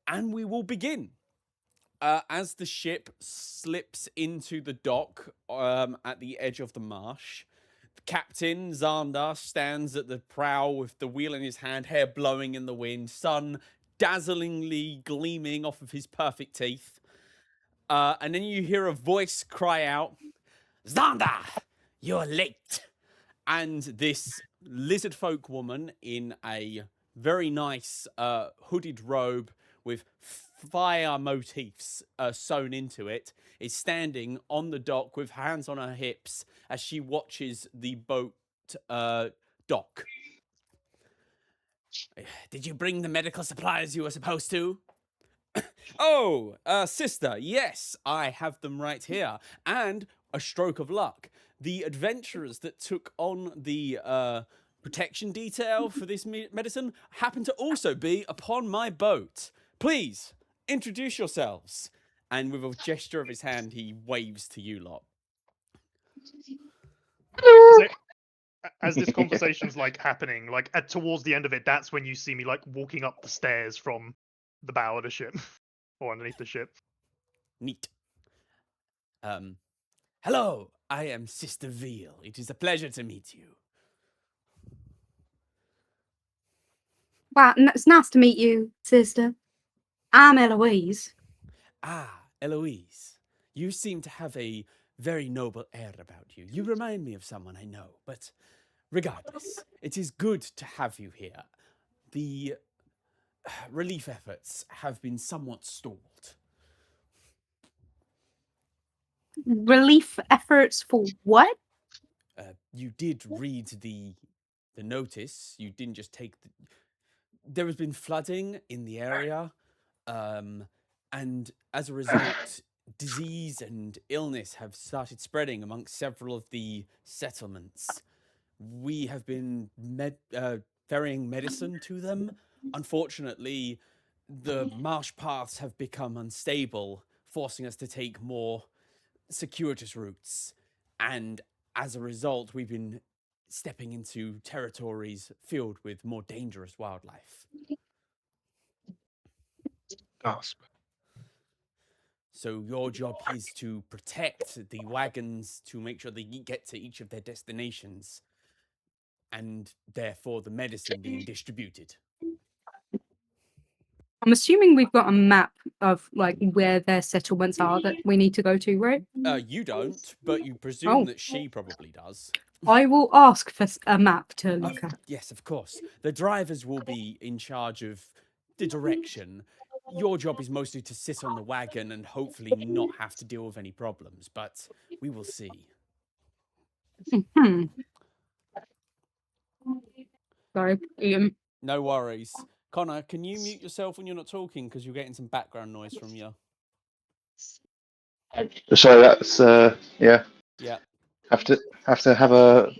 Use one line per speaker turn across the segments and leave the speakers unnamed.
And we will begin. As the ship slips into the dock at the edge of the marsh, Captain Xander stands at the prow with the wheel in his hand, hair blowing in the wind, sun dazzlingly gleaming off of his perfect teeth. And then you hear a voice cry out, Xander, you're late. And this lizard folk woman in a very nice hooded robe with fire motifs sewn into it is standing on the dock with hands on her hips as she watches the boat dock. Did you bring the medical supplies you were supposed to? Oh, sister, yes, I have them right here. And a stroke of luck. The adventurers that took on the protection detail for this medicine happen to also be upon my boat. Please, introduce yourselves. And with a gesture of his hand, he waves to you lot.
As this conversation's like happening, like towards the end of it, that's when you see me like walking up the stairs from the bow of the ship or underneath the ship.
Neat. Hello, I am Sister Veal. It is a pleasure to meet you.
Wow, it's nice to meet you, sister. I'm Eloise.
Ah, Eloise, you seem to have a very noble air about you. You remind me of someone I know, but regardless, it is good to have you here. The relief efforts have been somewhat stalled.
Relief efforts for what?
You did read the notice. You didn't just take there has been flooding in the area, and as a result, disease and illness have started spreading amongst several of the settlements. We have been ferrying medicine to them. Unfortunately, the marsh paths have become unstable, forcing us to take more circuitous routes. And as a result, we've been stepping into territories filled with more dangerous wildlife.
Gasp.
So your job is to protect the wagons to make sure they get to each of their destinations, and therefore the medicine being distributed.
I'm assuming we've got a map of like where their settlements are that we need to go to, right?
You don't, but you presume that she probably does.
I will ask for a map to look at.
Yes, of course. The drivers will be in charge of the direction. Your job is mostly to sit on the wagon and hopefully not have to deal with any problems, but we will see.
Sorry, Ian.
No worries. Connor, can you mute yourself when you're not talking because you're getting some background noise from you?
So that's yeah.
Yeah.
Have to have a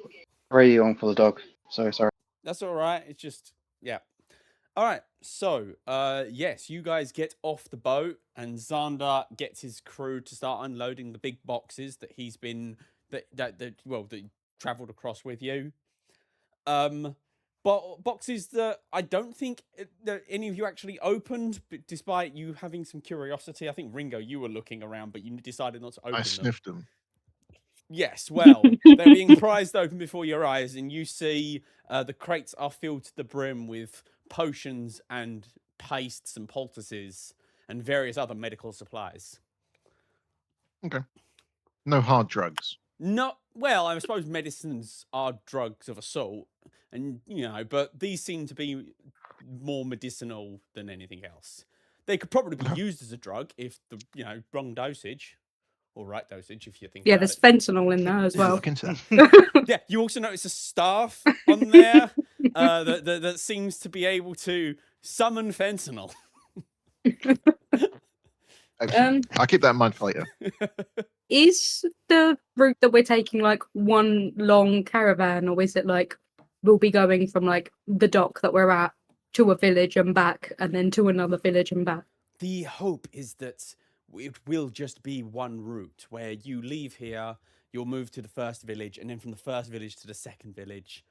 radio on for the dog. Sorry.
That's all right. It's just yeah. All right. So, yes, you guys get off the boat, and Xander gets his crew to start unloading the big boxes that he's been that traveled across with you. But boxes that I don't think that any of you actually opened, but despite you having some curiosity. I think Ringo, you were looking around, but you decided not to open them.
I sniffed them.
Yes, well, they're being prized open before your eyes, and you see the crates are filled to the brim with potions and pastes and poultices and various other medical supplies.
Okay. No hard drugs.
Not well, I suppose medicines are drugs of a sort, and but these seem to be more medicinal than anything else. They could probably be used as a drug if the wrong dosage. Or right dosage, if you think.
Yeah, there's fentanyl in there as well.
Look into that.
Yeah, you also notice a staff on there that seems to be able to summon fentanyl.
I'll keep that in mind for later.
Is the route that we're taking like one long caravan, or is it like we'll be going from like the dock that we're at to a village and back, and then to another village and back?
The hope is that it will just be one route where you leave here, you'll move to the first village, and then from the first village to the second village.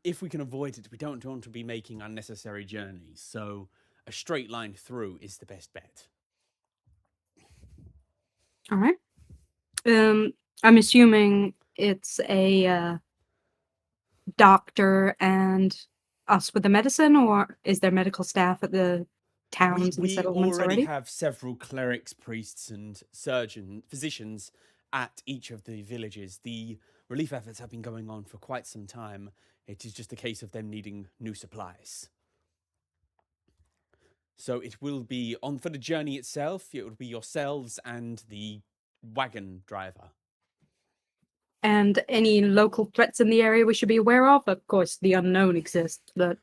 If we can avoid it, we don't want to be making unnecessary journeys. So a straight line through is the best bet.
All right. I'm assuming it's a doctor and us with the medicine, or is there medical staff at the towns and
We
settlements
already
already?
have several clerics, priests, and physicians at each of the villages. The relief efforts have been going on for quite some time. It is just a case of them needing new supplies. So it will be on for the journey itself. It will be yourselves and the wagon driver.
And any local threats in the area we should be aware of? Of course, the unknown exists, but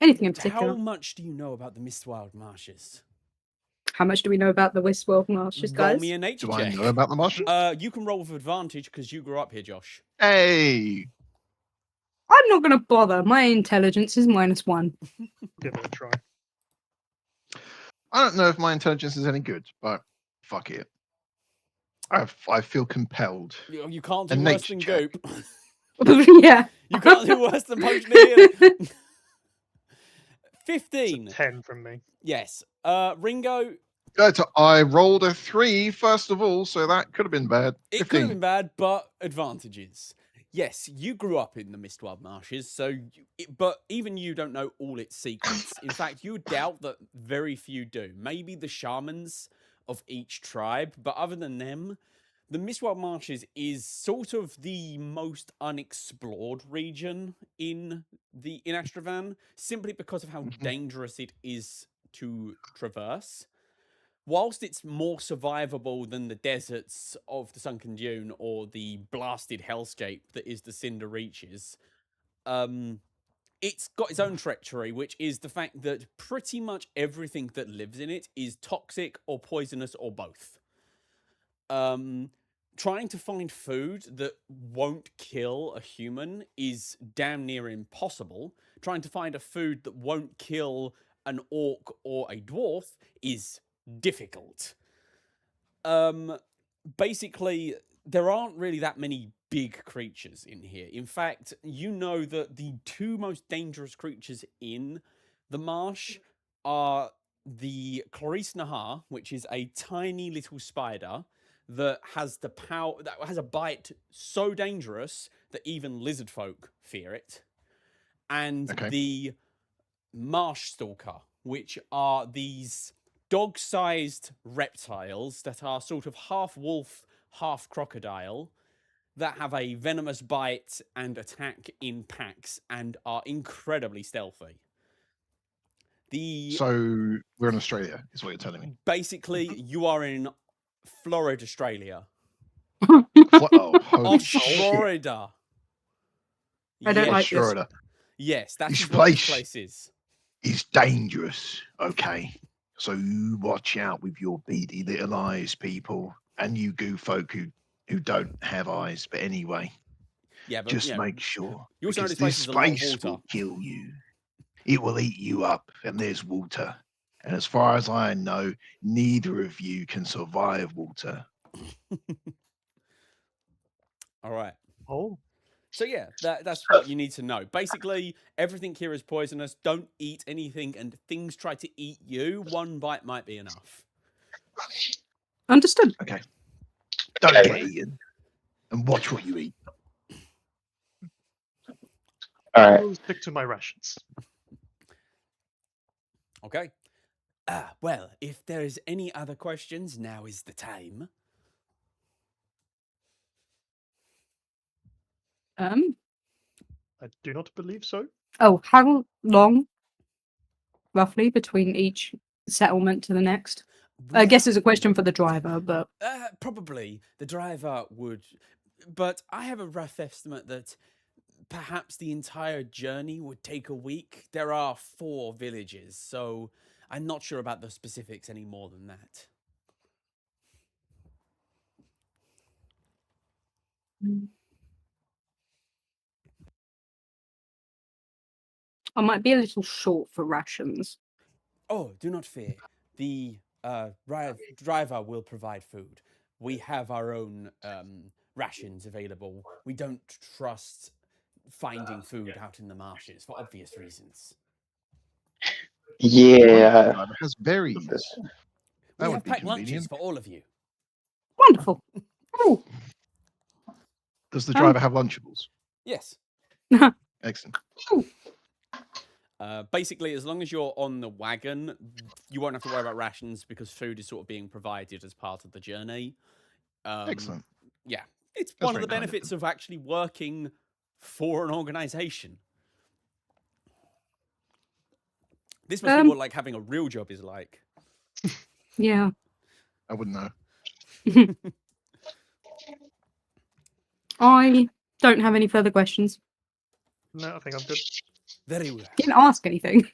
anything in particular?
How much do you know about the Mistwild Marshes?
How much do we know about the Westworld Marshes,
Roll
guys?
me a nature
Do I
check.
know about the Martians?
You can roll with advantage because you grew up here, Josh.
Hey!
I'm not going to bother. My intelligence is -1.
Give it a try.
I don't know if my intelligence is any good, but fuck it. I feel compelled.
You can't
A
do worse
nature
than
check.
Goop.
Yeah.
You can't do worse than Potioneer. 15.
10 from me.
Yes. Ringo,
I rolled a 3 first of all, so that could have been bad.
it
15.
could have been bad, but advantages. Yes, you grew up in the Mistwild Marshes, but even you don't know all its secrets. In fact, you would doubt that very few do. Maybe the shamans of each tribe, but other than them, the Mistwild Marshes is sort of the most unexplored region in Astravyrn, simply because of how dangerous it is to traverse. Whilst it's more survivable than the deserts of the Sunken Dune or the blasted hellscape that is the Cinder Reaches, it's got its own treachery, which is the fact that pretty much everything that lives in it is toxic or poisonous or both. Trying to find food that won't kill a human is damn near impossible. Trying to find a food that won't kill an orc or a dwarf is difficult. Basically, there aren't really that many big creatures in here. In fact, you know that the two most dangerous creatures in the marsh are the Clarice Nahar, which is a tiny little spider that has the power, that has a bite so dangerous that even lizard folk fear it, and the marsh stalker, which are these dog-sized reptiles that are sort of half wolf, half crocodile, that have a venomous bite and attack in packs and are incredibly stealthy.
So we're in Australia, is what you're telling me.
Basically, you are in Florida, Australia.
Holy shit.
Florida.
I don't like this.
Florida.
Yes, that's
This
what this
place
place is.
It's dangerous, okay? So you watch out with your beady little eyes, people, and you goo folk who don't have eyes. But anyway,
Yeah, but
just make sure.
you also know
Because
this
this
place is a lot of
place
water.
will kill you. It will eat you up, and there's water. And as far as I know, neither of you can survive water.
All right.
Oh.
So yeah, that's what you need to know. Basically, everything here is poisonous. Don't eat anything, and things try to eat you. One bite might be enough.
Understood.
Okay. Don't get eaten. And watch what you eat.
All right.
I will stick to my rations.
Okay. Well, if there is any other questions, now is the time.
I do not believe so.
Oh, how long, roughly, between each settlement to the next? I guess it's a question for the driver, but...
Probably. The driver would... But I have a rough estimate that perhaps the entire journey would take a week. There are 4 villages, so I'm not sure about the specifics any more than that.
I might be a little short for rations.
Oh, do not fear. The driver will provide food. We have our own rations available. We don't trust finding food out in the marshes for obvious reasons.
Yeah.
Driver has berries.
We
That
have
would be
packed lunches
convenient.
for all of you.
Wonderful. Oh.
Does the driver have Lunchables?
Yes.
Excellent.
Basically, as long as you're on the wagon, you won't have to worry about rations because food is sort of being provided as part of the journey.
Excellent.
Yeah, it's
That's
one of
very
the
kind of
benefits of actually working for an organization. This must be what like having a real job is like.
Yeah.
I wouldn't know.
I don't have any further questions.
No, I think I'm good.
Very well.
Didn't ask anything.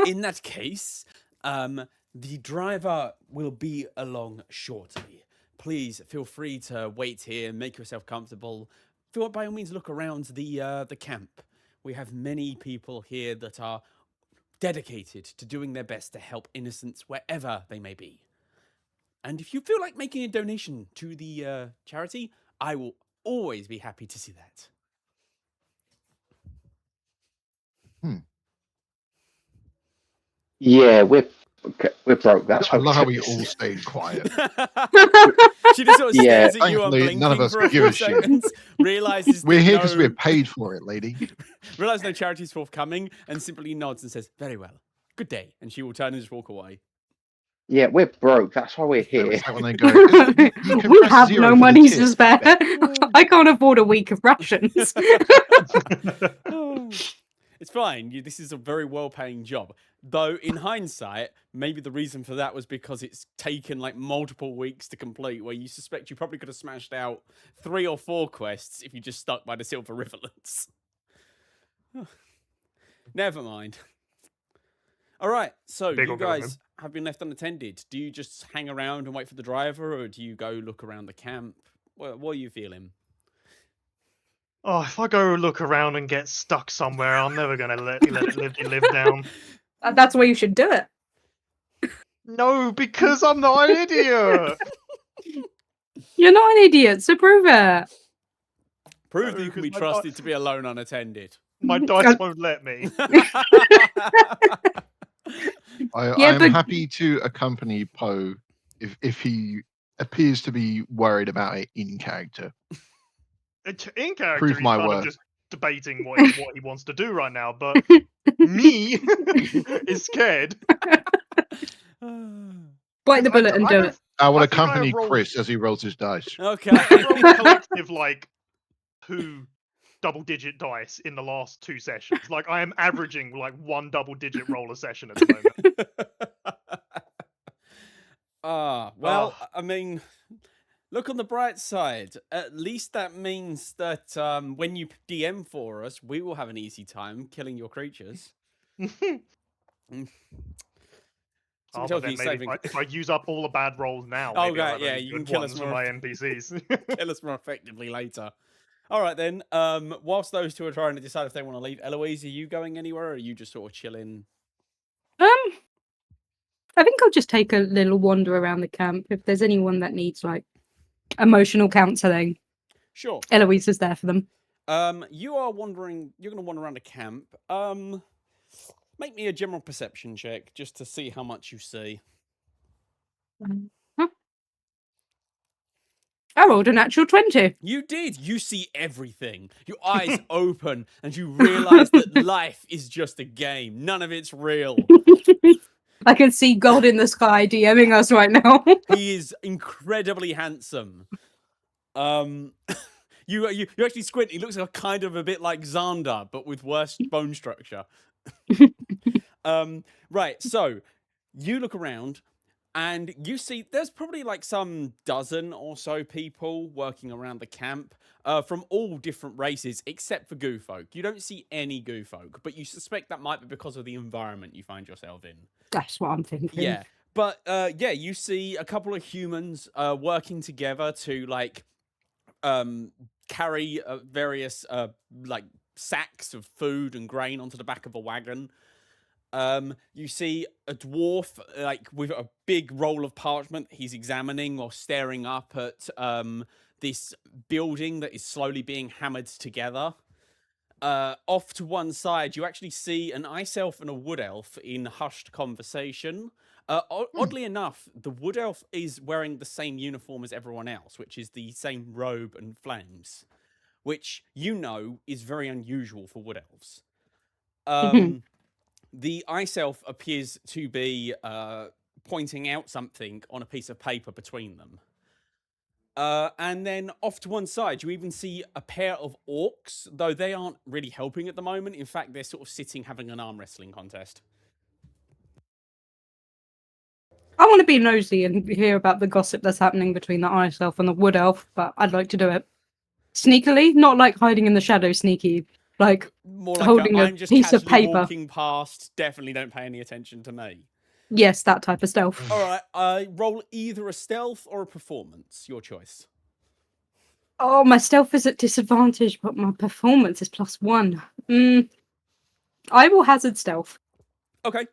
In that case, the driver will be along shortly. Please feel free to wait here, make yourself comfortable. Feel by all means look around the camp. We have many people here that are dedicated to doing their best to help innocents wherever they may be. And if you feel like making a donation to the charity, I will always be happy to see that.
Yeah, we're broke. That's
I
what
love how
we
we all stayed quiet.
She just sort of
Yeah,
stares at you
thankfully, none of
unblinking
us
for a
give
few
a shit.
seconds, realizes
We're
that
here because
no,
we're paid for it, lady.
realizes no charity is forthcoming, and simply nods and says, "Very well, good day," and she will turn and just walk away.
Yeah, we're broke. That's why we're
There
here.
was that when they go, you can
We
press
have
0
no
for the
money
tip.
to spare. I can't afford a week of rations.
It's fine. This is a very well-paying job. Though, in hindsight, maybe the reason for that was because it's taken like multiple weeks to complete, where you suspect you probably could have smashed out 3 or 4 quests if you just stuck by the Silver Riverlands. Never mind. All right, so
Big
you
old government.
guys have been left unattended. Do you just hang around and wait for the driver, or do you go look around the camp? What are you feeling?
Oh, if I go look around and get stuck somewhere, I'm never gonna let it live down.
That's why you should do it.
No, because I'm not an idiot.
You're not an idiot, so prove it.
Prove
No,
that you can be
'cause my
trusted to be alone unattended.
My dice won't let me.
Yeah,
I'm
but-
happy to accompany Poe if he appears to be worried about it in character.
In character,
Prove
he's
my
kind
worth.
of just debating what he wants to do right now, but me is scared.
Bite the bullet and do it.
I will
I think I
accompany
rolled-
Chris as he rolls his dice.
Okay.
I rolled a collective like 2 double-digit dice in the last 2 sessions. Like I am averaging like 1 double-digit roll a session at the moment.
Well, I mean, look on the bright side. At least that means that when you DM for us, we will have an easy time killing your creatures.
Oh, but then maybe if I use up all the bad rolls now,
Oh,
maybe I'll
right,
have
yeah,
any
you can
good
kill us
ones for
more
my NPCs.
kill us more effectively later. All right then. Whilst those two are trying to decide if they want to leave, Eloise, are you going anywhere, or are you just sort of chilling?
I think I'll just take a little wander around the camp. If there's anyone that needs like emotional counselling,
Sure.
Eloise is there for them.
You are wandering. You're going to wander around a camp. Make me a general perception check just to see how much you see.
I rolled a natural 20.
You did. You see everything. Your eyes open and you realize that life is just a game. None of it's real.
I can see God in the sky DMing us right now.
He is incredibly handsome. You actually squint. He looks like kind of a bit like Xander, but with worse bone structure. Right. So you look around. And you see, there's probably like some dozen or so people working around the camp from all different races, except for goo folk. You don't see any goo folk, but you suspect that might be because of the environment you find yourself in.
That's what I'm thinking.
Yeah. But yeah, you see a couple of humans working together to like carry various like sacks of food and grain onto the back of a wagon. You see a dwarf like with a big roll of parchment he's examining or staring up at this building that is slowly being hammered together. Off to one side, you actually see an ice elf and a wood elf in hushed conversation. Oddly enough, the wood elf is wearing the same uniform as everyone else, which is the same robe and flames, which you know is very unusual for wood elves. The ice elf appears to be pointing out something on a piece of paper between them. And then off to one side, you even see a pair of orcs, though they aren't really helping at the moment. In fact, they're sort of sitting having an arm wrestling contest.
I want to be nosy and hear about the gossip that's happening between the ice elf and the wood elf, but I'd like to do it sneakily, not like hiding in the shadow sneaky, like
More like
holding a
I'm just
piece of
casually
paper.
walking past, definitely don't pay any attention to me.
Yes, that type of stealth.
All right, roll either a stealth or a performance, your choice.
Oh, my stealth is at disadvantage, but my performance is +1. I will hazard stealth.
Okay.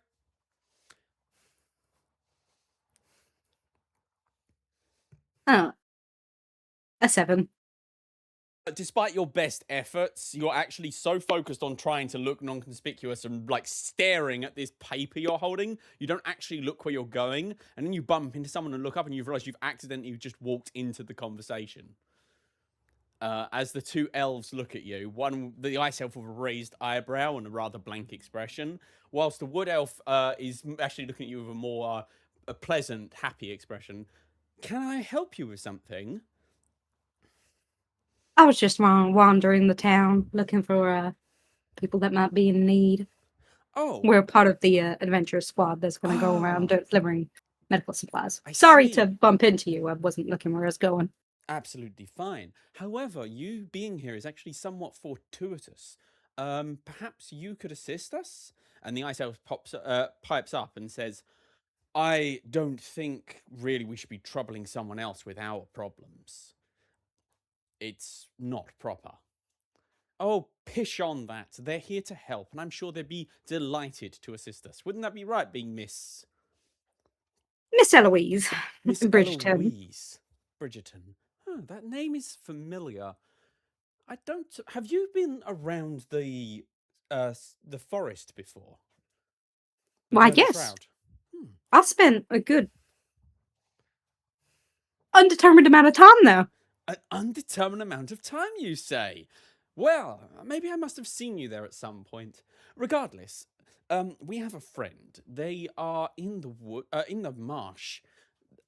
A 7.
Despite your best efforts, you're actually so focused on trying to look non-conspicuous and like staring at this paper you're holding, you don't actually look where you're going, and then you bump into someone and look up and you realize you've accidentally just walked into the conversation. As the two elves look at you, the ice elf with a raised eyebrow and a rather blank expression, whilst the wood elf is actually looking at you with a more a pleasant, happy expression. Can I help you with something?
I was just wandering the town looking for people that might be in need.
Oh,
We're part of the adventurous squad that's going to go around delivering medical supplies.
I
Sorry
see.
to bump into you. I wasn't looking where I was going.
Absolutely fine. However, you being here is actually somewhat fortuitous. Perhaps you could assist us? And the ice elf pipes up and says, I don't think really we should be troubling someone else with our problems. It's not proper. Oh, pish on that. They're here to help, and I'm sure they'd be delighted to assist us. Wouldn't that be right, being Miss
Eloise.
Miss
Bridgerton.
Eloise Bridgerton? Oh, that name is familiar. I don't. Have you been around the forest before? The
Why,
Burning
yes.
Shroud?
I spent a good undetermined amount of time there.
An undetermined amount of time, you say? Well, maybe I must have seen you there at some point. Regardless, we have a friend. They are in the marsh.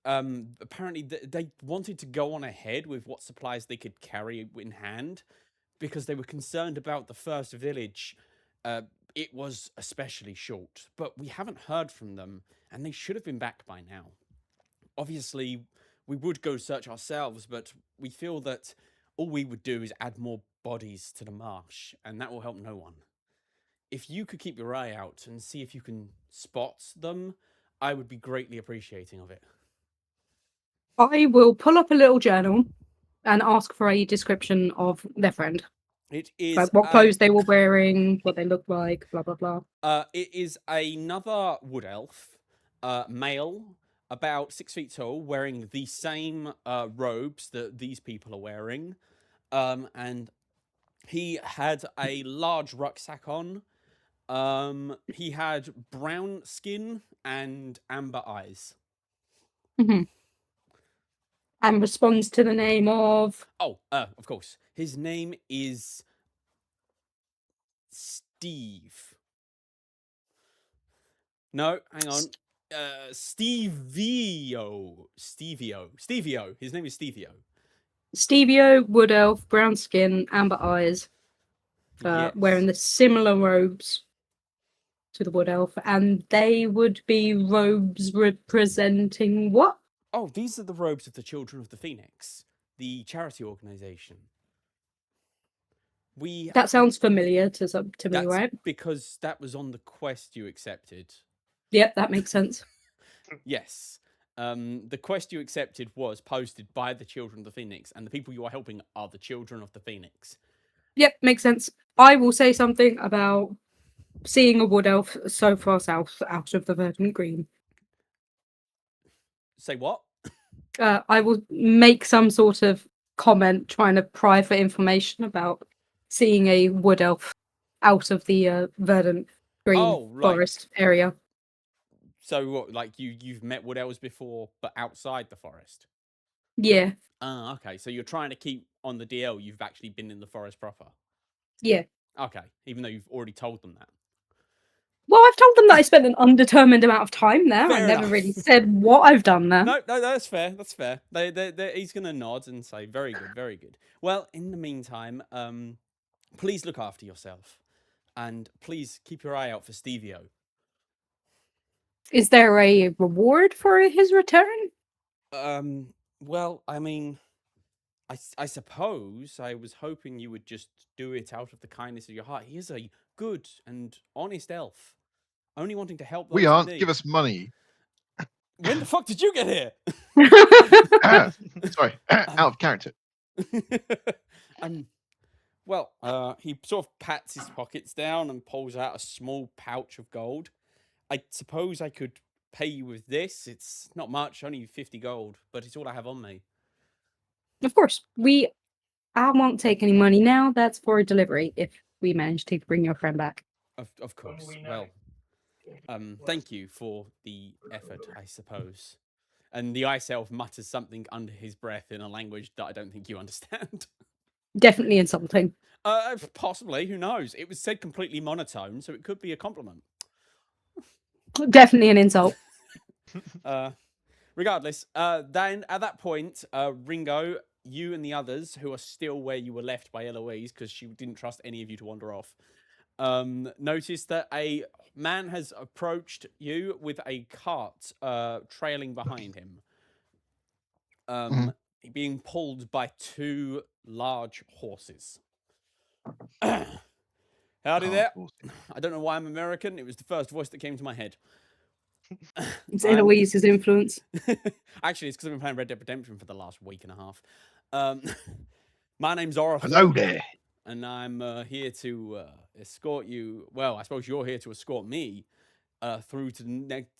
Apparently, they wanted to go on ahead with what supplies they could carry in hand because they were concerned about the first village. It was especially short, but we haven't heard from them, and they should have been back by now. Obviously, we would go search ourselves, but we feel that all we would do is add more bodies to the marsh, and that will help no one. If you could keep your eye out and see if you can spot them, I would be greatly appreciating of it.
I will pull up a little journal and ask for a description of their friend.
It is
Like what clothes they were wearing, what they looked like, blah, blah, blah.
It is another wood elf, male, about 6 feet tall, wearing the same robes that these people are wearing. And he had a large rucksack on. He had brown skin and amber eyes.
And responds to the name of...
Oh, of course. His name is Steve. No, hang on. Stevio. His name is Stevio.
Stevio, wood elf, brown skin, amber eyes,
Yes.
wearing the similar robes to the wood elf, and they would be robes representing what?
Oh, these are the robes of the Children of the Phoenix, the charity organization.
That sounds familiar to me, right?
Because that was on the quest you accepted.
Yep, that makes sense.
Yes. The quest you accepted was posted by the Children of the Phoenix, and the people you are helping are the Children of the Phoenix.
Yep, makes sense. I will say something about seeing a wood elf so far south out of the Verdant Green.
Say what?
I will make some sort of comment trying to pry for information about seeing a wood elf out of the verdant green
Oh, right.
forest area.
So what? Like you've met wood elves before, but outside the forest.
Yeah,
Ah, okay. So you're trying to keep on the DL. You've actually been in the forest proper.
yeah.
Okay, even though you've already told them that.
Well, I've told them that I spent an undetermined amount of time there.
Fair
I never
enough.
really said what I've done there.
No, that's fair. That's fair. He's gonna nod and say, "Very good, very good." Well, in the meantime, please look after yourself, and please keep your eye out for Stevio.
Is there a reward for his return?
Well, I mean, I suppose I was hoping you would just do it out of the kindness of your heart. He is a good and honest elf, only wanting to help those
We
in
aren't.
need.
Give us money.
When the fuck did you get here?
Sorry, out of character.
Well, he sort of pats his pockets down and pulls out a small pouch of gold. I suppose I could pay you with this. It's not much, only 50 gold, but it's all I have on me.
Of course, I won't take any money now. That's for delivery if we manage to bring your friend back.
Of course. Well, thank you for the effort, I suppose. And the ice elf mutters something under his breath in a language that I don't think you understand.
Definitely insulting.
Possibly, who knows? It was said completely monotone, so it could be a compliment.
Definitely an insult.
Regardless, then at that point, Ringo, you and the others who are still where you were left by Eloise because she didn't trust any of you to wander off, notice that a man has approached you with a cart trailing behind him, being pulled by 2 large horses. Howdy there. I don't know why I'm American. It was the first voice that came to my head.
It's Eloise's influence.
Actually, it's because I've been playing Red Dead Redemption for the last week and a half. My name's Oracle.
Hello there.
And I'm here to escort you. Well, I suppose you're here to escort me through to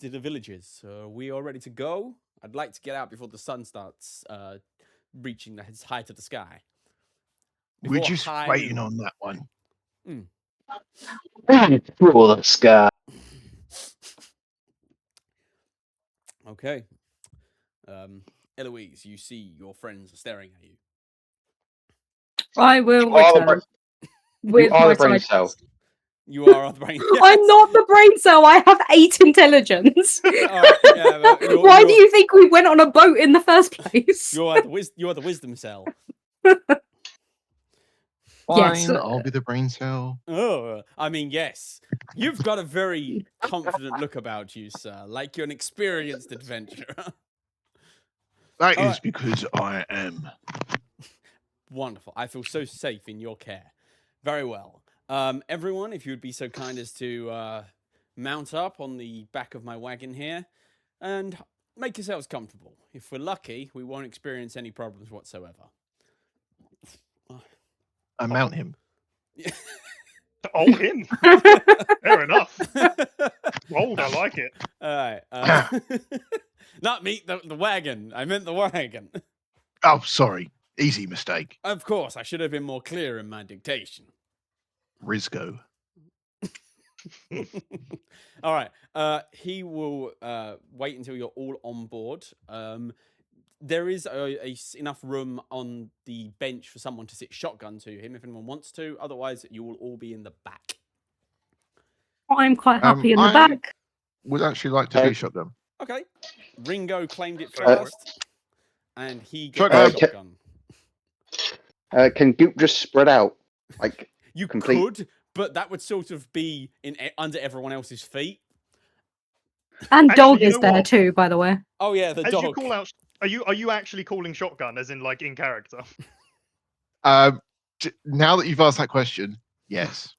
the villages. We are ready to go. I'd like to get out before the sun starts reaching the height of the sky.
We're
Before
just
high
waiting
noon.
on that one.
For the sky.
Okay. Eloise, you see your friends are staring at you.
I will
You are the
return
You
with
are
my
the brain
side
cell.
quest.
You are on the brain.
I'm not the brain cell. I have 8 intelligence.
All right, yeah, but
Why do you think we went on a boat in the first place?
You are the wisdom cell.
Yes.
Fine, I'll be the brain cell.
Oh, I mean, yes. You've got a very confident look about you, sir. Like you're an experienced adventurer.
That
All
is
right.
because I am.
Wonderful. I feel so safe in your care. Very well. Everyone, if you would be so kind as to mount up on the back of my wagon here and make yourselves comfortable. If we're lucky, we won't experience any problems whatsoever.
I mount him.
Oh, him. Fair enough. Bold, I like it.
All right. Not me, the wagon. I meant the wagon.
Oh, sorry. Easy mistake.
Of course, I should have been more clear in my dictation.
Rizgo.
All right. He will wait until you're all on board. There is enough room on the bench for someone to sit shotgun to him if anyone wants to. Otherwise, you will all be in the back.
I'm quite happy in the
I-
back.
Would actually like to do shotgun.
Okay. Ringo claimed it
Go for it.
first, and he gets
Shotgun.
a shotgun.
Can Goop just spread out? Like,
You
complete-
could, but that would sort of be under everyone else's feet.
And
Actually,
Dog
you
is
know
there
what?
too, by the way.
Oh yeah, the
As
dog.
you call out, are you actually calling shotgun as in like in character?
Now that you've asked that question, yes.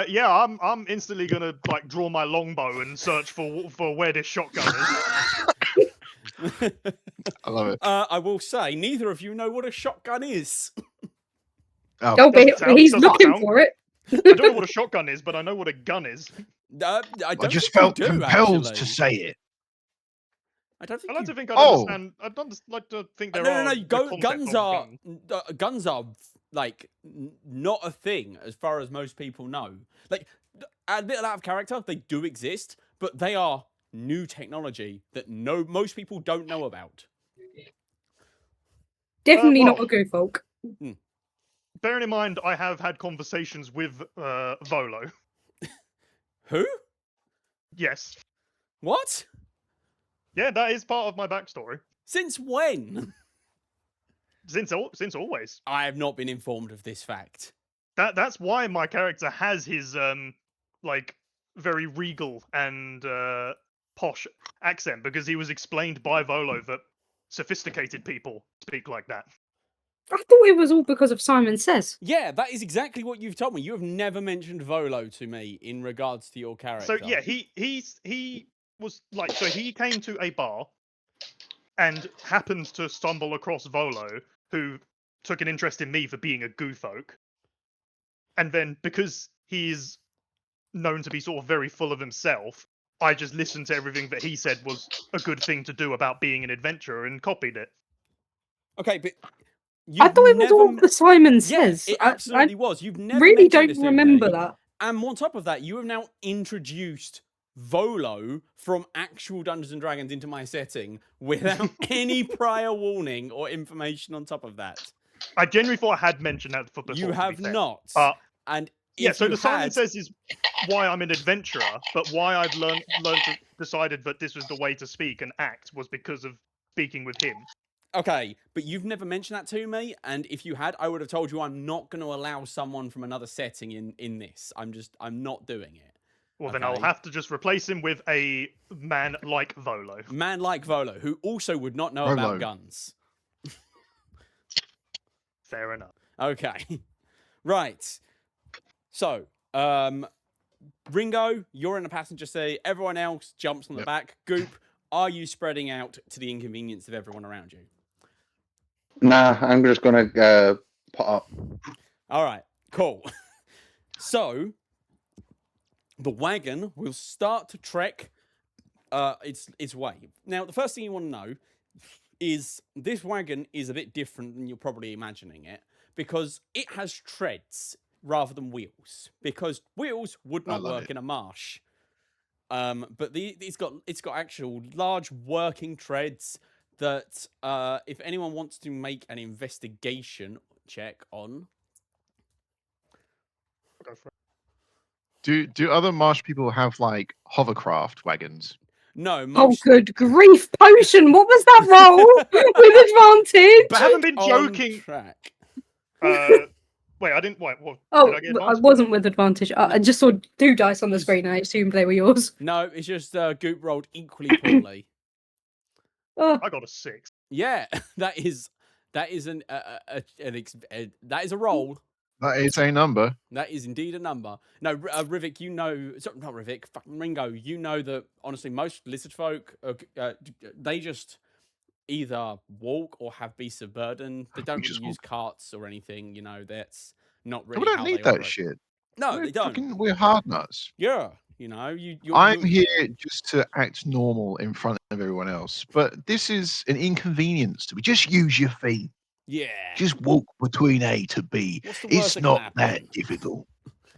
Yeah, I'm instantly gonna like draw my longbow and search for where this shotgun is.
I love it.
I will say, neither of you know what a shotgun is.
Oh,
Oh, but he's
doesn't
looking
sound-
for it.
I don't know what a shotgun is, but I know what a gun is.
I
I
don't
just
think
felt
you do,
compelled
actually.
to say it.
I don't think
I like
you...
to think I'd
Oh.
understand. I'd like to think there
No,
are.
no,
the
no.
concept
Guns
of
are
gun.
guns are like not a thing as far as most people know. Like a little out of character, they do exist, but they are new technology that most people don't know about.
Definitely not
well-
a goo folk.
Bearing in mind, I have had conversations with Volo.
Who?
Yes.
What?
Yeah, that is part of my backstory.
Since when?
Since always.
I have not been informed of this fact.
That's why my character has his like very regal and posh accent, because he was explained by Volo that sophisticated people speak like that.
I thought it was all because of Simon Says.
Yeah, that is exactly what you've told me. You have never mentioned Volo to me in regards to your character.
So yeah, he was like, so he came to a bar and happened to stumble across Volo, who took an interest in me for being a goo folk. And then because he's known to be sort of very full of himself, I just listened to everything that he said was a good thing to do about being an adventurer and copied it.
Okay, but
I thought it was
never...
all the Simon
Yeah,
Says.
it
I
absolutely was. You've never
really
mentioned
don't
this to
remember
me.
that.
And on top of that, you have now introduced Volo from actual Dungeons and Dragons into my setting without any prior warning or information on top of that.
I genuinely thought I had mentioned that for before.
You have not. And
yeah,
if
so
you
the Simon
had...
Says is why I'm an adventurer, but why I've decided that this was the way to speak and act was because of speaking with him.
Okay, but you've never mentioned that to me, and if you had, I would have told you I'm not going to allow someone from another setting in this. I'm not doing it.
Well, then I'll
Okay.
have to just replace him with a man like Volo.
Man like Volo, who also would not know
Volo.
about guns.
Fair enough.
Okay. Right. So, Ringo, you're in the passenger seat. Everyone else jumps on the
Yep.
back. Goop, are you spreading out to the inconvenience of everyone around you?
Nah, I'm just gonna pot up.
All right, cool. So, the wagon will start to trek its way. Now, the first thing you want to know is this wagon is a bit different than you're probably imagining it, because it has treads rather than wheels, because wheels would not
love
work
it.
in a marsh. But it's got actual large working treads that if anyone wants to make an investigation check on.
I'll go for it.
Do other marsh people have like hovercraft wagons?
No,
Oh,
most
good grief, Potion! What was that roll with advantage?
But I haven't been
on
joking.
track.
Wait, I didn't. Wait, what?
Oh,
Did I get
I
advanced?
wasn't with advantage. I just saw 2 dice on the screen. I assumed they were yours.
No, it's just Goop rolled equally poorly.
Oh,
I got a 6.
Yeah, that is that is a roll.
That is a number.
That is indeed a number. No, Rivik, you know, sorry, not Rivik, fucking Ringo, you know that honestly, most lizard folk, they just either walk or have beasts of burden. They don't
just
really use
walk.
carts or anything. You know, that's not really
We don't
how
need
they
that
operate.
shit.
No, they don't.
We're hard nuts.
Yeah, you know,
I'm here just to act normal in front of everyone else. But this is an inconvenience to me. Just use your feet.
Yeah.
Just walk between A to B.
What's the worst
It's
that can
not
happen?
that difficult.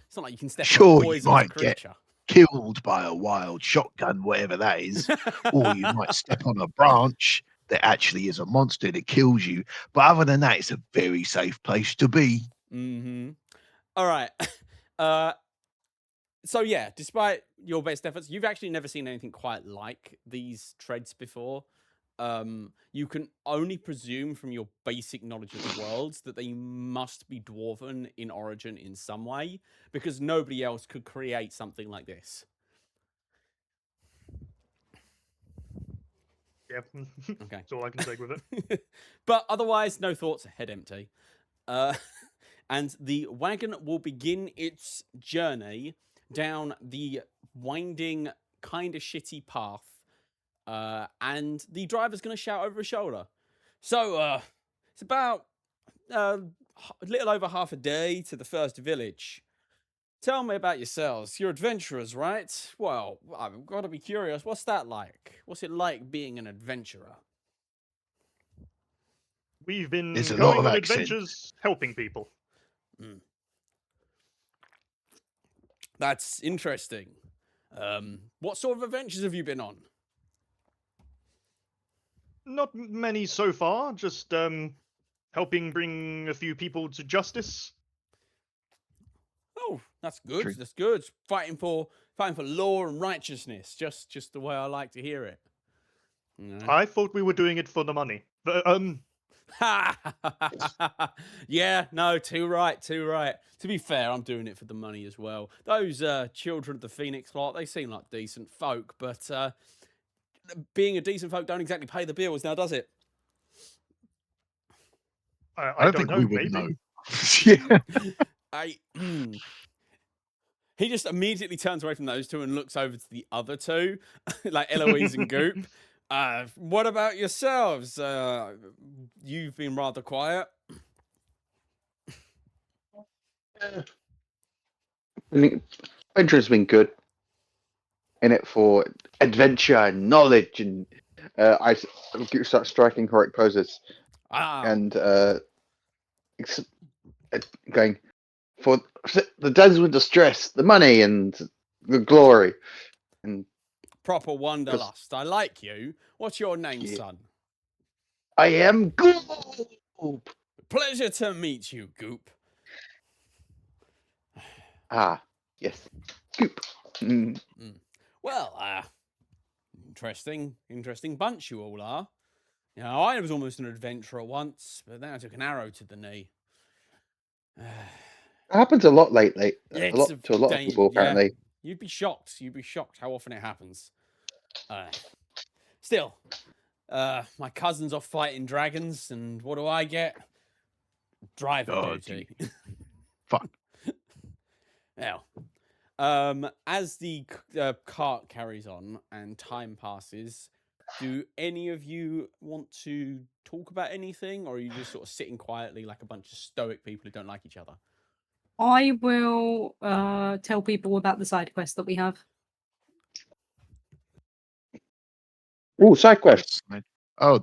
It's not like you can step
Sure,
on a
you
poisonous
might get
creature.
Killed by a wild shotgun, whatever that is. Or you might step on a branch that actually is a monster that kills you. But other than that, it's a very safe place to be.
Mm-hmm. All right. So yeah, despite your best efforts, you've actually never seen anything quite like these treads before. You can only presume from your basic knowledge of the worlds that they must be dwarven in origin in some way, because nobody else could create something like this.
Yeah.
Okay.
That's all I can take with it.
But otherwise, no thoughts, head empty. And the wagon will begin its journey down the winding, kind of shitty path. And the driver's going to shout over his shoulder. So, it's about a little over half a day to the first village. Tell me about yourselves. You're adventurers, right? Well, I've got to be curious. What's that like? What's it like being an adventurer?
We've been
There's a lot
going
of
on
accent.
adventures helping people.
That's interesting. What sort of adventures have you been on?
Not many so far. Just helping bring a few people to justice.
Oh, that's good.
True.
That's good. Fighting for law and righteousness. Just the way I like to hear it. You know?
I thought we were doing it for the money. But,
Yeah, no, too right. To be fair, I'm doing it for the money as well. Those children of the Phoenix lot, they seem like decent folk, but being a decent folk don't exactly pay the bills now, does it?
I don't
think
know.
we would
Maybe.
know. Yeah.
He just immediately turns away from those two and looks over to the other two, like Eloise and Goop. What about yourselves? You've been rather quiet.
Adventure's been good. In it for adventure and knowledge, and I start striking correct poses and going for the dazzle and distress, the money and the glory, and
Proper wanderlust. I like you. What's your name,
Yeah.
son?
I am Goop.
Pleasure to meet you, Goop.
Ah, yes, Goop. Mm.
Well, interesting bunch you all are. You know, I was almost an adventurer once, but then I took an arrow to the knee.
It happens a lot lately.
It's
To a lot of people, apparently.
You'd be shocked. You'd be shocked how often it happens. Still, my cousin's off fighting dragons, and what do I get? Driver duty.
Fuck.
Now, as the cart carries on and time passes, do any of you want to talk about anything, or are you just sort of sitting quietly like a bunch of stoic people who don't like each other?
I will tell people about the side quest that we have.
Oh, side quest.
Oh,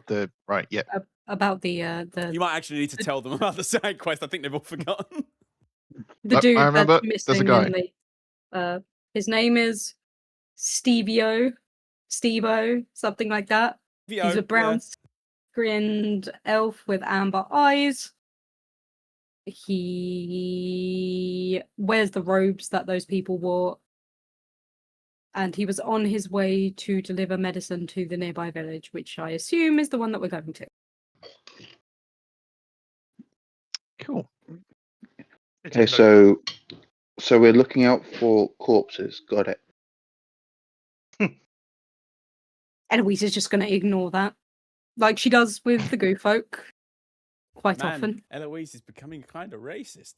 right, yeah.
About the
You might actually need to tell them about the side quest. I think they've all forgotten.
the
I
dude
remember.
that's
There's a
missing
guy.
in the his name is Stevo, something like that. He's a brown skinned elf with amber eyes. He wears the robes that those people wore. And he was on his way to deliver medicine to the nearby village, which I assume is the one that we're going to.
Cool.
Okay, so we're looking out for corpses. Got it.
Eloise is just going to ignore that, like she does with the goo folk quite
Man,
often.
Eloise is becoming kind of racist.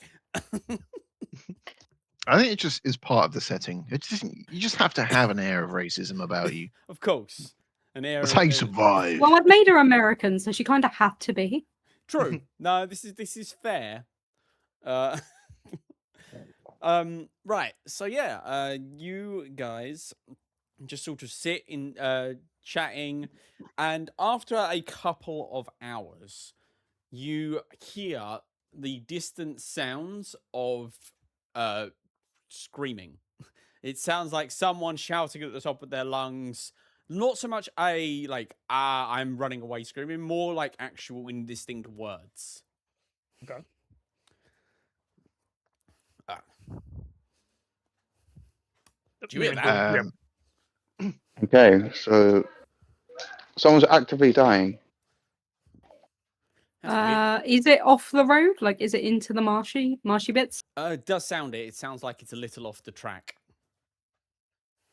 I think it just is part of the setting. You just have to have an air of racism about you.
Of course. An air
That's
of-
how you survive.
Well, I've made her American, so she kind of had to be.
True. No, this is fair. Right. So yeah, you guys just sort of sit in chatting, and after a couple of hours, you hear the distant sounds of screaming. It sounds like someone shouting at the top of their lungs. Not so much a like I'm running away screaming, more like actual indistinct words.
Okay.
Do you hear that?
Okay, so someone's actively dying.
That's weird.
Is it off the road? Like, is it into the marshy bits?
It does sound it. It sounds like it's a little off the track.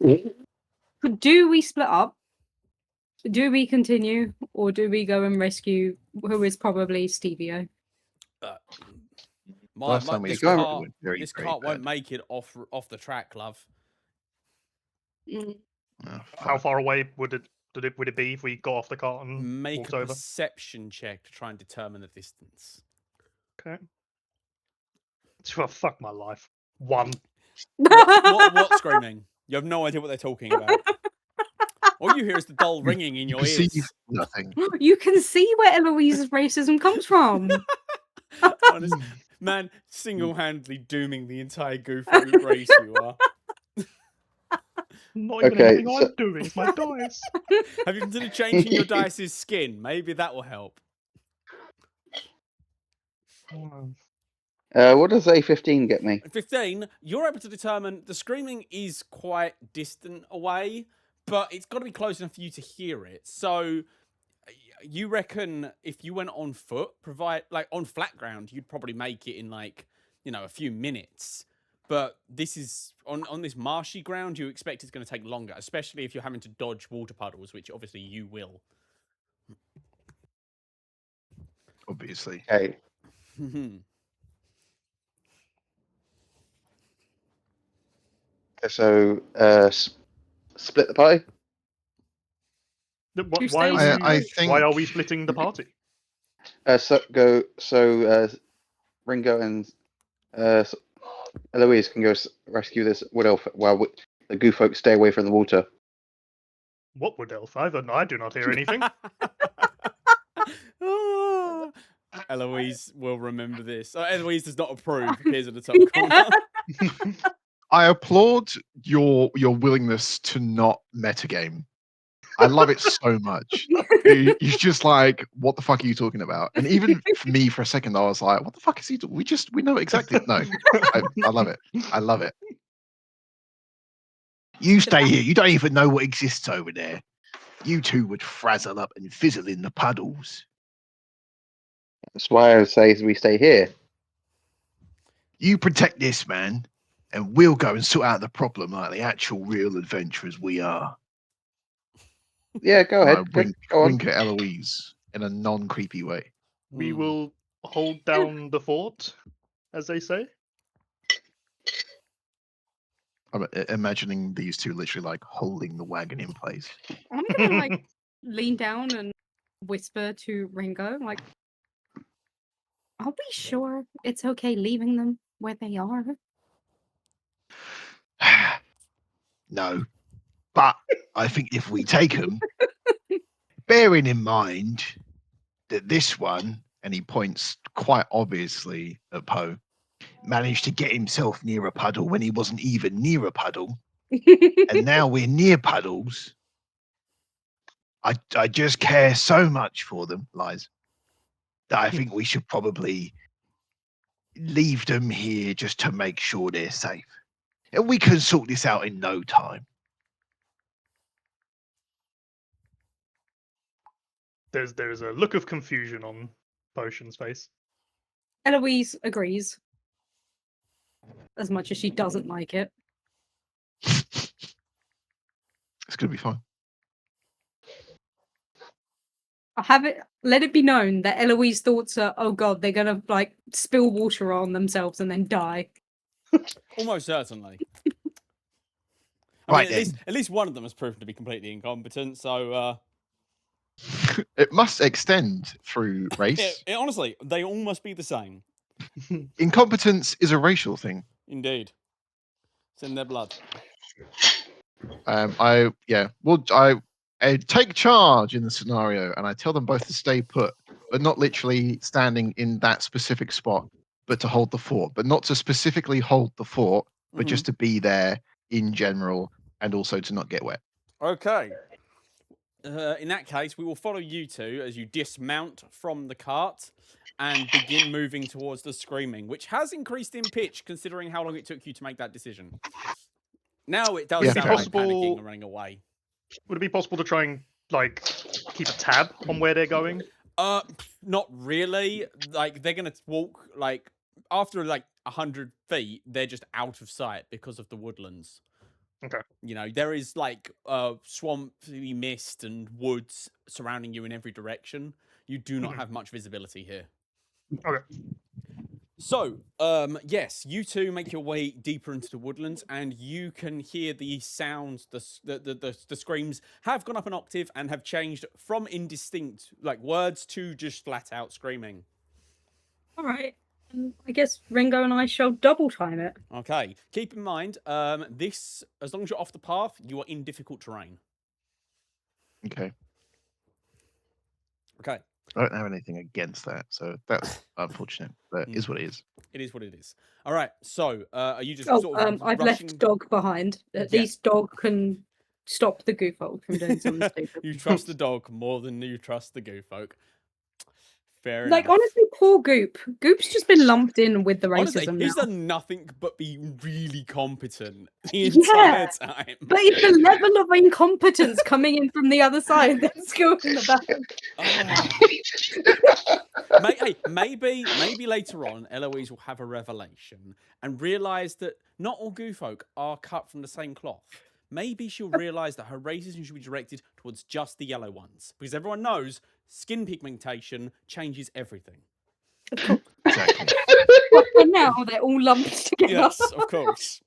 Do we split up? Do we continue, or do we go and rescue who is probably Stevio?
Last time we
This
got
cart,
went very,
this
very
cart won't
bad.
make it off the track, love.
Mm.
Oh,
How
fuck.
far away would it be if we got off the cart and
Make
walked
a
over?
perception check to try and determine the distance.
Okay. Oh, fuck my life. 1.
What screaming? You have no idea what they're talking about. All you hear is the dull ringing in
You
your
perceive
ears.
nothing.
You can see where Eloise's racism comes from.
Honest, Man, single-handedly dooming the entire Goofy race you are.
Not even
Okay,
anything
so-
I'm doing. It's my dice.
Have you considered changing your dice's skin? Maybe that will help.
What does A15 get me?
15, you're able to determine the screaming is quite distant away, but it's got to be close enough for you to hear it. So you reckon if you went on foot, on flat ground, you'd probably make it in like, a few minutes. But this is on this marshy ground, you expect it's going to take longer, especially if you're having to dodge water puddles, which obviously you will.
Obviously.
Okay, so split the party.
Two
Why are
stays.
I
we?
think
Why are we splitting the party?
Ringo and Eloise can go rescue this wood elf while the goo folk stay away from the water.
What would elf? I do not hear anything.
Ah. Eloise will remember this. Eloise does not approve. Appears in the top corner.
I applaud your willingness to not metagame. I love it so much. You're just like, what the fuck are you talking about? And even for me, for a second, I was like, what the fuck is he doing? We know exactly. No, I love it. I love it. You stay here. You don't even know what exists over there. You two would frazzle up and fizzle in the puddles.
That's why I would say we stay here.
You protect this man, and we'll go and sort out the problem like the actual real adventurers we are.
Yeah, go
And I
ahead. Go on.
wink at Eloise in a non-creepy way.
We
Hmm.
will hold down the fort, as they say.
I'm imagining these two literally like holding the wagon in place.
I'm gonna like lean down and whisper to Ringo, like, "Are we sure it's okay leaving them where they are?"
No, but I think if we take them, bearing in mind that this one, and he points quite obviously at Poe, managed to get himself near a puddle when he wasn't even near a puddle, and now we're near puddles. I just care so much for them, Lies, that I think we should probably leave them here just to make sure they're safe. And we can sort this out in no time.
There's a look of confusion on Potion's face.
Eloise agrees, as much as she doesn't like it.
It's gonna be fine.
Let it be known that Eloise's thoughts are, oh god, they're gonna like spill water on themselves and then die.
Almost certainly.
Right
at least one of them has proven to be completely incompetent. So
It must extend through race.
honestly, they all must be the same.
Incompetence is a racial thing.
Indeed, it's in their blood.
I take charge in the scenario, and I tell them both to stay put, but not literally standing in that specific spot, but to hold the fort, but not to specifically hold the fort, but just to be there in general, and also to not get wet.
Okay. In that case, we will follow you two as you dismount from the cart and begin moving towards the screaming, which has increased in pitch considering how long it took you to make that decision. Now it does
Yeah,
sound
fair.
like panicking and running away.
Would it be possible to try and like keep a tab on where they're going?
Not really. Like they're gonna walk like after like 100 feet, they're just out of sight because of the woodlands.
Okay.
There is like swampy mist and woods surrounding you in every direction. You do not have much visibility here.
Okay.
So, yes, you two make your way deeper into the woodlands, and you can hear the sounds. The screams have gone up an octave and have changed from indistinct like words to just flat out screaming.
All right. I guess Ringo and I shall double time it.
Okay. Keep in mind, this as long as you're off the path, you are in difficult terrain.
Okay.
Okay.
I don't have anything against that, so that's unfortunate, but it is what it is.
It is what it is. All right. So, are you just
Oh,
sort of
I've
rushing?
left dog behind. At
Yeah.
least dog can stop the goofolk from doing something stupid.
You trust the dog more than you trust the goofolk. Fair
Like,
enough.
honestly, poor Goop. Goop's just been lumped in with the
Honestly,
racism
he's
now.
done nothing but be really competent the entire time.
But it's the level of incompetence coming in from the other side that's going the back.
Hey, maybe later on, Eloise will have a revelation and realise that not all goofolk are cut from the same cloth. Maybe she'll realise that her racism should be directed towards just the yellow ones, because everyone knows skin pigmentation changes everything.
Of course.
Exactly.
But for now, they're all lumped together.
Yes, of course.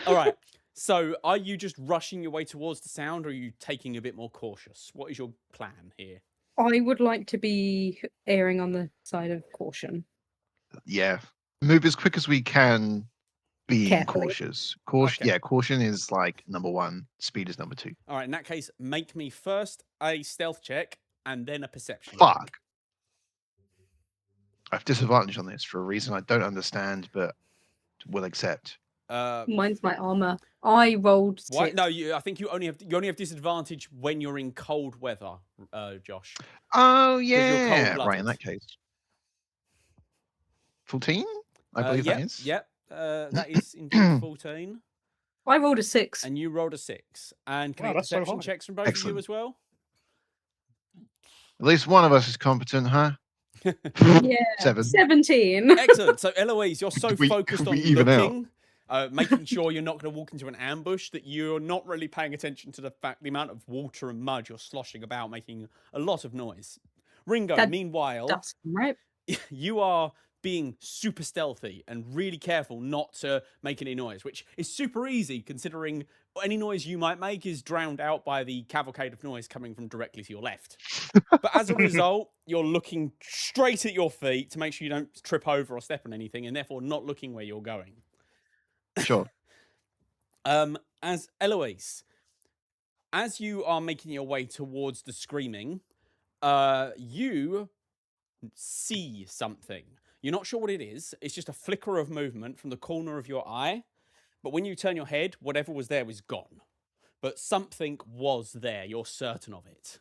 All right. So, are you just rushing your way towards the sound, or are you taking a bit more cautious? What is your plan here?
I would like to be erring on the side of caution.
Yeah. Move as quick as we can, being
Carefully.
cautious. Caution,
Okay.
yeah, caution is like number 1, speed is number 2.
All right. In that case, make me first a stealth check and then a perception check.
Fuck. I have disadvantage on this for a reason I don't understand, but will accept.
Mine's my armor. I rolled 6.
Why? No, I think you only have disadvantage when you're in cold weather, Josh.
Oh
you're
yeah, right.
cold-blooded.
In that case, 14. I believe
Yep,
that is.
Yep. That is indeed 14.
I rolled a 6.
And you rolled a 6. And can
Wow,
I get
that's so
perception
high.
checks from both
Excellent.
of you as well?
At least one of us is competent, huh?
Yeah.
7.
17.
Excellent. So, Eloise, you're so
We-
focused on
we even out.
looking, making sure you're not going to walk into an ambush, that you're not really paying attention to the amount of water and mud you're sloshing about, making a lot of noise. Ringo,
That
meanwhile,
Dust, right?
you are being super stealthy and really careful not to make any noise, which is super easy considering any noise you might make is drowned out by the cavalcade of noise coming from directly to your left. But as a result, you're looking straight at your feet to make sure you don't trip over or step on anything, and therefore not looking where you're going.
Sure.
As Eloise, as you are making your way towards the screaming, you see something. You're not sure what it is. It's just a flicker of movement from the corner of your eye. But when you turn your head, whatever was there was gone. But something was there. You're certain of it.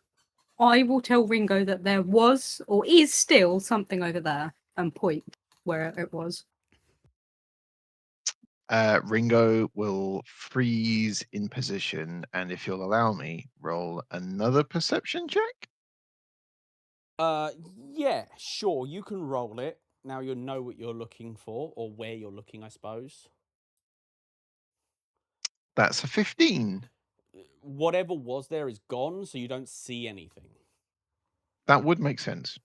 I will tell Ringo that there was or is still something over there and point where it was.
Ringo will freeze in position, and if you'll allow me, roll another perception check.
Yeah, sure. You can roll it. Now you'll know what you're looking for, or where you're looking, I suppose.
That's a 15.
Whatever was there is gone, so you don't see anything.
That would make sense.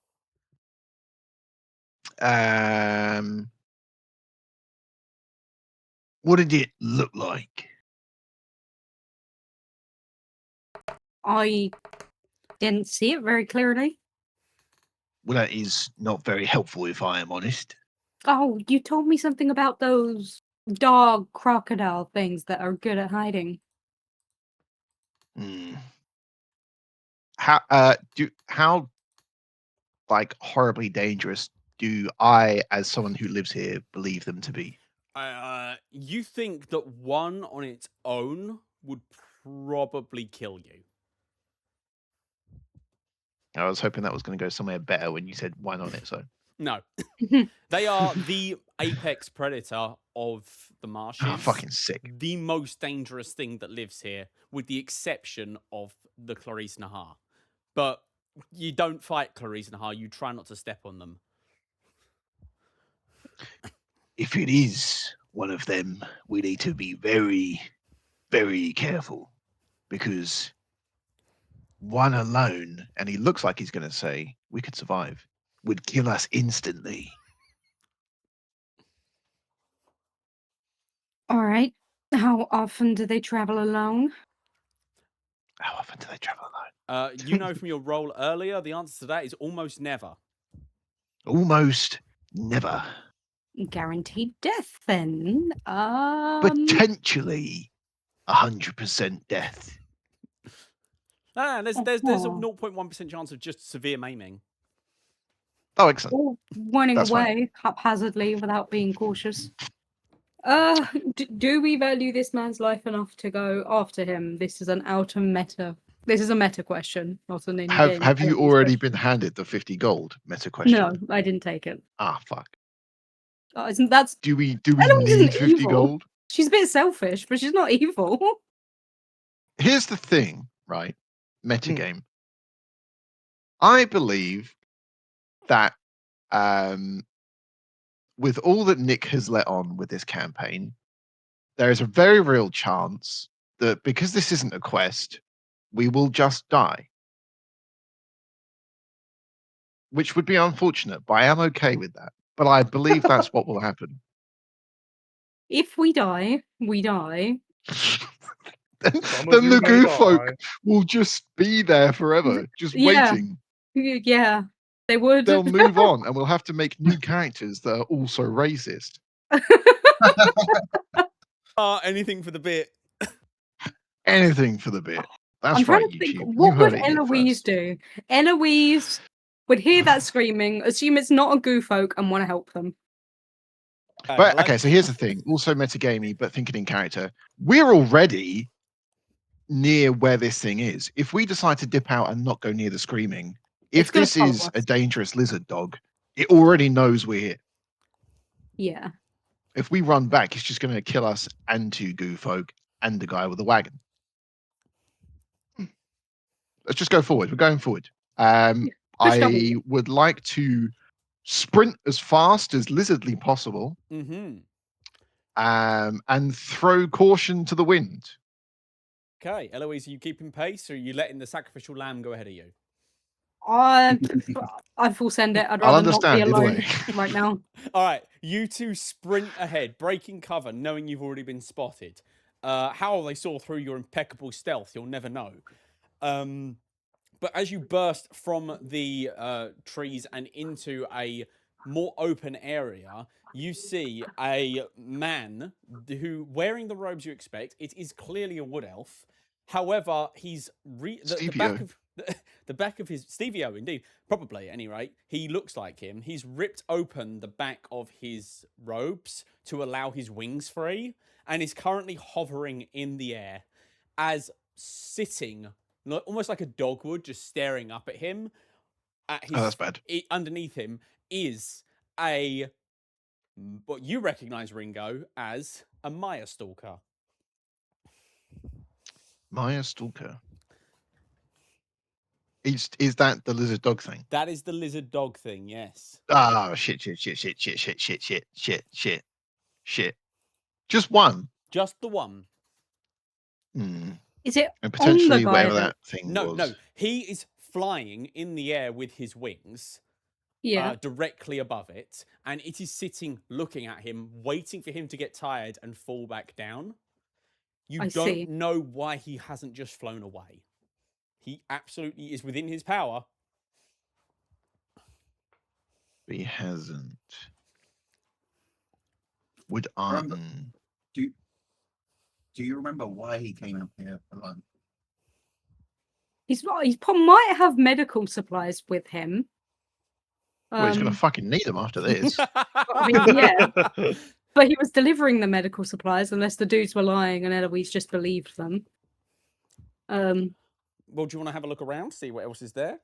What did it look like?
I didn't see it very clearly.
Well, that is not very helpful, if I am honest.
Oh, you told me something about those dog crocodile things that are good at hiding.
Hmm. How like horribly dangerous do I, as someone who lives here, believe them to be?
You think that one on its own would probably kill you.
I was hoping that was going to go somewhere better when you said one on it. So
No. They are the apex predator of the marshes.
fucking sick.
The most dangerous thing that lives here, with the exception of the Clarice Nahar. But you don't fight Clarice Nahar, you try not to step on them.
If it is one of them, we need to be very, very careful, because one alone, and he looks like he's going to say we could survive, would kill us instantly.
All right. How often do they travel alone?
How often do they travel alone?
You know from your role earlier, the answer to that is almost never.
Almost never.
Guaranteed death, then.
Potentially 100% death.
There's a 0.1% chance of just severe maiming.
Oh, excellent.
Or running
That's fine.
away haphazardly without being cautious. Do we value this man's life enough to go after him? This is an outer meta. This is a meta question, not an in-game.
Have you
Eloise
already
question.
been handed the 50 gold meta question?
No, I didn't take it.
Ah, fuck.
Isn't that's
Do we
Eloise isn't
need 50
evil.
gold?
She's a bit selfish, but she's not evil.
Here's the thing, right?
Hmm.
Metagame. I believe that with all that Nick has let on with this campaign, there is a very real chance that because this isn't a quest, we will just die. Which would be unfortunate, but I am okay with that. But I believe that's what will happen.
If we die, we die.
Some of
Then
you
the
may
goo
die.
folk will just be there forever, just
Yeah.
waiting.
Yeah, they would.
They'll move on, and we'll have to make new characters that are also racist.
Anything for the bit.
Anything for the bit. That's
I'm trying
right,
to think,
YouTube. You
what would
heard it here
Eloise
first.
do? Eloise would hear that screaming, assume it's not a goo folk, and want to help them.
But okay, so here's the thing. Also metagamey, but thinking in character. We're already near where this thing is. If we decide to dip out and not go near the screaming,
It's
if
gonna
this
follow
is a
us.
dangerous lizard dog, it already knows we're here.
Yeah.
If we run back, it's just going to kill us and two goo folk and the guy with the wagon. Let's just go forward. We're going forward.
Push
I would like to sprint as fast as lizardly possible.
Mm-hmm.
And throw caution to the wind.
Okay, Eloise, are you keeping pace, or are you letting the sacrificial lamb go ahead of you?
I full send it. I'd
I'll
rather not be
understand either
alone
way.
right now.
All right, you two sprint ahead, breaking cover, knowing you've already been spotted. How they saw through your impeccable stealth, you'll never know. But as you burst from the trees and into a more open area, you see a man who, wearing the robes you expect, it is clearly a wood elf. However, he's the back of the back of his Stevie-O, indeed, probably. At any rate, he looks like him. He's ripped open the back of his robes to allow his wings free, and is currently hovering in the air, as sitting almost like a dog would, just staring up at him. At his,
Oh, that's bad.
Underneath him is a what you recognise, Ringo, as a Maya Stalker.
Maya Stalker. Is that the lizard dog thing?
That is the lizard dog thing, yes.
Oh, shit. Just one.
Just the one.
Is it
And
on the
potentially
guy
whatever
that?
that thing
No,
was.
no. He is flying in the air with his wings.
Yeah.
Directly above it. And it is sitting, looking at him, waiting for him to get tired and fall back down. You
I
don't
see.
know why he hasn't just flown away. He absolutely is within his power.
But he hasn't. Would
Remember- Do you remember why he came out here alone?
He might have medical supplies with him.
Well, he's going to fucking need them after this.
I mean, yeah. But he was delivering the medical supplies, unless the dudes were lying and Eloise just believed them.
Well, do you want to have a look around, see what else is there?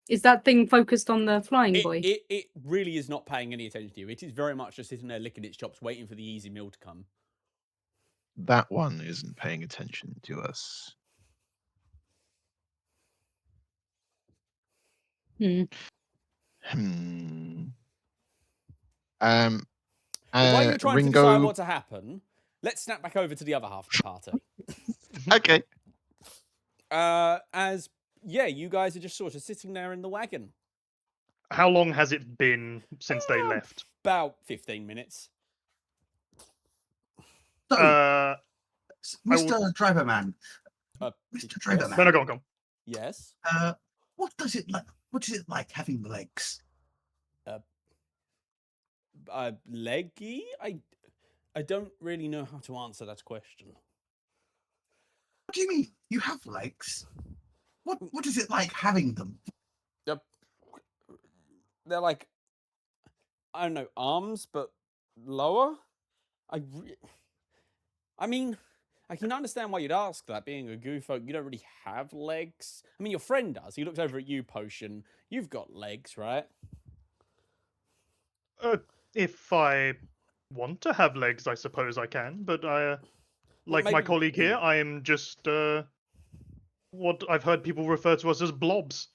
Is that thing focused on the flying boy?
It really is not paying any attention to you. It is very much just sitting there licking its chops, waiting for the easy meal to come.
That one isn't paying attention to us.
Hmm.
While you're trying
Ringo...
to decide what to happen, let's snap back over to the other half of the party.
Okay.
You guys are just sort of sitting there in the wagon.
How long has it been since they left?
About 15 minutes.
So,
I
Mr. Driver Man. Mr. Driver Man.
No, go on.
Yes.
What is it like having legs?
Leggy? I don't really know how to answer that question.
What do you mean? You have legs? What is it like having them?
they're like, I don't know, arms, but lower. I mean, I can understand why you'd ask that. Being a goofolk, you don't really have legs. I mean, your friend does. He looks over at you, Potion. You've got legs, right?
If I want to have legs, I suppose I can. But like my
maybe-
colleague here, I am just what I've heard people refer to us as blobs.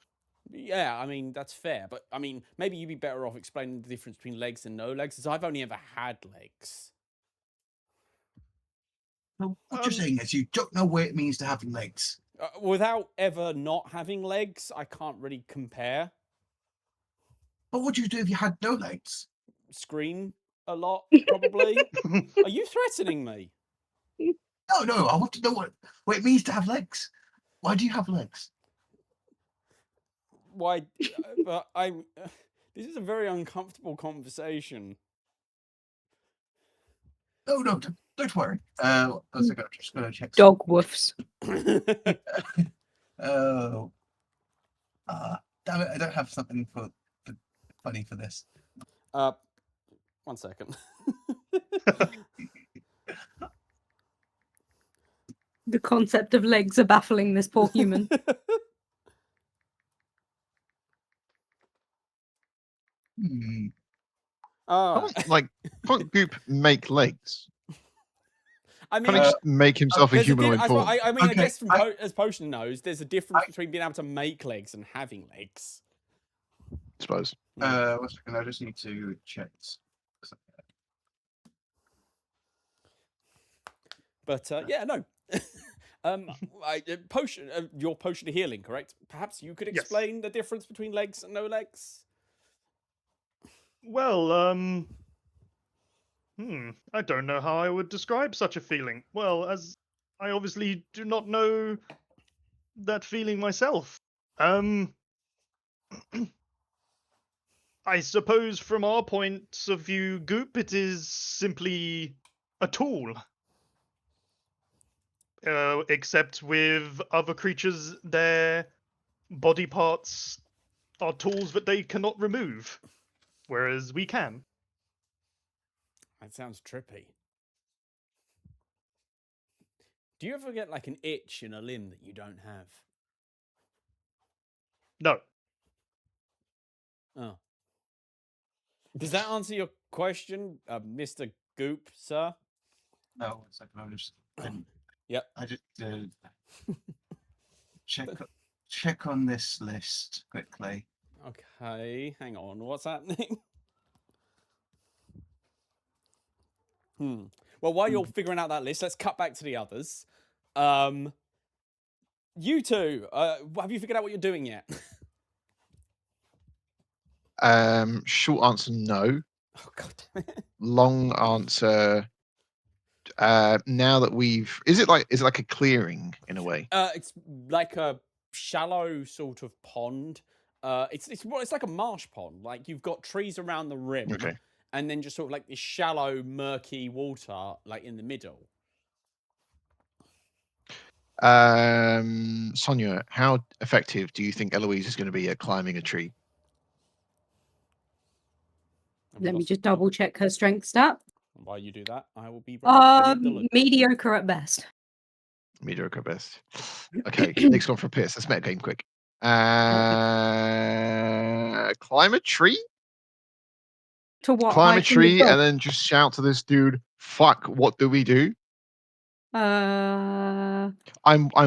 Yeah, I mean, that's fair. But, I mean, maybe you'd be better off explaining the difference between legs and no legs, as I've only ever had legs.
So what you're saying is you don't know what it means to have legs.
Without ever not having legs, I can't really compare.
But what would you do if you had no legs?
Scream a lot, probably. Are you threatening me?
No, I want to know what it means to have legs. Why do you have legs?
Why? But I'm. This is a very uncomfortable conversation.
No, don't worry. I was just going to check.
Dog woofs.
Oh, damn it! I don't have something for funny for this.
1 second.
The concept of legs are baffling this poor human.
Can't Goop make legs?
I mean,
Can't he just make himself a
there's
humanoid form?
I mean, I
Okay,
guess as Potion knows, there's a difference between being able to make legs and having legs.
I suppose.
1 second. I just need to check.
But yeah, no. Potion, your potion of healing, correct? Perhaps you could
Yes.
explain the difference between legs and no legs.
Well, I don't know how I would describe such a feeling. Well, as I obviously do not know that feeling myself. I suppose from our point of view, Goop, it is simply a tool. Except with other creatures, their body parts are tools that they cannot remove, whereas we can.
That sounds trippy. Do you ever get like an itch in a limb that you don't have?
No.
Oh. Does that answer your question, Mr. Goop, sir?
No, 1 second. I'm just.
Yep.
I just check on this list quickly.
Okay, hang on. What's happening? Well, while you're figuring out that list, let's cut back to the others. You two, have you figured out what you're doing yet?
Short answer, no.
Oh god damn it.
Long answer. Now that is it like a clearing in a way?
It's like a shallow sort of pond. It's like a marsh pond. Like you've got trees around the rim,
Okay.
and then just sort of like this shallow, murky water, like in the middle.
Sonia, how effective do you think Eloise is going to be at climbing a tree?
Let me just double check her strength stat.
While you do that, I will be right with the loot.
Mediocre at best.
Mediocre best. Okay, next one for Pierce. Let's metagame quick. Climb a tree?
To what?
Climb a
height from the
tree
top?
and then just shout to this dude, fuck, what do we do? I'm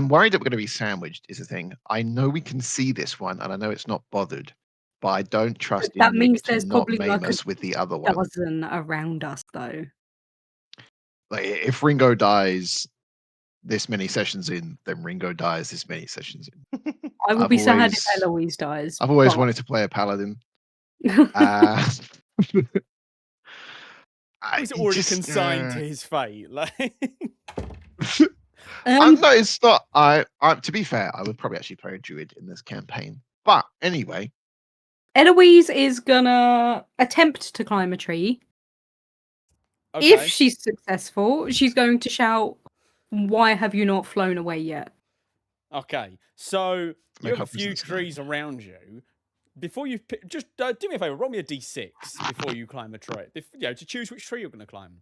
worried that we're going to be sandwiched, is the thing. I know we can see this one, and I know it's not bothered, but I don't trust
That
in
means
Nick to
there's
not
probably
maim
like a
us with the other one.
dozen around us, though.
Like, if Ringo dies this many sessions in, then Ringo dies this many sessions in.
I will
I've
be sad
always-
if Eloise dies.
I've always
but-
wanted to play a paladin.
He's already consigned to his fate. Like,
no, it's not. To be fair, I would probably actually play a druid in this campaign. But anyway,
Eloise is gonna attempt to climb a tree.
okay.
If she's successful, she's going to shout, "Why have you not flown away yet?"
Okay, so you
Make
have a
up
few
resistance
trees around you. before you just do me a favor, roll me a d6 before you climb a tree. To choose which tree you're going to climb.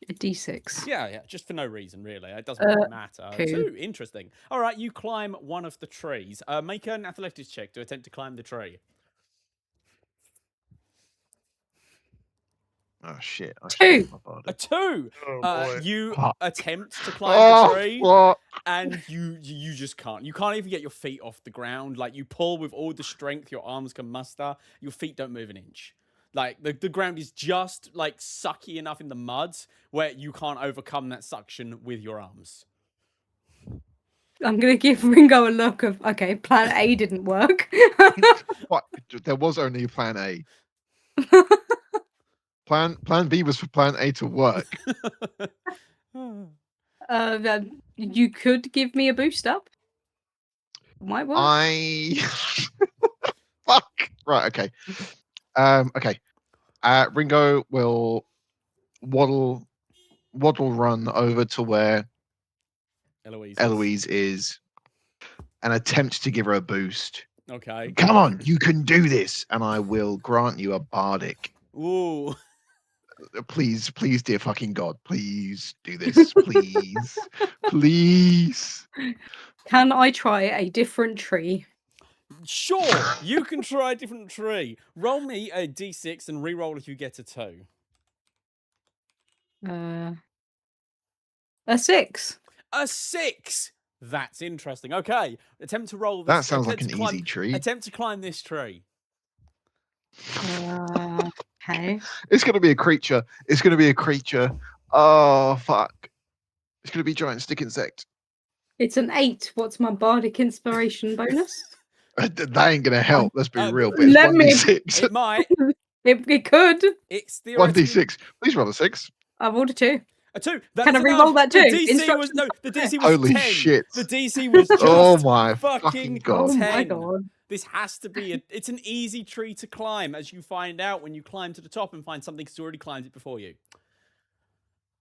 A D6.
Yeah, just for no reason, really. It doesn't really matter.
2.
Two, interesting. All right, you climb one of the trees. Make an athletics check to attempt to climb the tree.
Oh shit! I
2.
shot my body.
A 2.
Oh boy.
You
Fuck.
attempt to climb the tree,
What?
and you just can't. You can't even get your feet off the ground. Like, you pull with all the strength your arms can muster. Your feet don't move an inch. Like, the ground is just, like, sucky enough in the mud where you can't overcome that suction with your arms.
I'm going to give Ringo a look of, okay, plan A didn't work.
What? There was only plan A. Plan B was for plan A to work.
You could give me a boost up. Might work.
Fuck. Right. Okay. Okay. Ringo will waddle run over to where Eloise is and attempt to give her a boost.
Okay.
Come on, you can do this, and I will grant you a bardic.
Ooh.
Please, dear fucking God, please do this, please, please.
Can I try a different tree?
Sure, you can try a different tree. Roll me a d6 and re-roll if you get a 2.
A 6.
A 6! That's interesting. Okay, attempt to roll this.
That sounds like
attempt
an
to climb-
easy tree.
Attempt to climb this tree.
Okay.
It's going to be a creature. It's going to be a creature. Oh, fuck. It's going to be a giant stick insect.
It's an 8. What's my bardic inspiration bonus?
That ain't going to help. Let's be real. But
let me-
it's 1d6.
It might.
It could.
It's theoretically
1d6. Please roll a 6.
I rolled a 2.
A 2.
Can I
That's
re-roll
enough.
that
The
too?
DC was
Instructions
no. The DC was
Holy
10.
shit.
The DC was just
Oh my
fucking
fucking God.
Oh
10.
my god.
This has to be it's an easy tree to climb, as you find out when you climb to the top and find something that's already climbed it before you.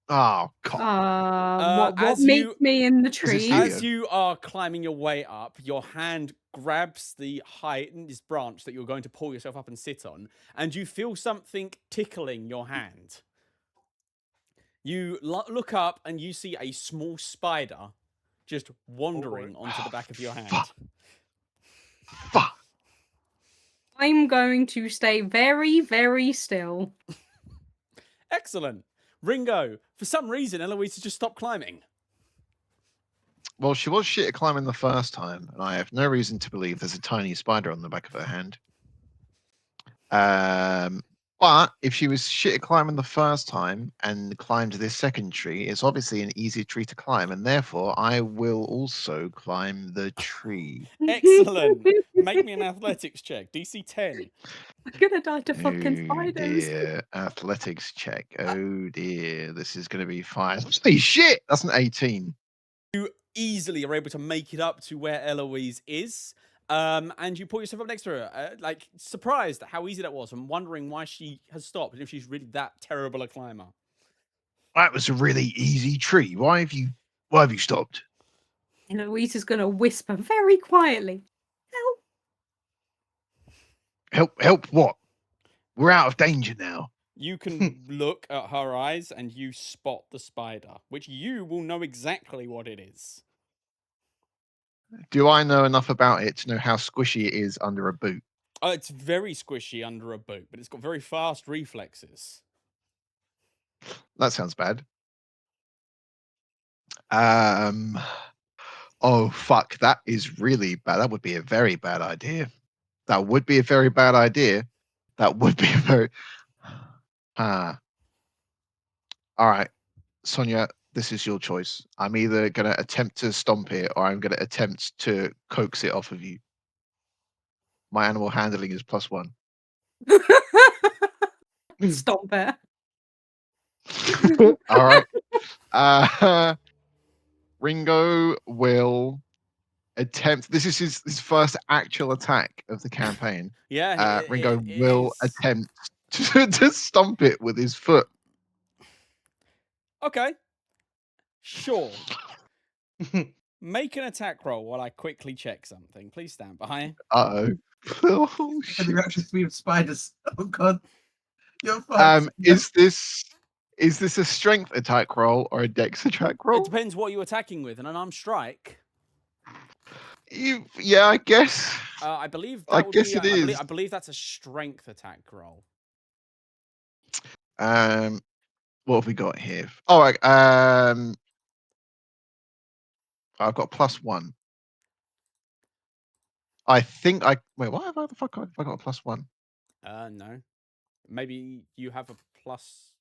Oh, God.
What
as
meets
you-
me in the
this
tree?
you?
As you are climbing your way up, your hand grabs the this branch that you're going to pull yourself up and sit on, and you feel something tickling your hand. You look up and you see a small spider just wandering onto the back of your hand.
Fuck.
I'm going to stay very, very still.
Excellent. Ringo, for some reason, Eloise has just stopped climbing.
Well, she was shit at climbing the first time, and I have no reason to believe there's a tiny spider on the back of her hand. But if she was shit at climbing the first time and climbed this second tree, it's obviously an easier tree to climb, and therefore I will also climb the tree.
Excellent. Make me an athletics check. DC 10.
I'm gonna die to fucking
Oh
spiders.
dear, athletics check. Oh dear, this is going to be fine. Holy shit, that's an 18.
Easily are able to make it up to where Eloise is. And you pull yourself up next to her, like surprised at how easy that was and wondering why she has stopped and if she's really that terrible a climber.
That was a really easy tree. Why have you stopped?
Eloise is gonna whisper very quietly. Help.
Help what? We're out of danger now.
You can look at her eyes and you spot the spider, which you will know exactly what it is.
Do I know enough about it to know how squishy it is under a boot?
It's very squishy under a boot, but it's got very fast reflexes.
That sounds bad. Oh fuck, that is really bad. That would be a very bad idea. That would be a very bad idea. That would be a very all right, Sonia, this is your choice. I'm either gonna attempt to stomp it or I'm gonna attempt to coax it off of you. My animal handling is +1.
Stop it.
All right. Ringo will attempt. This is his first actual attack of the campaign.
Yeah,
Ringo
it
will
is.
attempt to stomp it with his foot.
Okay. Sure. Make an attack roll while I quickly check something. Please stand by.
Uh-oh. Oh,
And
shit.
the reaction speed of spiders. Oh god. You're fucked.
Is this a strength attack roll or a dex attack
It
roll?
depends what you're attacking with. An unarmed strike.
Yeah, I guess.
I believe
I
that would
guess
be.
it is.
I believe that's a strength attack roll.
What have we got here? All right. I've got +1. I think I wait. Why have I the fuck? Have I got a +1?
No. Maybe you have a plus.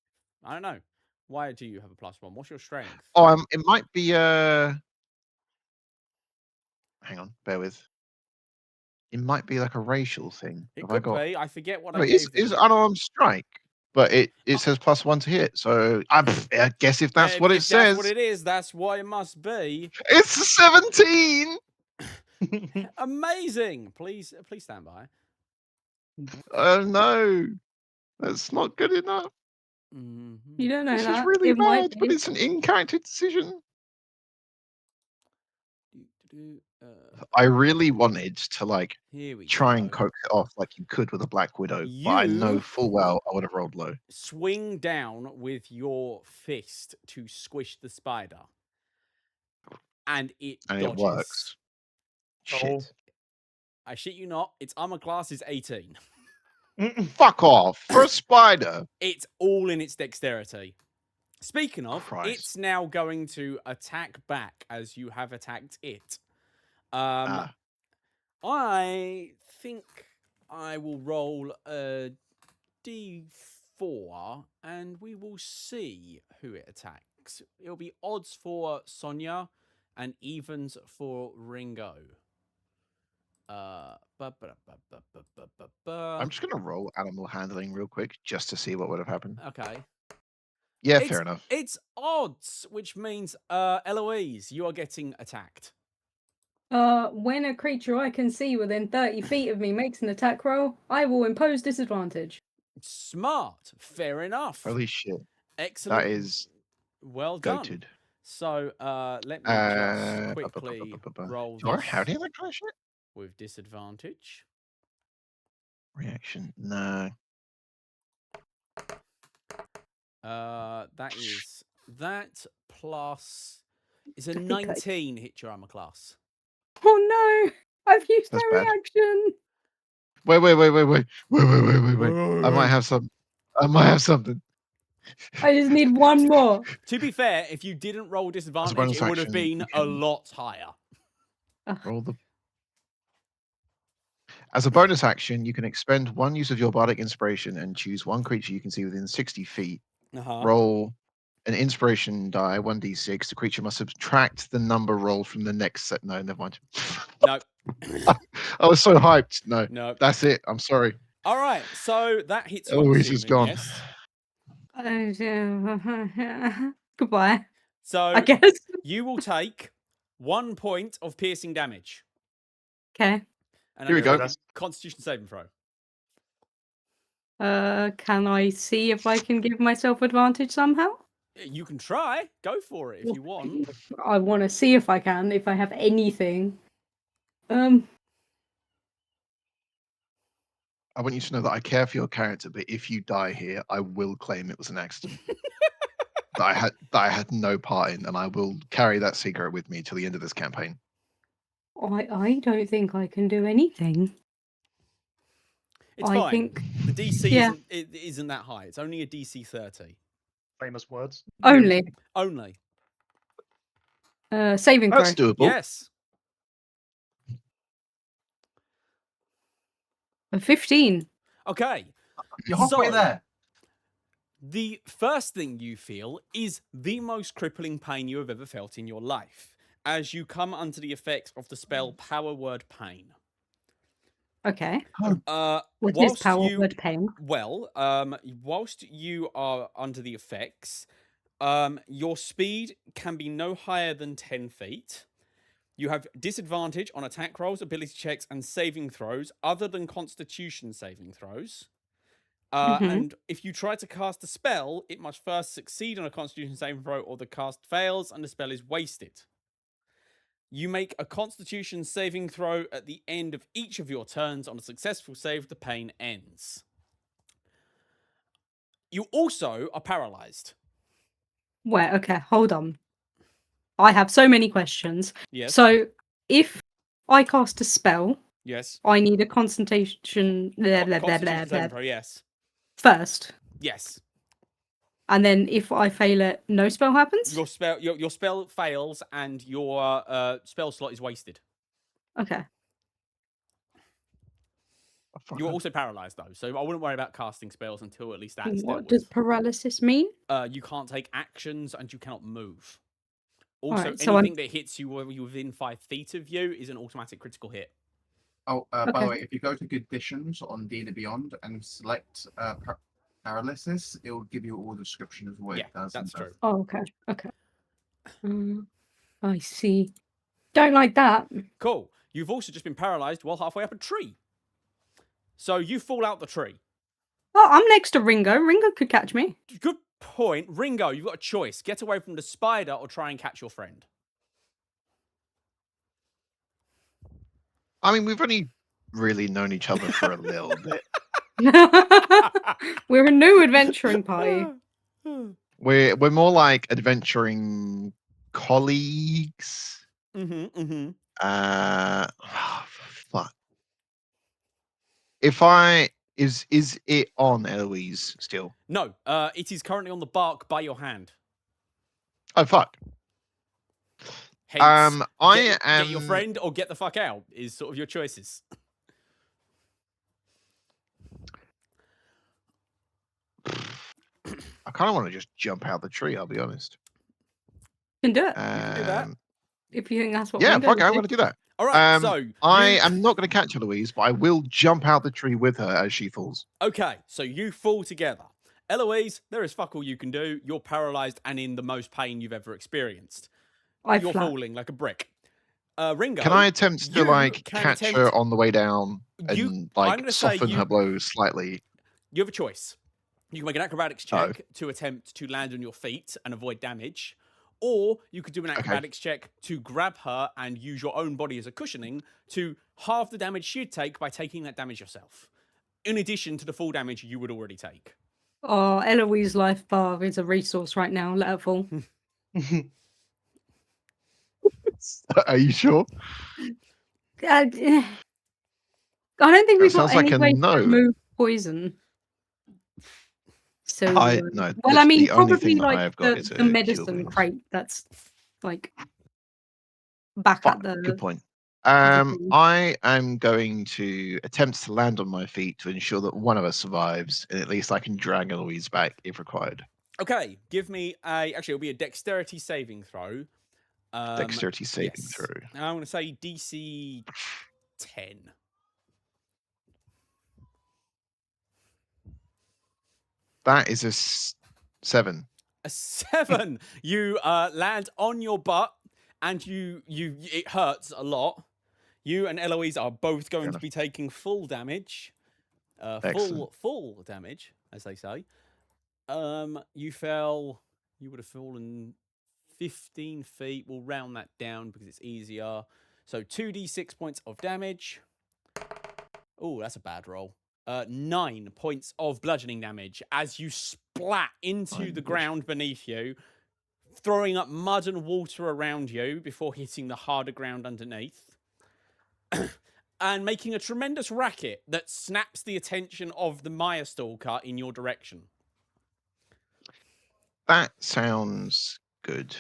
I don't know. Why do you have a +1? What's your strength?
Oh, it might be. Hang on. Bear with. It might be like a racial thing.
It
Have
could
I got?
be. I forget what
No,
I gave
it's
them.
unarmed strike, but it says +1 to hit. So I guess if that's what it
If
says,
that's what it is, that's what it must be.
it's a 17.
Amazing. Please stand by.
Oh no, that's not good enough.
Mhm.
You don't know
This is
that.
really
It might
bad, but
be.
it's an in-character decision. I really wanted to like
Here we
try and
go.
coax it off like you could with a Black Widow, but I know
You-
full well I would have rolled low.
Swing down with your fist to squish the spider, and it
And
dodges.
it works.
Oh.
Shit.
I shit you not. Its armor class is 18.
Fuck off for a spider.
It's all in its dexterity. Speaking of,
Christ.
it's now going to attack back as you have attacked it.
Ah.
I think I will roll a d4 and we will see who it attacks. It'll be odds for Sonia and evens for Ringo.
I'm just gonna roll animal handling real quick just to see what would have happened.
Okay.
Yeah, fair enough.
It's odds, which means Eloise, you are getting attacked.
When a creature I can see within 30 feet of me makes an attack roll, I will impose disadvantage.
Smart. Fair enough.
Holy shit.
Excellent.
That is
well done.
goated.
So let me just quickly roll
Or
this
how do you like that shit?
with disadvantage.
Reaction. No.
That is that plus is a
I think I-
19 hit your armor class.
Oh no! I've used
That's
my
bad.
reaction!
Wait. I might have some. I might have something.
I just need one more.
To be fair, if you didn't roll disadvantage,
bonus
it would have
action,
been
you
a
can-
lot higher.
Roll the. As a bonus action, you can expend one use of your bardic inspiration and choose one creature you can see within 60 feet. Roll an inspiration die, 1d6. The creature must subtract the number rolled from the next set. No, never mind.
No.
I was so hyped. No,
No.
that's it. I'm sorry.
All right. So that hits you.
Oh,
I'm
he's just
assuming,
gone.
yes?
Goodbye,
So
I guess.
you will take 1 point of piercing damage.
Okay.
And
Here we go.
Constitution saving throw.
Can I see if I can give myself advantage somehow?
You can try. Go for it if you want.
I want to see if I can, if I have anything.
I want you to know that I care for your character, but if you die here, I will claim it was an accident. that I had no part in, and I will carry that secret with me till the end of this campaign.
I don't think I can do anything.
It's
I
fine.
think
The DC
yeah.
isn't that high. It's only a DC 30.
Famous words.
Only.
Only.
Saving throw.
That's doable.
Yes.
A 15.
Okay.
You're halfway
So-
there.
The first thing you feel is the most crippling pain you have ever felt in your life as you come under the effects of the spell Power Word Pain.
Okay. What is
whilst
power
you-
word pain?
Well, whilst you are under the effects, your speed can be no higher than 10 feet. You have disadvantage on attack rolls, ability checks, and saving throws other than Constitution saving throws. And if you try to cast a spell, it must first succeed on a Constitution saving throw or the cast fails and the spell is wasted. You make a Constitution saving throw at the end of each of your turns. On a successful save, the pain ends. You also are paralyzed.
Wait, okay, hold on. I have so many questions.
Yes.
So, if I cast a spell,
Yes.
I need a concentration
Constitution saving throw, yes.
first.
Yes.
And then if I fail it, no spell happens?
Your spell fails and your spell slot is wasted.
Okay.
You're also paralyzed though, so I wouldn't worry about casting spells until at least that's dealt
What does
with.
paralysis mean?
You can't take actions and you cannot move. Also,
Alright, so
anything that hits you within 5 feet of you is an automatic critical hit.
Oh, by
Okay.
the way, if you go to conditions on D&D Beyond and select paralysis, it will give you all the description of what
Yeah,
it does. and
that's
stuff.
true.
Oh, okay. Okay. I see. Don't like that.
Cool. You've also just been paralyzed while halfway up a tree. So you fall out the tree.
Oh, I'm next to Ringo. Ringo could catch me.
Good point. Ringo, you've got a choice. Get away from the spider or try and catch your friend.
I mean, we've only really known each other for a little bit.
We're a new adventuring party.
We're more like adventuring colleagues. Fuck. Is it on Eloise still?
No, it is currently on the bark by your hand.
Oh fuck.
Hence,
I am
get your friend or get the fuck out is sort of your choices.
I kind of want to just jump out the tree. I'll be honest.
You can do it.
You can do that.
If you think that's what
Yeah,
Ringo
fuck it,
would
I'm
do.
going to do that.
All right, so
I am not going to catch Eloise, but I will jump out the tree with her as she falls.
Okay, so you fall together. Eloise, there is fuck all you can do. You're paralyzed and in the most pain you've ever experienced. You're
flat.
falling like a brick. Ringo,
Can I attempt to
you
like
can
catch
attempt-
her on the way down and
I'm
like
gonna say
soften
you-
her blow slightly?
You have a choice. You can make an acrobatics check to attempt to land on your feet and avoid damage, or you could do an acrobatics check to grab her and use your own body as a cushioning to halve the damage she'd take by taking that damage yourself, in addition to the full damage you would already take.
Oh, Eloise life bar is a resource right now. Let her fall.
Are you sure?
I don't think we've got
sounds like
any
a
way
no.
to remove poison. So,
No.
well, I
that's
mean,
the only
probably
thing that I
like
have got is
the
a
medicine
heal.
crate that's like back
Fuck,
at the.
good point.
thing.
I am going to attempt to land on my feet to ensure that one of us survives, and at least I can drag Eloise back if required.
Okay, give me actually it'll be a dexterity saving throw.
Dexterity saving
yes.
throw.
I'm going to say DC 10.
That is a 7.
A 7. You land on your butt, and it hurts a lot. You and Eloise are both going to be taking full damage. Full damage, as they say. You would have fallen 15 feet. We'll round that down because it's easier. So 2d6 points of damage. Oh, that's a bad roll. 9 points of bludgeoning damage as you splat into the ground beneath you, throwing up mud and water around you before hitting the harder ground underneath. And making a tremendous racket that snaps the attention of the Maya Stalker in your direction.
That sounds good.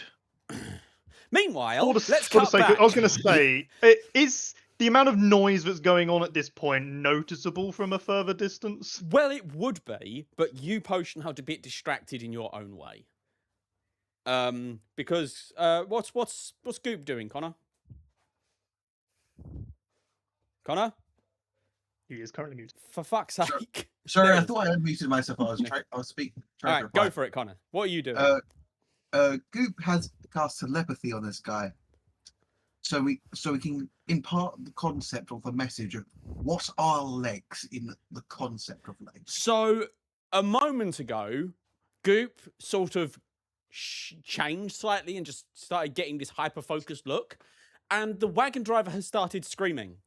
Meanwhile, let's cut
sake,
back.
I was going to say, is the amount of noise that's going on at this point noticeable from a further distance?
Well, it would be, but you potion are a bit distracted in your own way. Because what's Goop doing, Connor? Connor?
He is currently muted.
For fuck's sake.
Sorry,
There
I
it is.
thought I unmuted myself. I was speaking.
All right, go for it, Connor. What are you doing?
Goop has cast telepathy on this guy, so we can impart the concept of the message of what are legs in the concept of legs.
So a moment ago, Goop sort of changed slightly and just started getting this hyper-focused look. and the wagon driver has started screaming.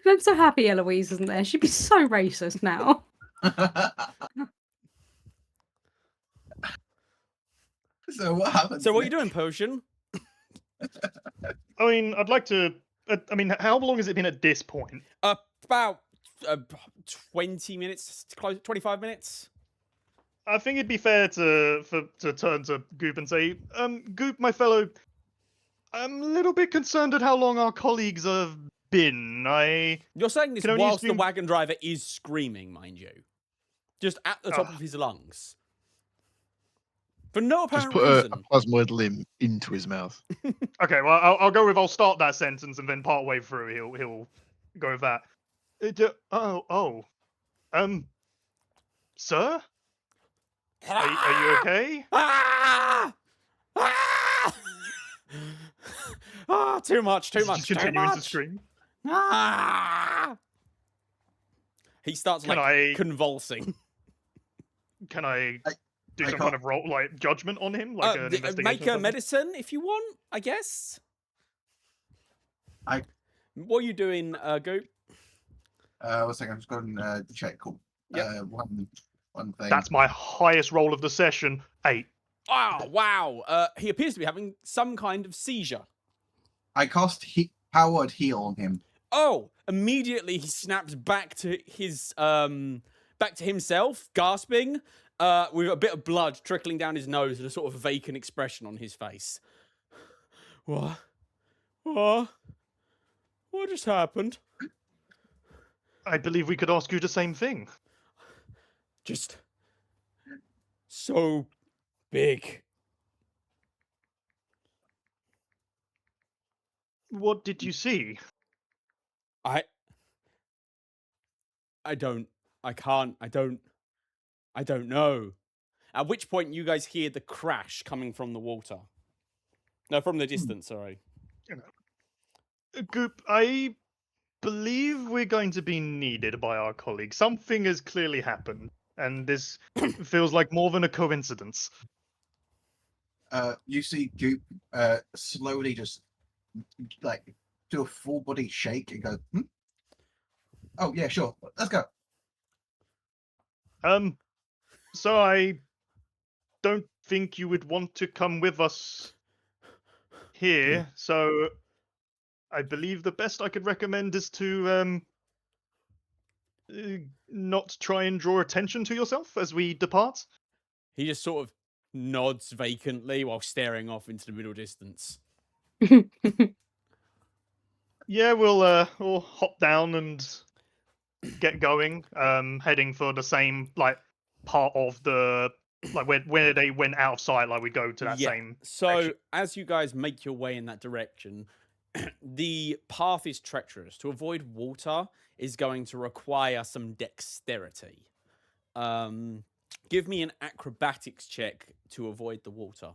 I'm so happy Eloise isn't there. She'd be so racist now.
So what happens?
So what are you
next?
doing, Potion?
I mean, I'd like to. I mean, how long has it been at this point?
About 20 minutes, 25 minutes.
I think it'd be fair to turn to Goop and say, Goop, my fellow, I'm a little bit concerned at how long our colleagues have been.
You're saying this
Can only
whilst the
assume-
wagon driver is screaming, mind you. Just at the top
Ah.
of his lungs. For no
Just
apparent
put a
reason.
plasmoid limb into his mouth.
Okay, well, I'll go with I'll start that sentence and then part way through he'll go with that. Sir, are you okay?
Ah! Ah! Ah, too much, too
Is he
much,
just
too
continuing to
much.
scream?
Ah! He starts
Can
like
I-
convulsing.
Can I do
I
some
can't-
kind of roll, like judgment on him, like an investigation?
Make
or
a
something?
medicine if you want, I guess.
I-
What are you doing, Goop?
1 second, I'm just going to check.
Yep.
One thing.
That's my highest roll of the session. 8.
Oh, wow. He appears to be having some kind of seizure.
I cast powered heal on him.
Oh, immediately he snaps back to his back to himself, gasping, with a bit of blood trickling down his nose and a sort of vacant expression on his face. What? What just happened?
I believe we could ask you the same thing.
Just so big.
What did you see?
I don't know. At which point you guys hear the crash coming from the water. No, from the distance, sorry.
Goop, I believe we're going to be needed by our colleagues. Something has clearly happened, and this feels like more than a coincidence.
You see Goop slowly just like do a full body shake and go, hmm? Oh yeah, sure. Let's go.
So I don't think you would want to come with us here, so I believe the best I could recommend is to not try and draw attention to yourself as we depart.
He just sort of nods vacantly while staring off into the middle distance.
Yeah, we'll hop down and get going. Heading for the same like part of the like where they went out of sight. Like we go to that same.
So
direction.
as you guys make your way in that direction, the path is treacherous. To avoid water is going to require some dexterity. Give me an acrobatics check to avoid the water.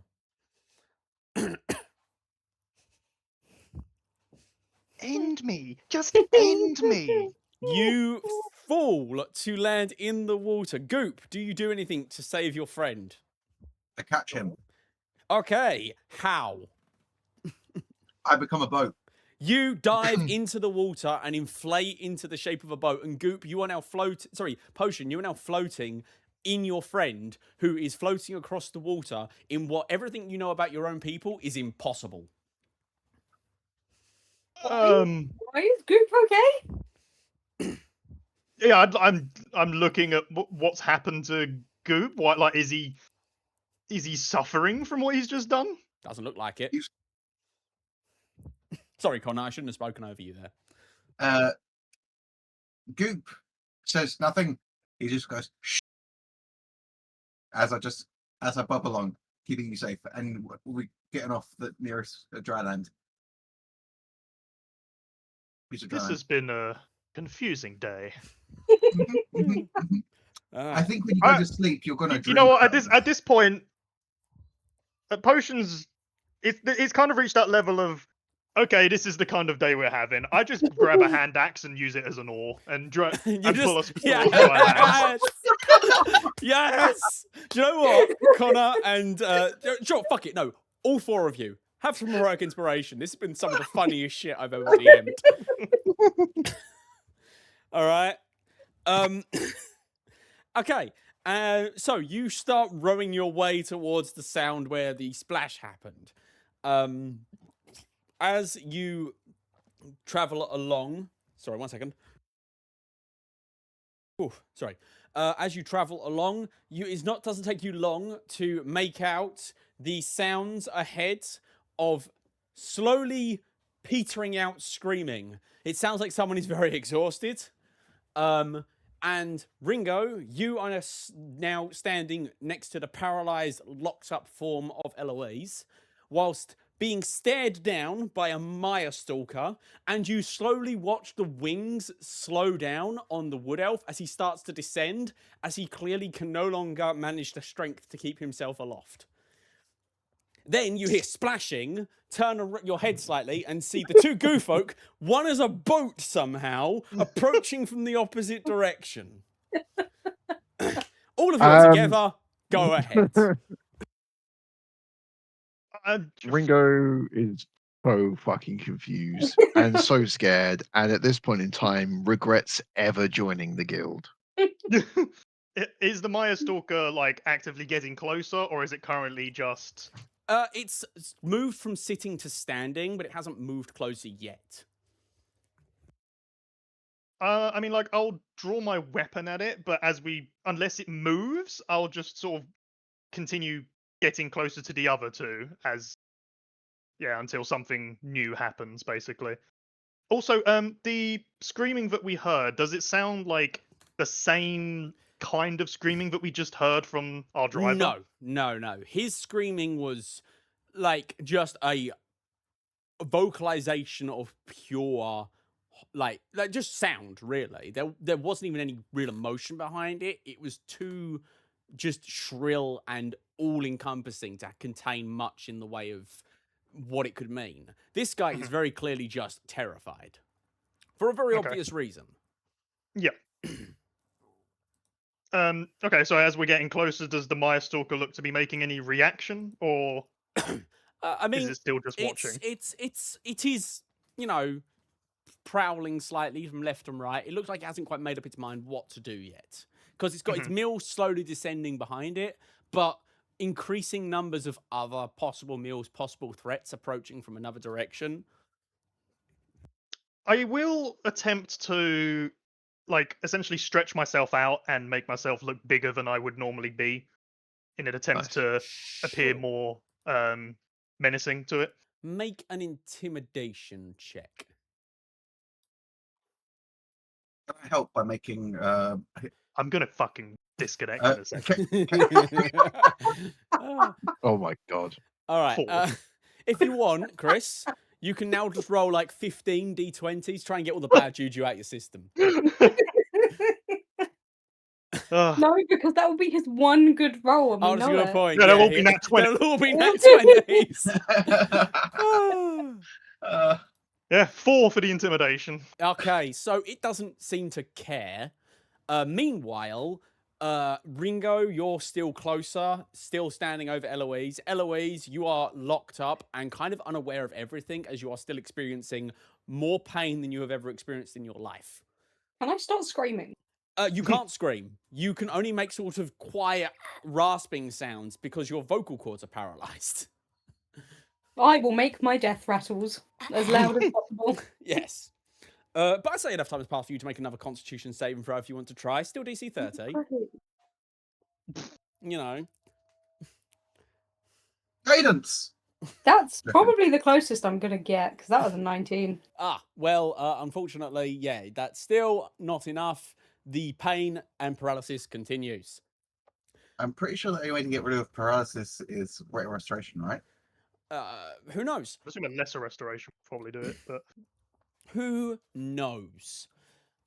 End me, just end me.
You fall to land in the water. Goop, do you do anything to save your friend?
I catch him.
Okay, how?
I become a boat.
You dive into the water and inflate into the shape of a boat. And Goop, you are now Potion, you are now floating in your friend who is floating across the water in what everything you know about your own people is impossible.
Why is Goop okay?
Yeah, I'm looking at what's happened to Goop. What like is he suffering from what he's just done?
Doesn't look like it.
You-
Sorry, Connor, I shouldn't have spoken over you there.
Goop says nothing. He just goes shh. As I bob along, keeping you safe, and we're getting off the nearest dry land. Piece of dry
This
land.
has been a confusing day.
I think when you go to sleep, you're gonna.
You know what?
dream
At this point, Potions, it's kind of reached that level of, okay, this is the kind of day we're having. I just grab a hand axe and use it as an oar and
You
pull us
yeah.
towards dry land.
Yes! Do you know what? Connor and sure, fuck it, no. All four of you. Have some heroic inspiration. This has been some of the funniest shit I've ever DM'd. Alright. Okay. So you start rowing your way towards the sound where the splash happened. As you travel along. Sorry, 1 second. Oof, sorry. As you travel along, doesn't take you long to make out the sounds ahead of slowly petering out screaming. It sounds like someone is very exhausted. And Ringo, you are now standing next to the paralyzed, locked up form of Eloise, whilst being stared down by a Maya stalker, and you slowly watch the wings slow down on the wood elf as he starts to descend, as he clearly can no longer manage the strength to keep himself aloft. Then you hear splashing, turn your head slightly, and see the two goo folk, one as a boat somehow, approaching from the opposite direction. All of you are together, go ahead.
Ringo is so fucking confused and so scared, and at this point in time, regrets ever joining the guild.
Is the Maya Stalker like actively getting closer, or is it currently just?
It's moved from sitting to standing, but it hasn't moved closer yet.
I mean, like, I'll draw my weapon at it, but unless it moves, I'll just sort of continue getting closer to the other two until something new happens, basically. Also, the screaming that we heard, does it sound like the same kind of screaming that we just heard from our driver?
No. His screaming was like just a vocalization of pure, like just sound, really. There wasn't even any real emotion behind it. It was too just shrill and all-encompassing to contain much in the way of what it could mean. This guy is very clearly just terrified. For a very obvious reason.
Yeah. Okay, so as we're getting closer, does the Maya Stalker look to be making any reaction, or
I mean,
is it still just watching?
It is, prowling slightly from left and right. It looks like it hasn't quite made up its mind what to do yet. Because it's got its mill slowly descending behind it, but increasing numbers of other possible mills, possible threats approaching from another direction.
I will attempt to, like, essentially stretch myself out and make myself look bigger than I would normally be in an attempt to appear more menacing to it.
Make an intimidation check.
Can I help by making?
I'm gonna fucking disconnect in a second.
Oh my god.
All right. If you want, Chris, you can now just roll like 15 d20s, try and get all the bad juju out your system.
No, because that would be his one good roll. And we
That's a
know
good
it.
point.
No, there won't be nat 20.
There'll all be nat 20s.
Yeah, 4 for the intimidation.
Okay, so it doesn't seem to care. Meanwhile, Ringo, you're still closer, still standing over Eloise. Eloise, you are locked up and kind of unaware of everything as you are still experiencing more pain than you have ever experienced in your life.
Can I start screaming?
You can't scream. You can only make sort of quiet, rasping sounds because your vocal cords are paralyzed.
I will make my death rattles as loud as possible.
Yes. But I'd say enough time has passed for you to make another Constitution saving throw if you want to try. Still DC 30. You know.
Guidance.
That's probably the closest I'm going to get, because that was a 19.
Well, unfortunately, yeah, that's still not enough. The pain and paralysis continues.
I'm pretty sure the only way to get rid of paralysis is greater restoration, right?
Who knows?
I assume a lesser restoration would probably do it, but
Who knows?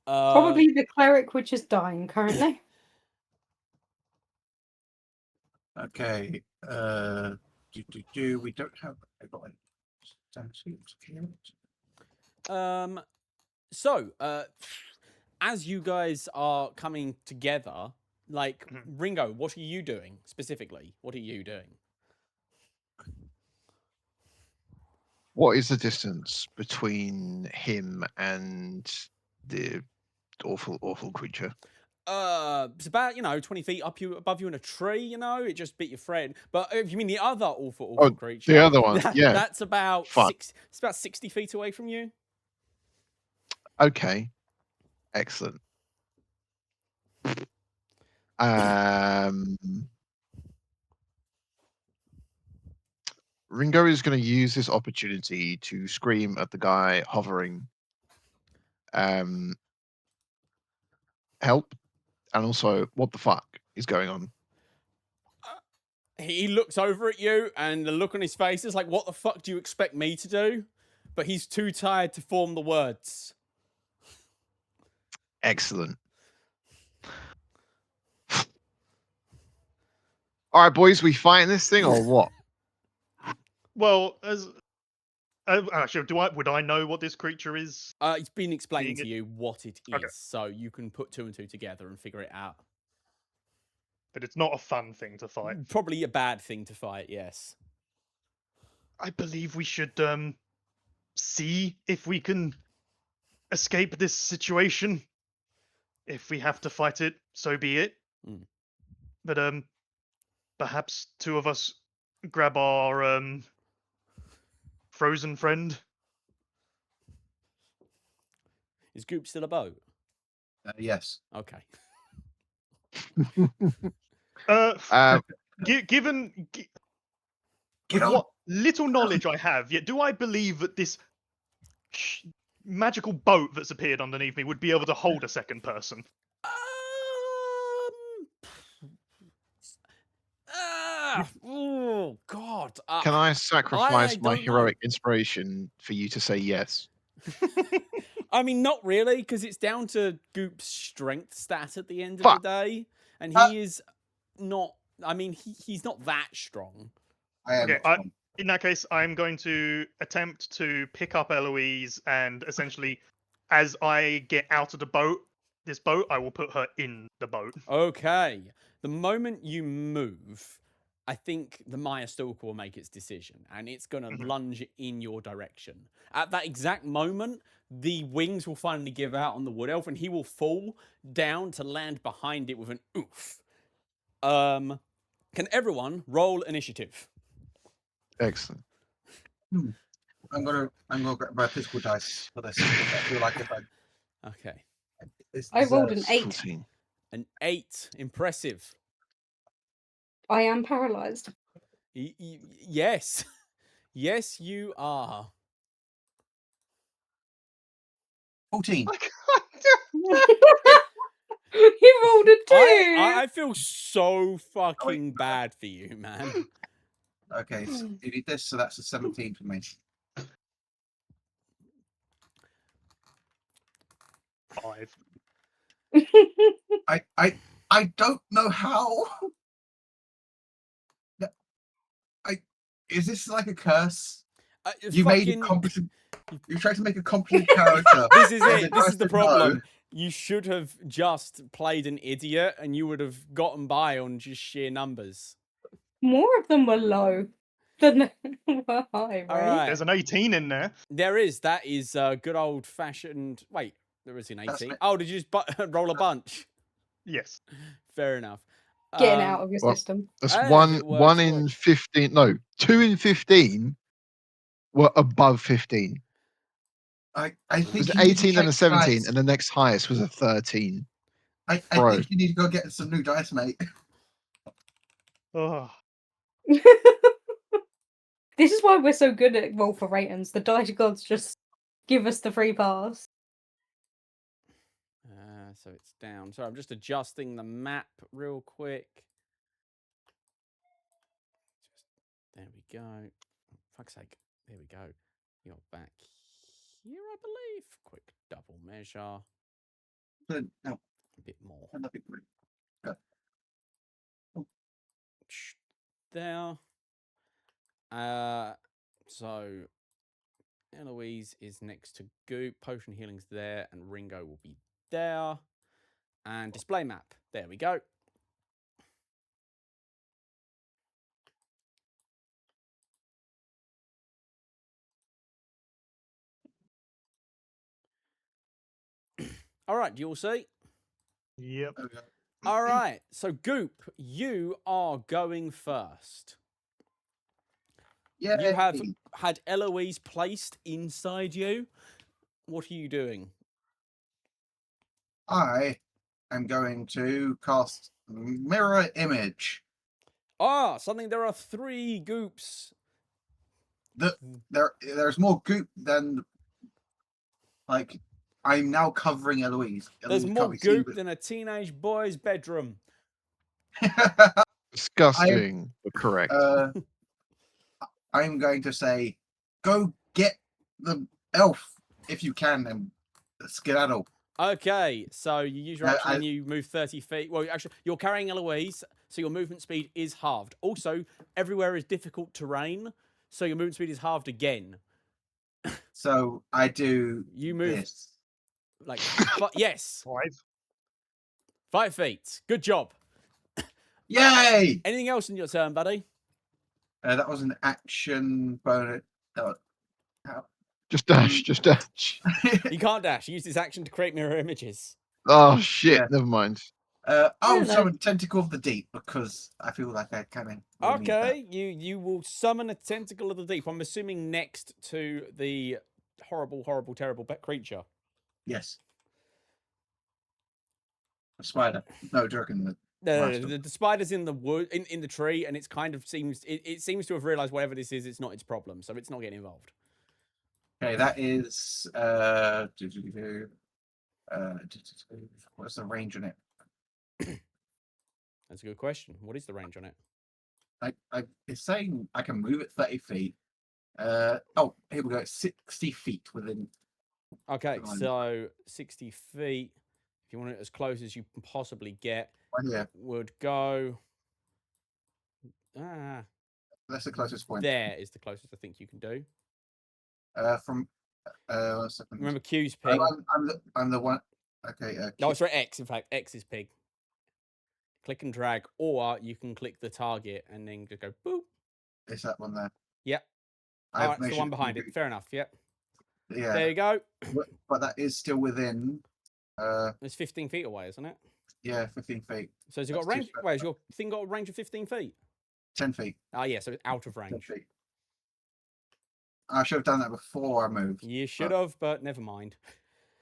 Probably the cleric, which is dying currently.
Okay. We don't have. I got like
So, as you guys are coming together, Like,
Mhm.
Ringo, what are you doing specifically? What are you doing?
What is the distance between him and the awful creature?
It's about 20 feet above you in a tree. It just bit your friend. But if you mean the other awful
Oh,
creature,
the other one. Yeah.
that's about
Fuck.
It's about 60 feet away from you.
Okay. Excellent. Ringo is going to use this opportunity to scream at the guy hovering, help, and also, what the fuck is going on?
He looks over at you, and the look on his face is like, "What the fuck do you expect me to do?" But he's too tired to form the words.
Excellent. All right, boys, we fighting this thing or what?
Well, as actually, would I know what this creature is?
It's been explaining
Being
to you what it is,
Okay.
so you can put 2 and 2 together and figure it out.
But it's not a fun thing to fight.
Probably a bad thing to fight, yes.
I believe we should see if we can escape this situation. If we have to fight it, so be it.
Mm.
But perhaps two of us grab our frozen friend.
Is Goop still a boat?
Yes.
Okay.
Given
Get on.
what little knowledge I have, yet do I believe that this magical boat that's appeared underneath me would be able to hold a second person?
Oh God!
Can I sacrifice my
don't know.
heroic inspiration for you to say yes?
I mean, not really, because it's down to Goop's strength stat at the end of
Fuck.
the day, and he is not. I mean, he's not that strong.
I am.
Okay, in that case, I'm going to attempt to pick up Eloise, and essentially, as I get out of this boat, I will put her in the boat.
Okay. The moment you move, I think the Maya Stalker will make its decision, and it's going to
Mhm.
lunge in your direction. At that exact moment, the wings will finally give out on the Wood Elf, and he will fall down to land behind it with an oof. Can everyone roll initiative?
Excellent.
I'm gonna grab my physical dice for this. I feel like if I
Okay.
this
I rolled an
deserves-
8.
14.
An 8. Impressive.
I am paralyzed.
Yes. Yes, you are.
14.
You rolled a 2.
I feel so fucking bad for you, man.
Okay, so you need this, so that's a 17 for me.
5.
I don't know how. Is this like a curse? You made a competent. You tried to make a competent character.
This is
and
it.
then
This
I
is the
said no.
problem. You should have just played an idiot, and you would have gotten by on just sheer numbers.
More of them were low than they were high, right?
All right.
There's an 18 in there.
There is. That is good old fashioned. Wait, there is an
That's
18.
it.
Oh, did you just roll a bunch?
Yes.
Fair enough.
Getting out of your
well,
system.
That's
Hey, if
one
it works, it
in
works.
15. No, 2 in 15 were above 15.
I
It
think
was
you need to
18 and a
change
17,
dice.
and the next highest was a 13.
I
Bro.
think you need to go get some new dice, mate.
Oh,
This is why we're so good at roll for ratings. The dice gods just give us the free pass.
So it's down. So I'm just adjusting the map real quick. There we go. Oh, fuck's sake. There we go. You're back here, I believe. Quick double measure.
No,
A bit more.
that'd be great.
There. So Eloise is next to Goop. Potion healing's there, and Ringo will be there. And display map. There we go. All right, you all see?
Yep.
All right. So, Goop, you are going first.
Yeah.
You have had Eloise placed inside you. What are you doing?
I am going to cast mirror image.
Ah, something. There are 3 Goops.
There's more goop than like I'm now covering Eloise.
There's
Eloise
more
can't be seen,
Goop than a teenage boy's bedroom.
but
Disgusting, but correct.
I'm going to say, go get the elf if you can and skedaddle.
Okay, so you use your action
I-
and you move 30 feet. Well, actually, you're carrying Eloise, so your movement speed is halved. Also, everywhere is difficult terrain, so your movement speed is halved again.
So I do
You move
this.
like yes,
5.
5 feet. Good job.
Yay!
Anything else in your turn, buddy?
That was an action bonus.
Just dash, just dash.
He can't dash. He used his action to create mirror images.
Oh shit!
Yeah.
Never mind.
I'll
no.
summon Tentacle of the Deep because I feel like I kind of need that.
Okay, you will summon a tentacle of the deep. I'm assuming next to the horrible, horrible, terrible creature.
Yes. A spider. No, joking.
No,
Monster.
the spider's in the wood, in the tree, and it's kind of seems it seems to have realized whatever this is, it's not its problem, so it's not getting involved.
Okay, that is what's the range on it?
That's a good question. What is the range on it?
It's saying I can move it 30 feet. Oh, here we go. 60 feet within.
Okay,
Fine.
so 60 feet. If you want it as close as you can possibly get,
Right here.
would go. Ah,
That's the closest point.
there is the closest I think you can do.
From 1 second.
Remember Q's pig.
I'm the one. Okay.
No, it's right. X. In fact, X is pig. Click and drag, or you can click the target and then just go boop.
It's that one there.
Yep. All right, it's the one behind it. Fair enough. Yep.
Yeah.
There you go.
But that is still within.
It's 15 feet away, isn't it?
Yeah, 15 feet.
So has it got a
That's
range? Wait, has your thing got a range of 15 feet?
10 feet.
Ah, yeah, so it's out of
10
range.
feet. I should have done that before I moved.
You should have, but never mind.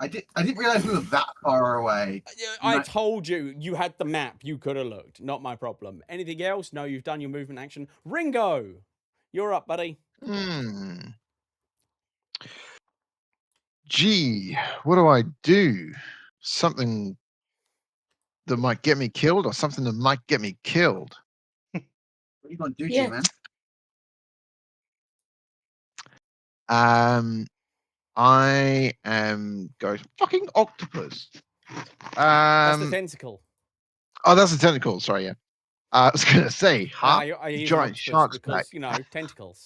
I didn't realize we were that far away.
I told you, you had the map. You could have looked. Not my problem. Anything else? No, you've done your movement action. Ringo, you're up, buddy.
Gee, what do I do? Something that might get me killed, or something that might get me killed?
What are you going to do,
Yeah.
G-Man?
I am going fucking octopus.
That's the tentacle.
Oh, that's a tentacle. Sorry, yeah. I was gonna say,
I use
giant
octopus
shark's
because
back.
you know tentacles.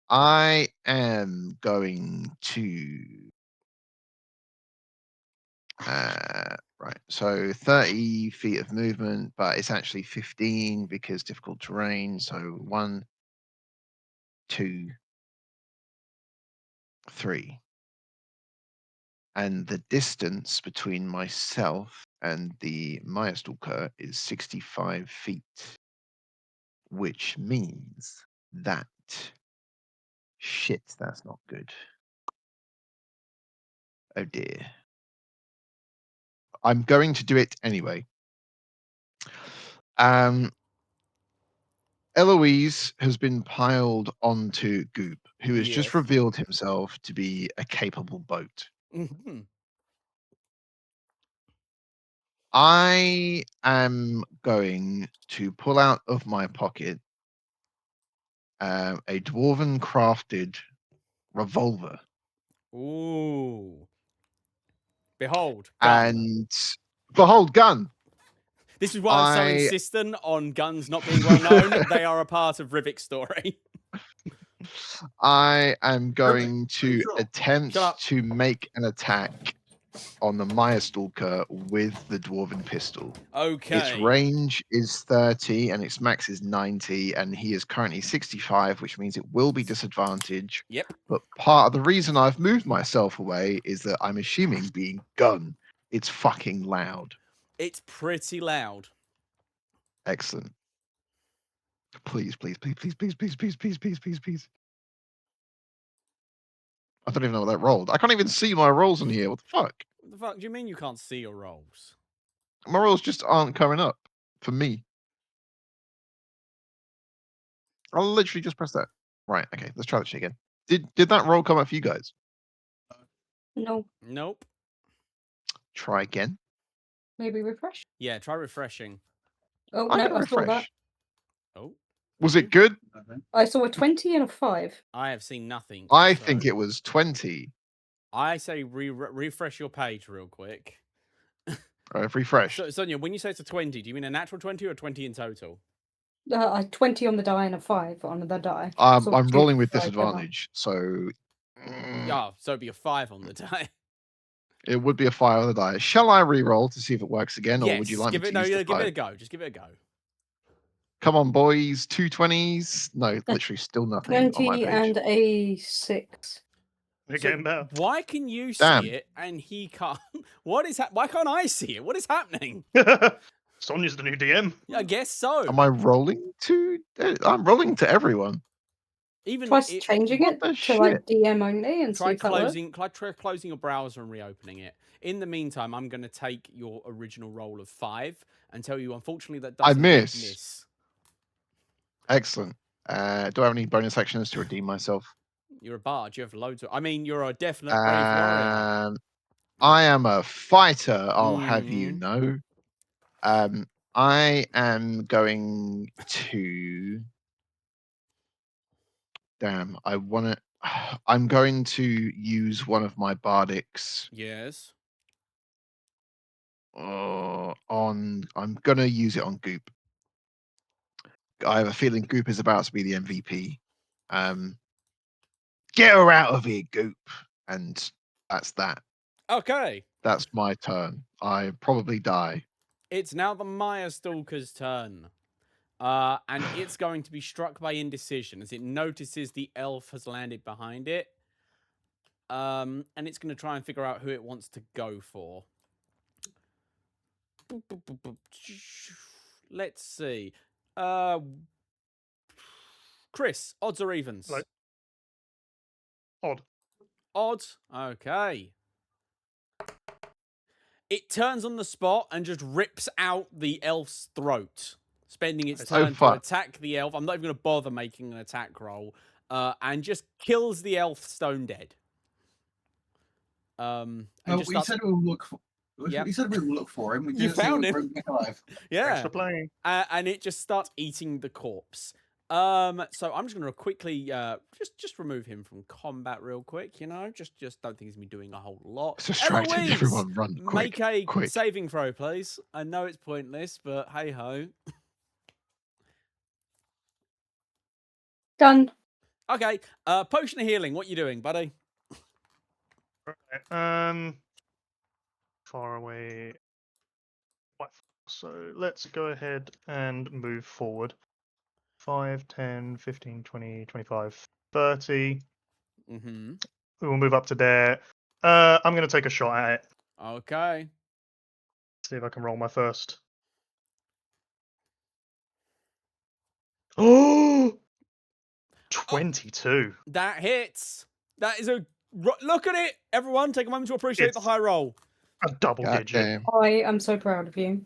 I am going to. Right, so 30 feet of movement, but it's actually 15 because difficult terrain. So 1, 2, 3. And the distance between myself and the Maya Stalker is 65 feet, which means that shit, that's not good. Oh dear. I'm going to do it anyway. Eloise has been piled onto Goop, who has just
Yes.
revealed himself to be a capable boat.
Mhm.
I am going to pull out of my pocket a dwarven crafted revolver.
Ooh. Behold, gun.
And behold, gun.
This is why I'm so insistent on guns not being well known. They are a part of Rivik's story.
I am going to
sure.
attempt
Shut up.
to make an attack on the Maya Stalker with the Dwarven pistol.
Okay.
Its range is 30 and its max is 90, and he is currently 65, which means it will be disadvantage.
Yep.
But part of the reason I've moved myself away is that I'm assuming being gun, it's fucking loud.
It's pretty loud.
Excellent. Please, please, please, please, please, please, please, please, please, please, please. I don't even know what that rolled. I can't even see my rolls on here. What the fuck?
What the fuck do you mean you can't see your rolls?
My rolls just aren't coming up for me. I'll literally just press that. Right, okay, let's try that shit again. Did that roll come up for you guys?
No,
Nope.
Try again.
maybe refresh.
Yeah, try refreshing.
Oh
I'm
no,
gonna
I saw that.
refresh.
Oh,
Was it good?
I saw a 20 and a 5.
I have seen nothing.
I
so
think it was 20.
I say refresh your page real quick.
I've refreshed.
So, Sonia, when you say it's a 20, do you mean a natural 20 or 20 in total?
20 on the die and a 5 on the die. So
I'm
2
rolling with
for 5 per die.
disadvantage, so
Yeah, so it'd be a 5 on the die.
it would be a 5 on the die. Shall I re-roll to see if it works again, or would you like me to use the
give it a
5?
go. Just give it a go.
Come on, boys. 2 20s. No, literally still nothing on my
20
page.
and a 6.
We're
So
getting better.
why can you
Damn.
see it and he can't? Why can't I see it? What is happening?
Sonia's the new DM.
I guess so.
Am I rolling to? I'm rolling to everyone.
Even
Try changing
what
it
the
to like
shit?
DM only and see
try
if that works.
closing your browser and reopening it. In the meantime, I'm going to take your original roll of 5 and tell you, unfortunately, that
I
does
miss. Excellent. Do I have any bonus actions to redeem myself?
You're a bard. You have loads of. I mean, you're a definite brave warrior.
I am a fighter. I'll have you
Mhm.
know. I am going to. Damn, I want to. I'm going to use one of my bardics
Yes.
on. I'm going to use it on Goop. I have a feeling Goop is about to be the MVP. Get her out of here, Goop. And that's that.
Okay.
That's my turn. I probably die.
It's now the Maya Stalker's turn. And it's going to be struck by indecision as it notices the elf has landed behind it. And it's going to try and figure out who it wants to go for. Let's see. Chris, odds or evens?
Like- Odd.
Odds. Okay. It turns on the spot and just rips out the elf's throat, spending its
Oh,
turn to
fuck.
attack the elf. I'm not even going to bother making an attack roll. And just kills the elf stone dead. And
No,
just
we
starts...
said we'll look for.
Yep.
We said we would look for him. We
You
didn't say
found
we'd
him.
bring him back alive.
Thanks
Yeah.
for playing.
And it just starts eating the corpse. So I'm just going to quickly just remove him from combat real quick, you know? Just don't think he's been doing a whole lot.
It's distracted.
Eloise,
Everyone run quick.
make a
quick.
saving throw, please. I know it's pointless, but hey-ho.
Done.
Okay, potion of healing. What you doing, buddy?
Right. Far away. Quite far. So let's go ahead and move forward. 5, 10, 15, 20, 25, 30.
Mm-hmm.
We will move up to there. I'm going to take a shot at it.
Okay.
See if I can roll my first. Oh! 22.
That hits. That is a... Look at it! Everyone, take a moment to appreciate the
It's-
high roll.
A double
God
digit.
damn.
I am so proud of you.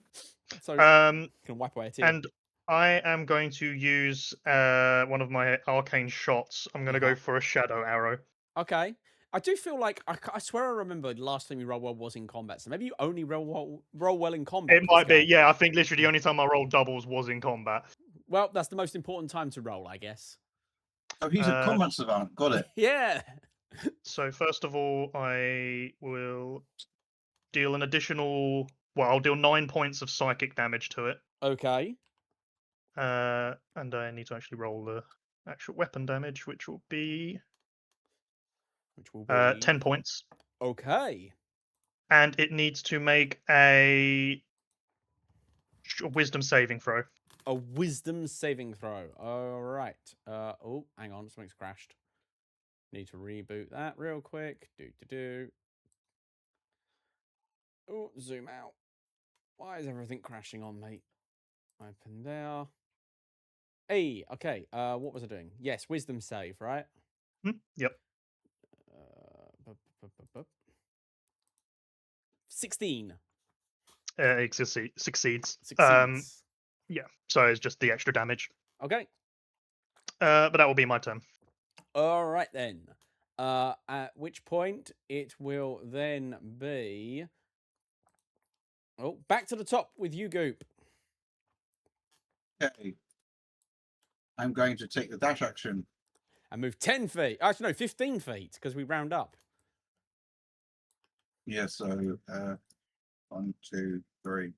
So, you can wipe away a tear.
And I am going to use one of my arcane shots. I'm going to go for a shadow arrow.
Okay. I do feel like... I swear I remember the last time you rolled well was in combat, so maybe you only roll well in combat.
It might be, yeah. I think literally the only time I rolled doubles was in combat.
Well, that's the most important time to roll, I guess.
Oh, he's a combat savant. Got it.
Yeah.
So first of all, I will deal an additional... Well, I'll deal 9 points of psychic damage to it.
Okay.
And I need to actually roll the actual weapon damage, which will be
Which will be
10 points.
Okay.
and it needs to make a wisdom saving throw.
A wisdom saving throw. All right. Oh, hang on. Something's crashed. Need to reboot that real quick. Do. Oh, zoom out. Why is everything crashing on me? Open there. Hey, okay. What was I doing? Yes, wisdom save, right?
Yep.
16.
It succeeds.
Succeeds.
Yeah. So it's just the extra damage.
Okay.
But that will be my turn.
All right then. At which point it will then be. Oh, back to the top with you, Goop.
Okay. I'm going to take the dash action.
And move 10 feet. Actually, no, 15 feet, because we round up.
Yeah, so 1, 2, 3.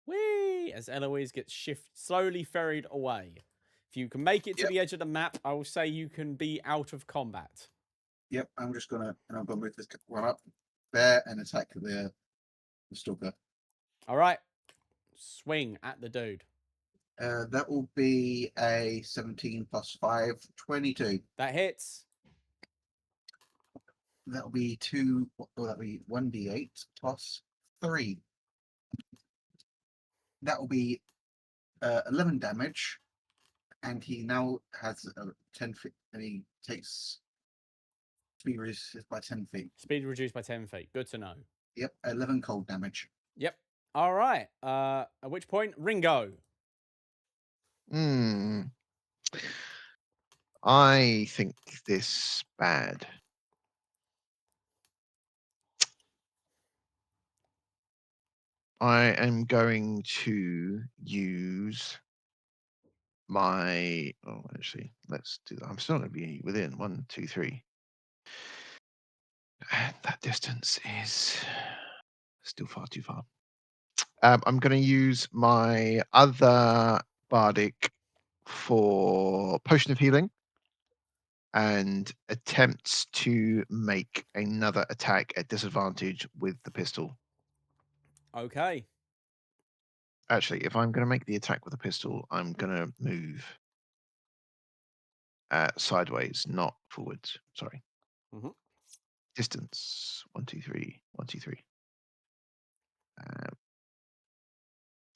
Whee! As Eloise gets slowly ferried away. If you can make it to
Yep.
the edge of the map, I will say you can be out of combat.
Yep, I'm gonna move this one up there and attack the stalker.
All right. Swing at the dude.
That will be a 17 plus 5, 22.
That hits.
That'll be 2. What will that be? 1d8 plus 3. That will be 11 damage, and he now has 10 feet, and he takes speed reduced by 10 feet.
Speed reduced by 10 feet. Good to know.
Yep, 11 cold damage.
Yep. All right. At which point, Ringo.
I think this bad. I am going to use my. Oh, actually, let's do that. I'm still going to be within 1, 2, 3. And that distance is still far too far. I'm going to use my other bardic for potion of healing and attempts to make another attack at disadvantage with the pistol.
Okay.
Actually, if I'm going to make the attack with a pistol, I'm going to move sideways, not forwards. Sorry.
Mhm.
Distance 1, 2, 3. 1, 2, 3.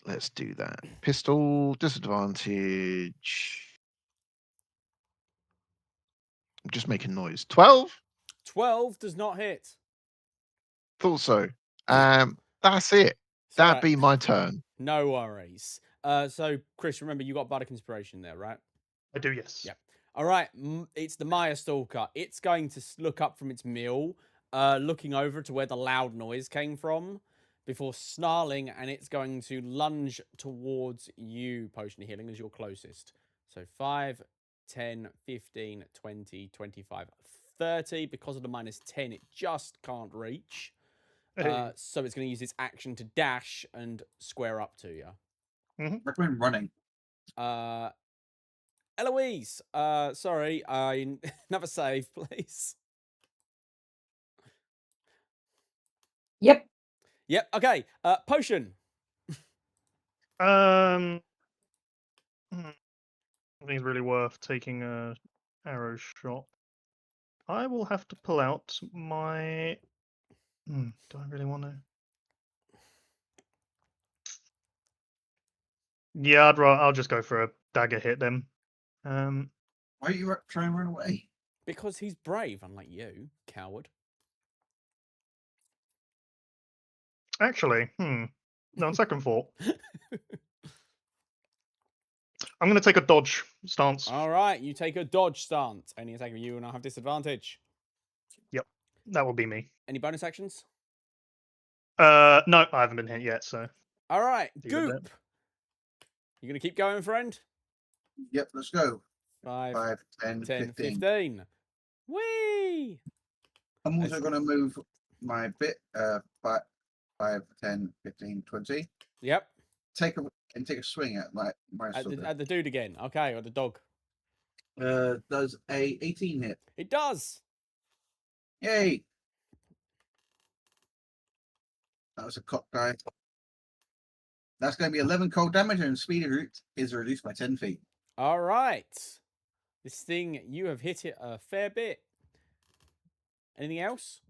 Let's do that. Pistol disadvantage. I'm just making noise. 12.
12 does not hit.
Thought so. That's it.
It's all
That'd
right.
be my turn.
No worries. So, Chris, remember you got Bardic Inspiration there, right?
I do, yes.
Yep. All right. It's the Maya Stalker. It's going to look up from its meal, looking over to where the loud noise came from, before snarling, and it's going to lunge towards you, Potion of Healing, as you're closest. So 5, 10, 15, 20, 25, 30. Because of the -10, it just can't reach. So it's going to use its action to dash and square up to you.
Recommend running.
Eloise, sorry, another save, please.
Yep.
Yep, okay. Potion.
I think it's really worth taking a arrow shot. I will have to pull out my. Do I really want to? Yeah, I'll just go for a dagger hit then.
Why are you trying to run away?
Because he's brave, unlike you, coward.
Actually, no, on second thought, I'm going to take a dodge stance.
All right, you take a dodge stance. Any attack of you and I have disadvantage.
Yep, that will be me.
Any bonus actions?
No, I haven't been hit yet, so.
All right,
Leave it there.
Goop. You going to keep going, friend?
Yep, let's go.
5,
5, 10,
10,
15.
15. Whee!
I'm also going to move my bit 5, 10, 15, 20.
Yep.
Take a swing at my
At the dude again. Okay, or the dog.
Does a 18 hit?
It does.
Yay! That was a cock die. That's going to be 11 cold damage, and speed of route is reduced by 10 feet.
All right. This thing, you have hit it a fair bit. Anything else?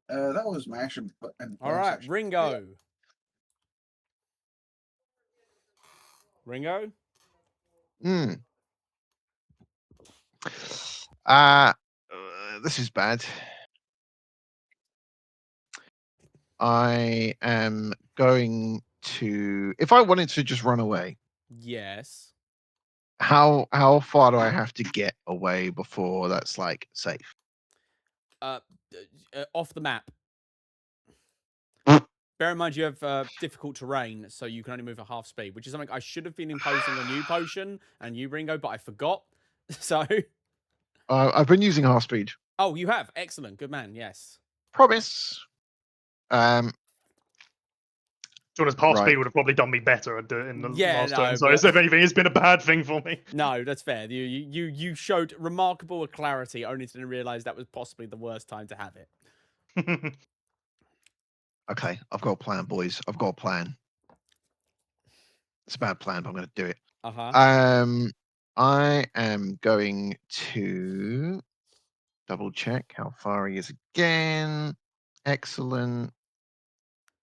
That was my action.
All right, Ringo. Ringo?
Hmm. This is bad. I am going to. If I wanted to just run away,
Yes.
how far do I have to get away before that's like safe?
Off the map. Bear in mind you have difficult terrain, so you can only move at half speed, which is something I should have been imposing on you, Potion, and you, Ringo, but I forgot. So.
I've been using half speed.
Oh, you have. Excellent. Good man. Yes.
Promise.
To be honest, half
Right.
speed would have probably done me better in the
Yeah,
last
no,
turn. So
but-
if anything, it's been a bad thing for me.
No, that's fair. You showed remarkable clarity, only to realize that was possibly the worst time to have it.
Okay, I've got a plan, boys. I've got a plan. It's a bad plan, but I'm going to do it. I am going to double check how far he is again. Excellent.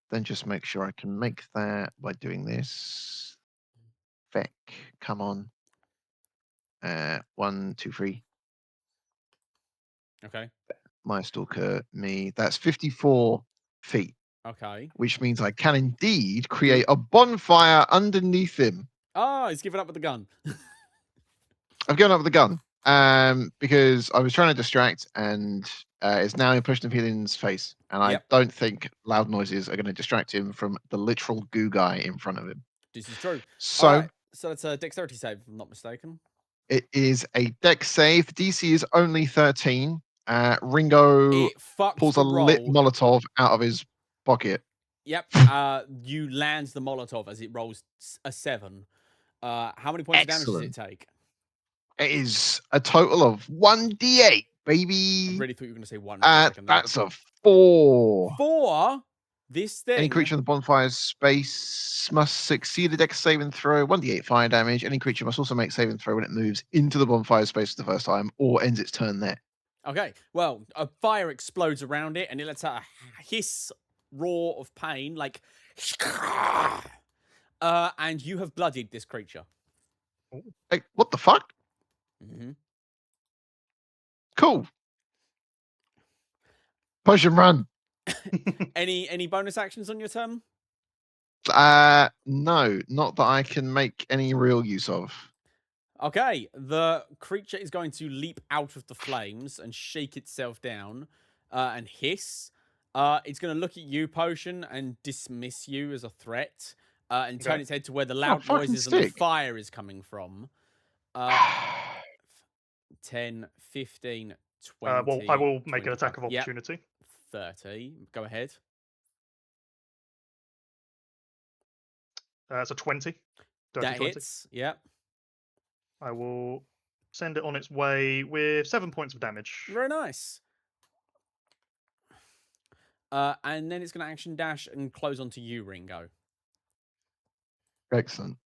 Then just make sure I can make that by doing this. Feck, come on. 1, 2, 3.
Okay.
My stalker, me. That's 54 feet,
Okay.
which means I can indeed create a bonfire underneath him.
Oh, he's given up with the gun.
I've given up with the gun because I was trying to distract, and it's now in Pushing Healing's face. And
Yep.
I don't think loud noises are going to distract him from the literal goo guy in front of him.
This is true.
So
All right. So it's a dexterity save, if I'm not mistaken.
it is a dex save. DC is only 13. Ringo
It fucks
pulls
the
a lit
roll.
Molotov out of his pocket.
Yep. You lands the Molotov as it rolls a 7. How many points of damage does it take?
It is a total of 1d8, baby.
I really thought you were going to say 1 for a second there.
That's a 4.
4? This thing.
Any creature in the bonfire's space must succeed a dex saving throw, 1d8 fire damage. Any creature must also make saving throw when it moves into the bonfire's space for the first time or ends its turn there.
Okay, well, a fire explodes around it and it lets out a hiss, roar of pain, like... and you have bloodied this creature.
Hey, what the fuck?
Mm-hmm.
Cool. Push and run.
Any bonus actions on your turn?
No, not that I can make any real use of.
Okay, the creature is going to leap out of the flames and shake itself down and hiss. It's going to look at you, Potion, and dismiss you as a threat and turn its head to where the loud
fucking
noises and the
stick.
fire is coming from. 10, 15, 20.
Well, I will make an
25.
attack of
Yep,
opportunity.
30. Go ahead.
It's a 20. Dirty
That
20.
hits. Yep.
I will send it on its way with 7 points of damage.
Very nice. And then it's going to action dash and close onto you, Ringo.
Excellent.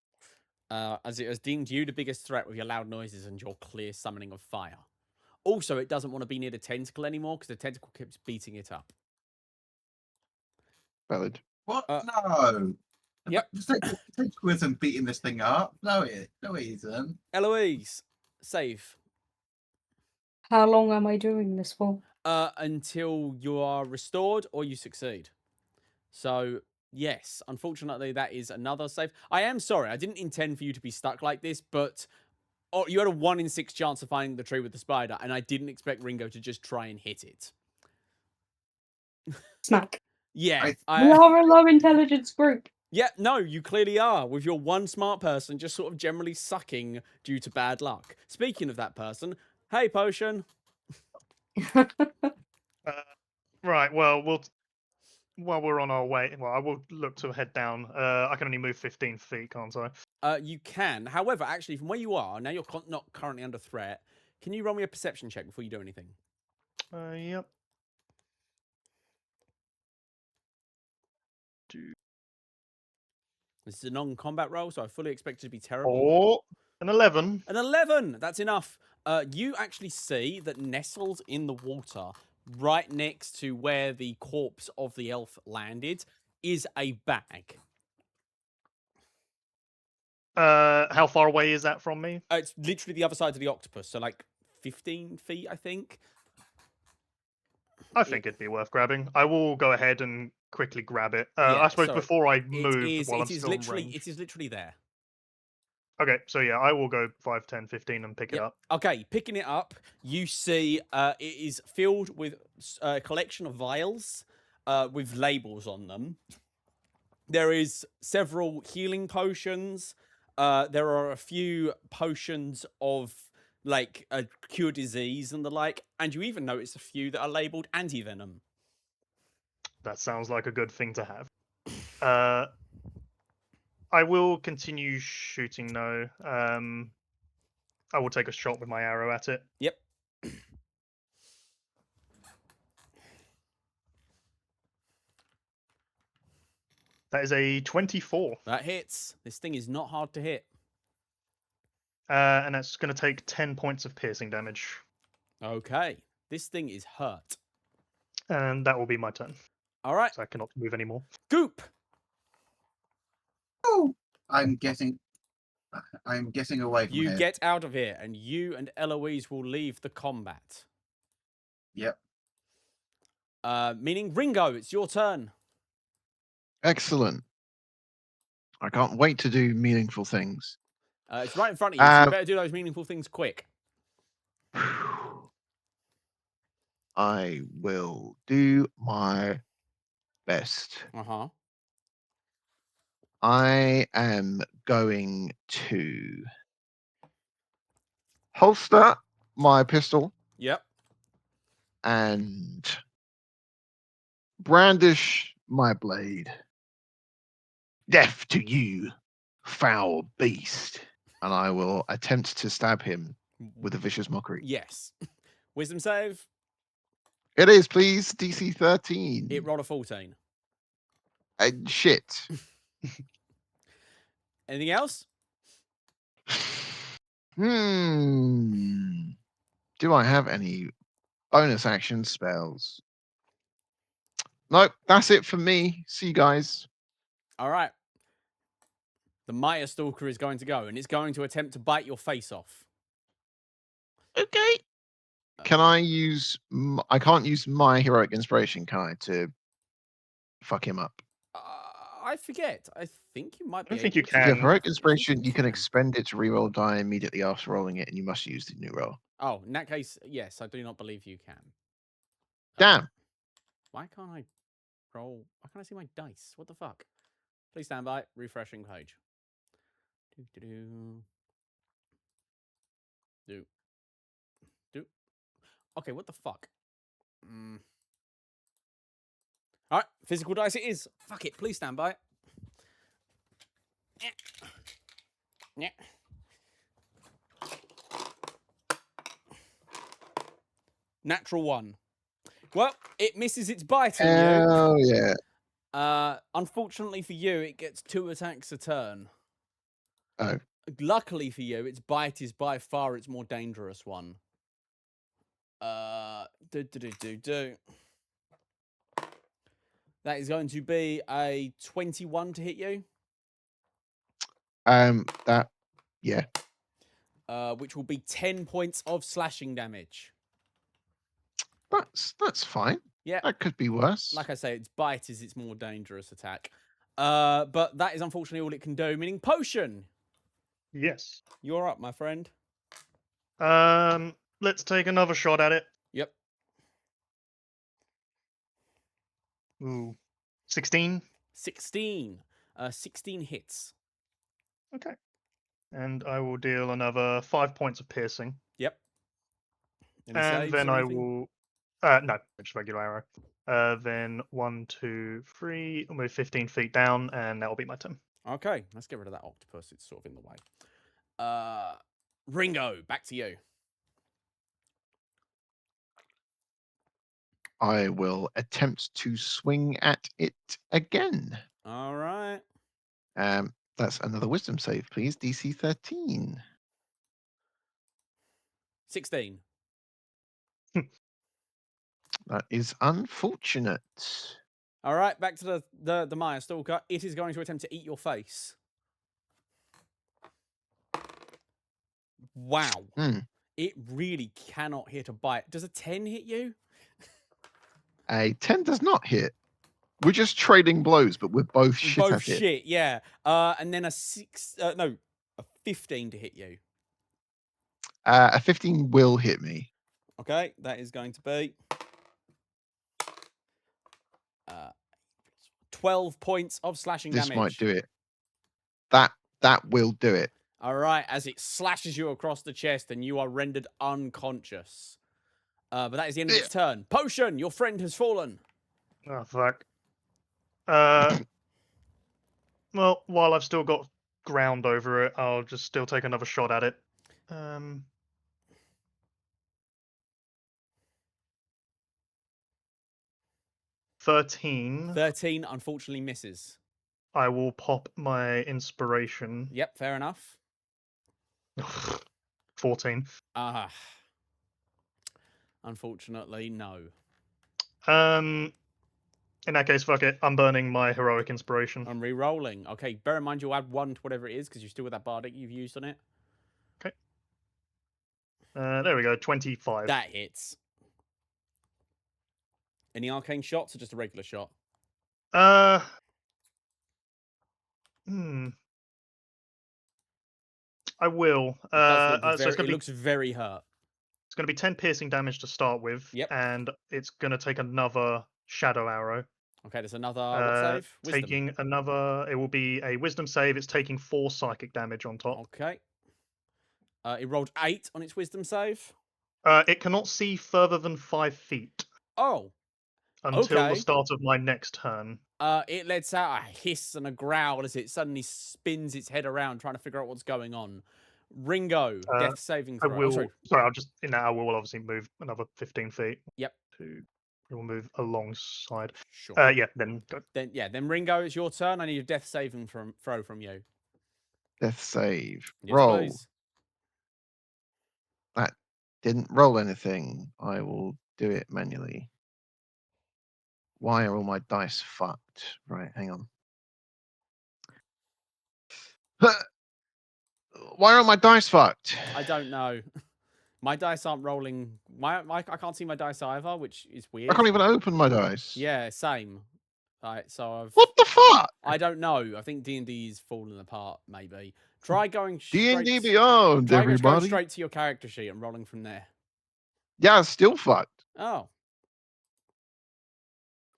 As it has deemed you the biggest threat with your loud noises and your clear summoning of fire. Also, it doesn't want to be near the tentacle anymore because the tentacle keeps beating it up.
Valid.
What?
Uh,
No.
Yep.
Take with him beating this thing up. No, it isn't.
Eloise, save.
How long am I doing this for?
Until you are restored or you succeed. So, yes, unfortunately, that is another save. I am sorry. I didn't intend for you to be stuck like this, but you had a 1 in 6 chance of finding the tree with the spider, and I didn't expect Ringo to just try and hit it.
Smack.
Yeah.
We are a low intelligence group.
Yeah, no, you clearly are, with your one smart person just sort of generally sucking due to bad luck. Speaking of that person, hey, Potion.
Right, well, while we're on our way, I will look to head down. I can only move 15 feet, can't I?
You can. However, actually, from where you are, now you're not currently under threat, can you roll me a perception check before you do anything?
Yep.
This is a non-combat roll, so I fully expect it to be terrible.
Or an 11.
An 11! That's enough. You actually see that nestled in the water, right next to where the corpse of the elf landed, is a bag.
How far away is that from me?
It's literally the other side of the octopus, so like 15 feet, I think.
I think it'd be worth grabbing. I will go ahead and quickly grab it. I suppose
so
before I
It
move
is,
while I'm
it is
still in
literally,
range.
it is literally there.
Okay, so yeah, I will go 5, 10, 15 and pick it up.
Okay, picking it up, you see it is filled with a collection of vials with labels on them. There is several healing potions. There are a few potions of like cure disease and the like, and you even notice a few that are labeled anti-venom.
That sounds like a good thing to have. I will continue shooting though. I will take a shot with my arrow at it.
Yep.
That is a 24.
That hits. This thing is not hard to hit.
And that's going to take 10 points of piercing damage.
Okay. This thing is hurt.
And that will be my turn.
All right.
So I cannot move anymore.
Goop.
Oh, I'm getting away from
You
here.
get out of here, and you and Eloise will leave the combat.
Yep.
Meaning Ringo, it's your turn.
Excellent. I can't wait to do meaningful things.
It's right in front of you, so you better do those meaningful things quick.
I will do my best.
Uh-huh.
I am going to holster my pistol
Yep.
and brandish my blade. Death to you, foul beast. And I will attempt to stab him with a vicious mockery.
Yes. Wisdom save.
It is, please. DC 13.
It rolled a 14.
Shit.
Anything else?
Do I have any bonus action spells? Nope, that's it for me. See you guys.
All right. The Maya Stalker is going to go, and it's going to attempt to bite your face off.
Okay. Can I use... I can't use my heroic inspiration, can I, to fuck him up?
I forget. I think you might be
I don't think you
able to.
If you
can.
have heroic
I
inspiration,
think
you can expend it to reroll die immediately after rolling it, and you must use the new roll.
Oh, in that case, yes, I do not believe you can.
Damn.
Why can't I roll? Why can't I see my dice? What the fuck? Please stand by. Refreshing page. Do. Okay, what the fuck? All right, physical dice it is. Fuck it. Please stand by. Yeah. Natural 1. Well, it misses its bite on you.
Oh, yeah.
Unfortunately for you, it gets 2 attacks a turn.
Oh.
Luckily for you, its bite is by far its more dangerous one. That is going to be a 21 to hit you.
Yeah.
Which will be 10 points of slashing damage.
That's fine.
Yeah.
That could be worse.
Like I say, its bite is its more dangerous attack. But that is unfortunately all it can do, meaning Potion.
Yes.
You're up, my friend.
Let's take another shot at it.
Yep.
Ooh. 16.
16. 16 hits.
Okay. And I will deal another 5 points of piercing.
Yep. Any
And
saves
then
or
I
anything?
will... no, just regular arrow. Then 1, 2, 3, I'll move 15 feet down, and that will be my turn.
Okay, let's get rid of that octopus. It's sort of in the way. Ringo, back to you.
I will attempt to swing at it again.
All right.
That's another wisdom save, please. DC 13.
16.
That is unfortunate.
All right, back to the Maya Stalker. It is going to attempt to eat your face. Wow.
Hmm.
It really cannot hit a bite. Does a 10 hit you?
A 10 does not hit. We're just trading blows, but we're both shit
Both
at it.
shit, yeah. And then a 15 to hit you.
A 15 will hit me.
Okay, that is going to be 12 points of slashing
This
damage.
might do it. That will do it.
All right, as it slashes you across the chest and you are rendered unconscious. But that is the end of its turn. Potion, your friend has fallen.
Oh, fuck. Well, while I've still got ground over it, I'll just still take another shot at it. 13.
13 unfortunately misses.
I will pop my inspiration.
Yep, fair enough.
14.
Unfortunately, no.
In that case, fuck it. I'm burning my heroic inspiration.
I'm re-rolling. Okay, bear in mind you'll add 1 to whatever it is because you're still with that bardic you've used on it.
Okay. There we go. 25.
That hits. Any arcane shots or just a regular shot?
I will.
It looks very hurt.
It's going to be 10 piercing damage to start with.
Yep.
And it's going to take another shadow arrow.
Okay, there's another what save? Wisdom.
Taking another. It will be a wisdom save. It's taking 4 psychic damage on top.
Okay. It rolled 8 on its wisdom save.
It cannot see further than 5 feet.
Oh.
Until the start of my next turn.
It lets out a hiss and a growl as it suddenly spins its head around, trying to figure out what's going on. Ringo, death saving throw.
I will. Sorry, I'll just. In that, I will obviously move another 15 feet.
Yep.
It will move alongside.
Sure.
Yeah. Then.
Then Ringo, it's your turn. I need a death saving throw from you.
Death save.
Yes,
Roll.
Please.
That didn't roll anything. I will do it manually. Why are all my dice fucked? Right, hang on. Why are all my dice fucked?
I don't know. My dice aren't rolling. I can't see my dice either, which is weird.
I can't even open my dice.
Yeah, same. Right, so
What the fuck?
I don't know. I think D&D's fallen apart. Maybe try going
D&D Beyond,
try
everybody.
going straight to your character sheet and rolling from there.
Yeah, it's still fucked.
Oh.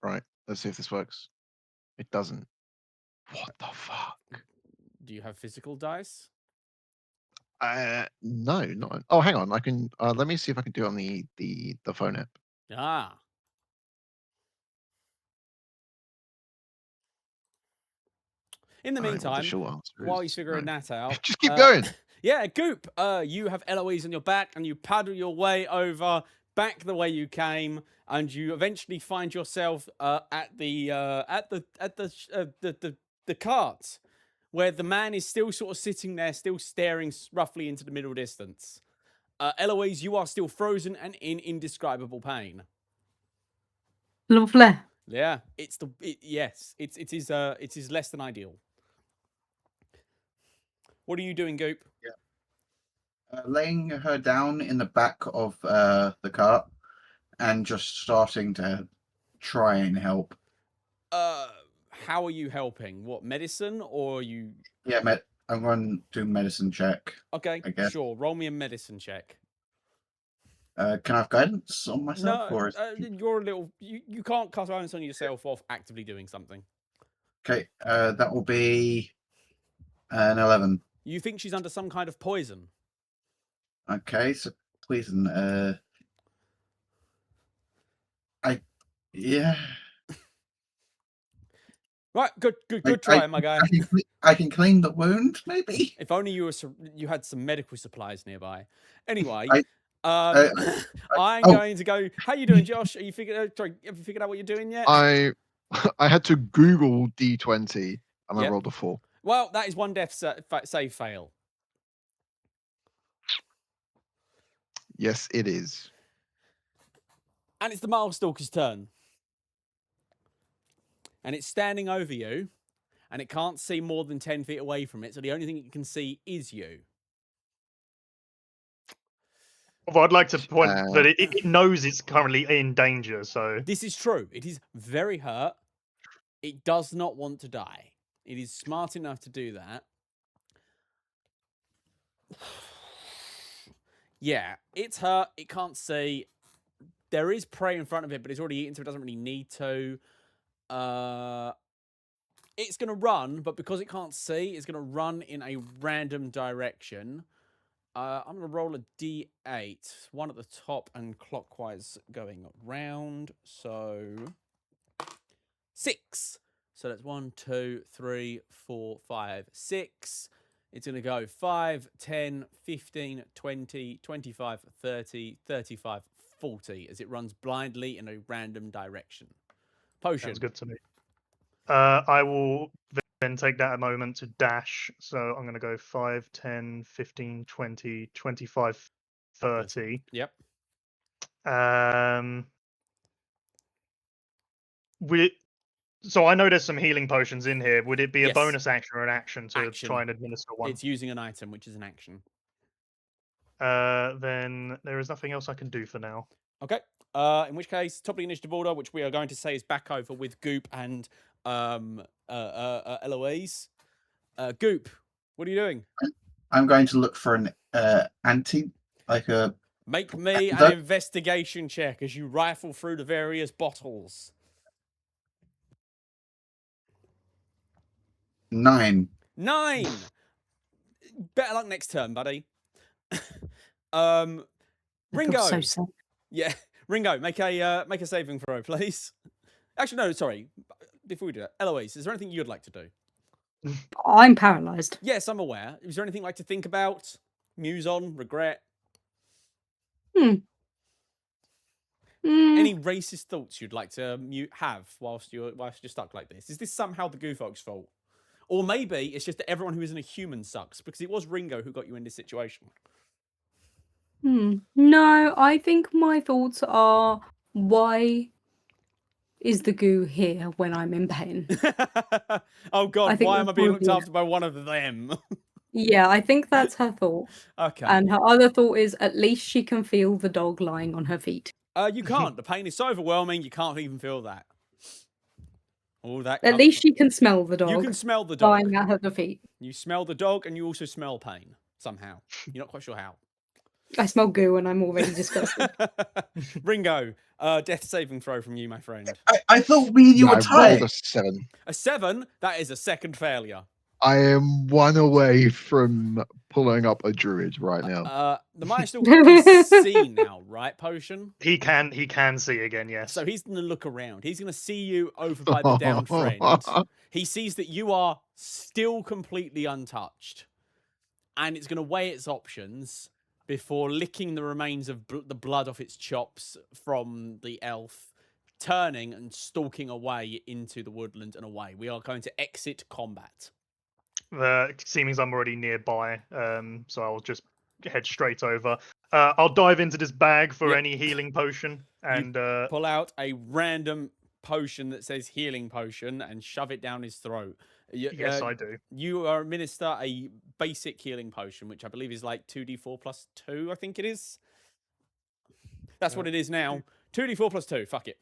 Right. Let's see if this works. It doesn't. What the fuck?
Do you have physical dice?
No, not. Oh, hang on. I can. Let me see if I can do it on the phone app.
Ah. In the meantime, while you're figuring that out,
just keep going.
Yeah, Goop. You have Eloise on your back, and you paddle your way over back the way you came, and you eventually find yourself at the cart, where the man is still sort of sitting there, still staring roughly into the middle distance. Eloise, you are still frozen and in indescribable pain.
Lovely.
Yeah, it is less than ideal. What are you doing, Goop?
Yeah. Laying her down in the back of the cart and just starting to try and help.
How are you helping? What, medicine or you?
Yeah, I'm going to do medicine check.
Okay, sure. Roll me a medicine check.
Can I have guidance on myself?
No,
or
you're a little. You can't cast guidance on yourself off actively doing something.
Okay, that will be an 11.
You think she's under some kind of poison?
Okay, so poison. Yeah.
Right, good try, my guy.
I can clean the wound, maybe.
If only you had some medical supplies nearby. Anyway, I'm going to go. How you doing, Josh? Have you figured out what you're doing yet?
I had to Google D20 and I
Yep.
rolled a 4.
Well, that is one death save fail.
Yes, it is.
And it's the Milestalker's turn. And it's standing over you, and it can't see more than 10 feet away from it, so the only thing it can see is you.
Although I'd like to point that it knows it's currently in danger, so...
This is true. It is very hurt. It does not want to die. It is smart enough to do that. Yeah, it's hurt. It can't see. There is prey in front of it, but it's already eaten, so it doesn't really need to. It's going to run, but because it can't see, it's going to run in a random direction. I'm going to roll a d8. One at the top and clockwise going round. So 6. So that's 1, 2, 3, 4, 5, 6. It's going to go 5, 10, 15, 20, 25, 30, 35, 40 as it runs blindly in a random direction. Potion.
Sounds good to me. I will then take that a moment to dash. So I'm going to go 5, 10, 15, 20, 25, 30.
Yep.
So I know there's some healing potions in here. Would it be a
Yes.
bonus action or an action to
Action.
try and administer one?
It's using an item, which is an action.
Then there is nothing else I can do for now.
Okay. In which case, top of the initiative order, which we are going to say is back over with Goop and Eloise. Goop, what are you doing?
I'm going to look for an anti, like a.
Make me an
That-
investigation check as you rifle through the various bottles.
9.
9. Better luck next turn, buddy. Ringo.
So sad.
Yeah, Ringo, make a saving throw, please. Actually, no, sorry. Before we do that, Eloise, is there anything you'd like to do?
I'm paralysed.
Yes, I'm aware. Is there anything you'd like to think about, muse on, regret? Any racist thoughts you'd like to have whilst you're stuck like this? Is this somehow the Goo Folks' fault? Or maybe it's just that everyone who isn't a human sucks, because it was Ringo who got you in this situation.
No, I think my thoughts are, why is the goo here when I'm in pain?
Oh God,
think
why am I
that's
being
probably
looked
it.
after by one of them?
Yeah, I think that's her thought.
Okay.
And her other thought is, at least she can feel the dog lying on her feet.
You can't. The pain is so overwhelming, you can't even feel that. All that.
At least she can smell the dog
You can smell the dog.
lying at her feet.
You smell the dog, and you also smell pain somehow. You're not quite sure how.
I smell goo and I'm already disgusted.
Ringo, death saving throw from you, my friend.
I thought me and you were
I
tied.
rolled a 7.
A 7. That is a second failure.
I am 1 away from pulling up a druid right now.
The mine still can see now, right, Potion?
He can see again, yes.
So he's going to look around. He's going to see you over by the down friend. He sees that you are still completely untouched. And it's going to weigh its options before licking the remains of the blood off its chops from the elf, turning and stalking away into the woodland and away. We are going to exit combat.
Seeming I'm already nearby, so I'll just head straight over. I'll dive into this bag for
Yep.
any healing potion, and
Pull out a random potion that says healing potion and shove it down his throat.
yes, I do.
You administer a basic healing potion, which I believe is like 2d4 plus 2, I think it is. That's what it is now. 2d4 plus 2, fuck it.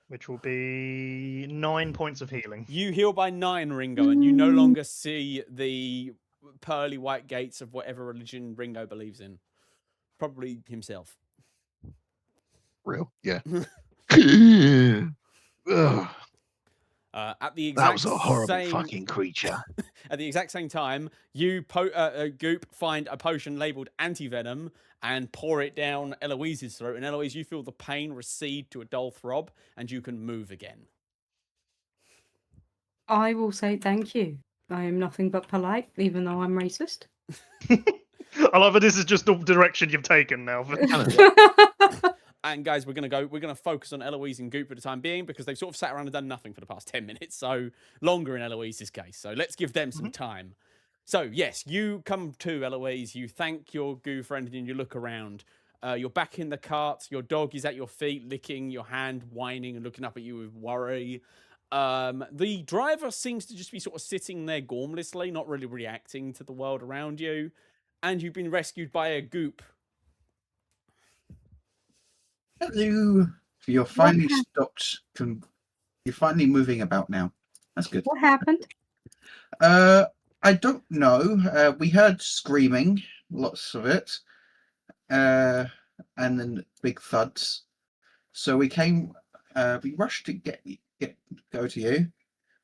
Which will be 9 points of healing.
You heal by 9, Ringo, and you no longer see the pearly white gates of whatever religion Ringo believes in. Probably himself.
Real? Yeah. Ugh,
At the exact
that was a horrible
same...
fucking creature.
At the exact same time, you, Goop, find a potion labelled anti-venom and pour it down Eloise's throat. And Eloise, you feel the pain recede to a dull throb, and you can move again.
I will say thank you. I am nothing but polite, even though I'm racist.
I love that this is just the direction you've taken now.
And guys, we're gonna focus on Eloise and Goop for the time being because they've sort of sat around and done nothing for the past 10 minutes, so longer in Eloise's case. So let's give them some time. So yes, you come to Eloise, you thank your goo friend, and you look around. You're back in the cart. Your dog is at your feet, licking your hand, whining, and looking up at you with worry. The driver seems to just be sort of sitting there gormlessly, not really reacting to the world around you. And you've been rescued by a Goop.
Hello. You're finally stopped. You're finally moving about now. That's good.
What happened?
I don't know. We heard screaming, lots of it, and then big thuds. So we came. We rushed to go to you.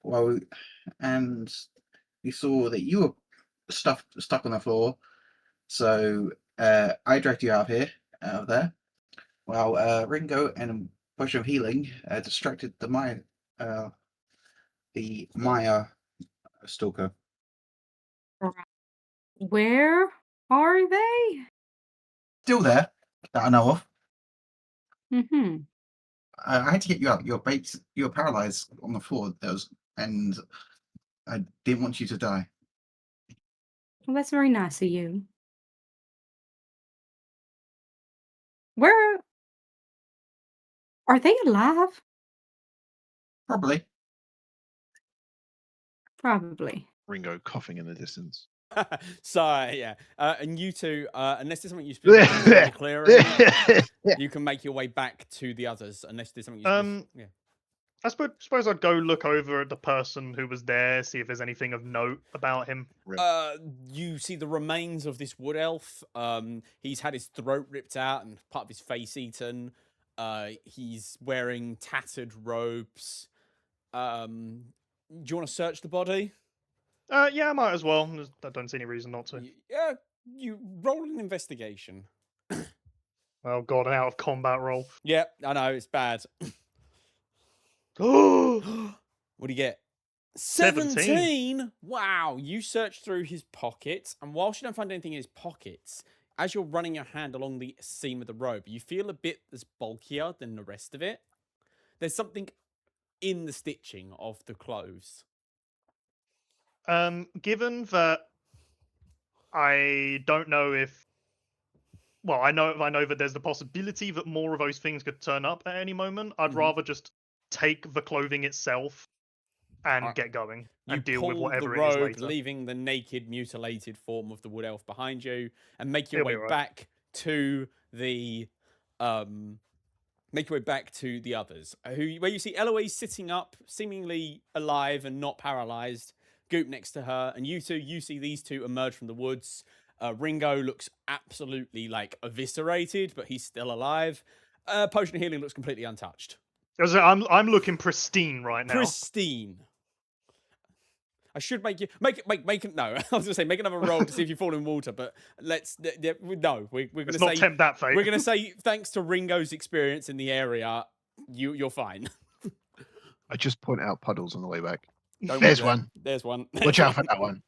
Well, and we saw that you were stuck on the floor. So I dragged you out of there. While Ringo and a potion of healing distracted the Maya stalker.
Where are they?
Still there, that I know of.
Mm-hmm.
I had to get you out. You were paralyzed on the floor. And I didn't want you to die.
Well, that's very nice of you. Where are they alive?
Probably.
Probably.
Ringo coughing in the distance.
Sorry, yeah. And you two, unless there's something you specifically clearing, you can make your way back to the others. Unless there's something you yeah.
I suppose I'd go look over at the person who was there, see if there's anything of note about him.
You see the remains of this wood elf. He's had his throat ripped out and part of his face eaten. He's wearing tattered robes. Do you want to search the body?
Yeah, I might as well. I don't see any reason not to.
Yeah, you roll an investigation.
Oh god, an out of combat roll.
Yeah, I know, it's bad.
Oh,
What do you get?
17.
17? Wow, you search through his pockets, and whilst you don't find anything in his pockets, as you're running your hand along the seam of the robe, you feel a bit that's bulkier than the rest of it. There's something in the stitching of the clothes.
Given that I don't know if, well, I know that there's the possibility that more of those things could turn up at any moment. I'd rather just take the clothing itself and get going and deal with whatever
the
it is
robe,
later.
leaving the naked, mutilated form of the wood elf behind you, and make your way back to the others, where you see Eloise sitting up, seemingly alive and not paralyzed. Goop next to her, and you see these two emerge from the woods. Ringo looks absolutely like eviscerated, but he's still alive. Potion of healing looks completely untouched.
I'm looking pristine right now.
Pristine. I should make it. No, I was gonna say make another roll to see if you fall in water, but let's no. We're gonna
Let's
say
not tempt that fate.
we're gonna say thanks to Ringo's experience in the area, you're fine.
I just point out puddles on the way back.
Don't
There's
worry,
one.
There's one.
Watch out for that one.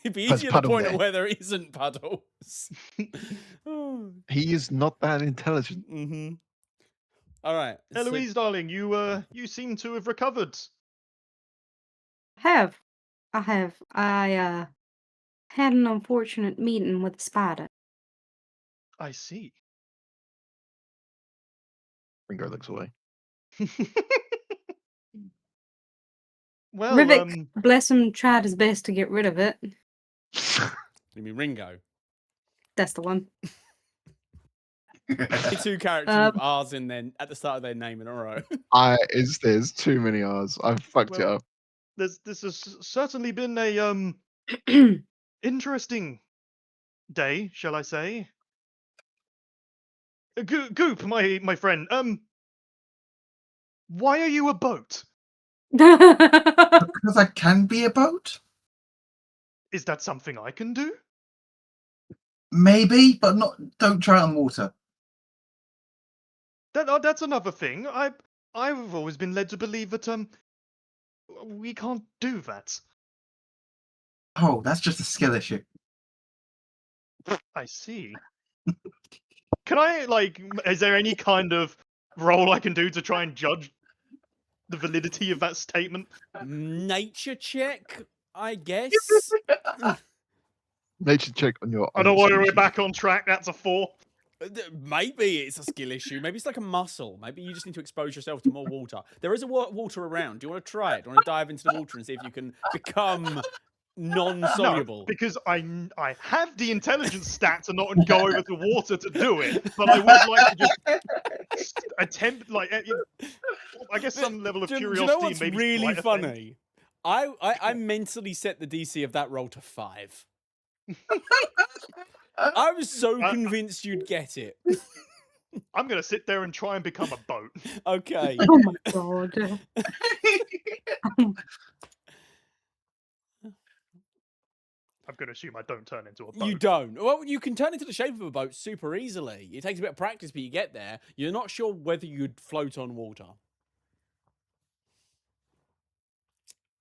It'd be
There's
easier to
puddle
point at
there.
where there isn't puddles.
He is not that intelligent.
Mm-hmm. All right,
Eloise, darling, you seem to have recovered.
I have. I had an unfortunate meeting with a spider.
I see.
Ringo looks away.
Well,
Rivik, bless him, tried his best to get rid of it.
You mean Ringo?
That's the one.
The two characters with R's in then at the start of their name in a row.
There's too many R's. I've fucked it up.
This has certainly been a interesting day, shall I say? Goop, my friend. Why are you a boat?
Because I can be a boat?
Is that something I can do?
Maybe, but don't try it on water.
That's another thing. I've always been led to believe that we can't do that.
Oh, that's just a skill issue.
I see. Can I, like, is there any kind of role I can do to try and judge the validity of that statement?
Nature check, I guess.
Nature check on your
I don't
own
worry, we're
species.
back on track. That's a 4.
Maybe it's a skill issue. Maybe it's like a muscle. Maybe you just need to expose yourself to more water. There is a water around. Do you want to try it? Do you want to dive into the water and see if you can become
No,
non-soluble?
because I have the intelligence stat to not go over the water to do it, but I would like to just attempt, like, I guess some level of
Do
curiosity.
you know what's
maybe
really
sleight of hand.
funny? I mentally set the DC of that roll to 5. I was so convinced you'd get it.
I'm gonna sit there and try and become a boat.
Okay.
Oh my god.
I'm gonna assume I don't turn into a boat.
You don't. Well, you can turn into the shape of a boat super easily. It takes a bit of practice, but you get there. You're not sure whether you'd float on water.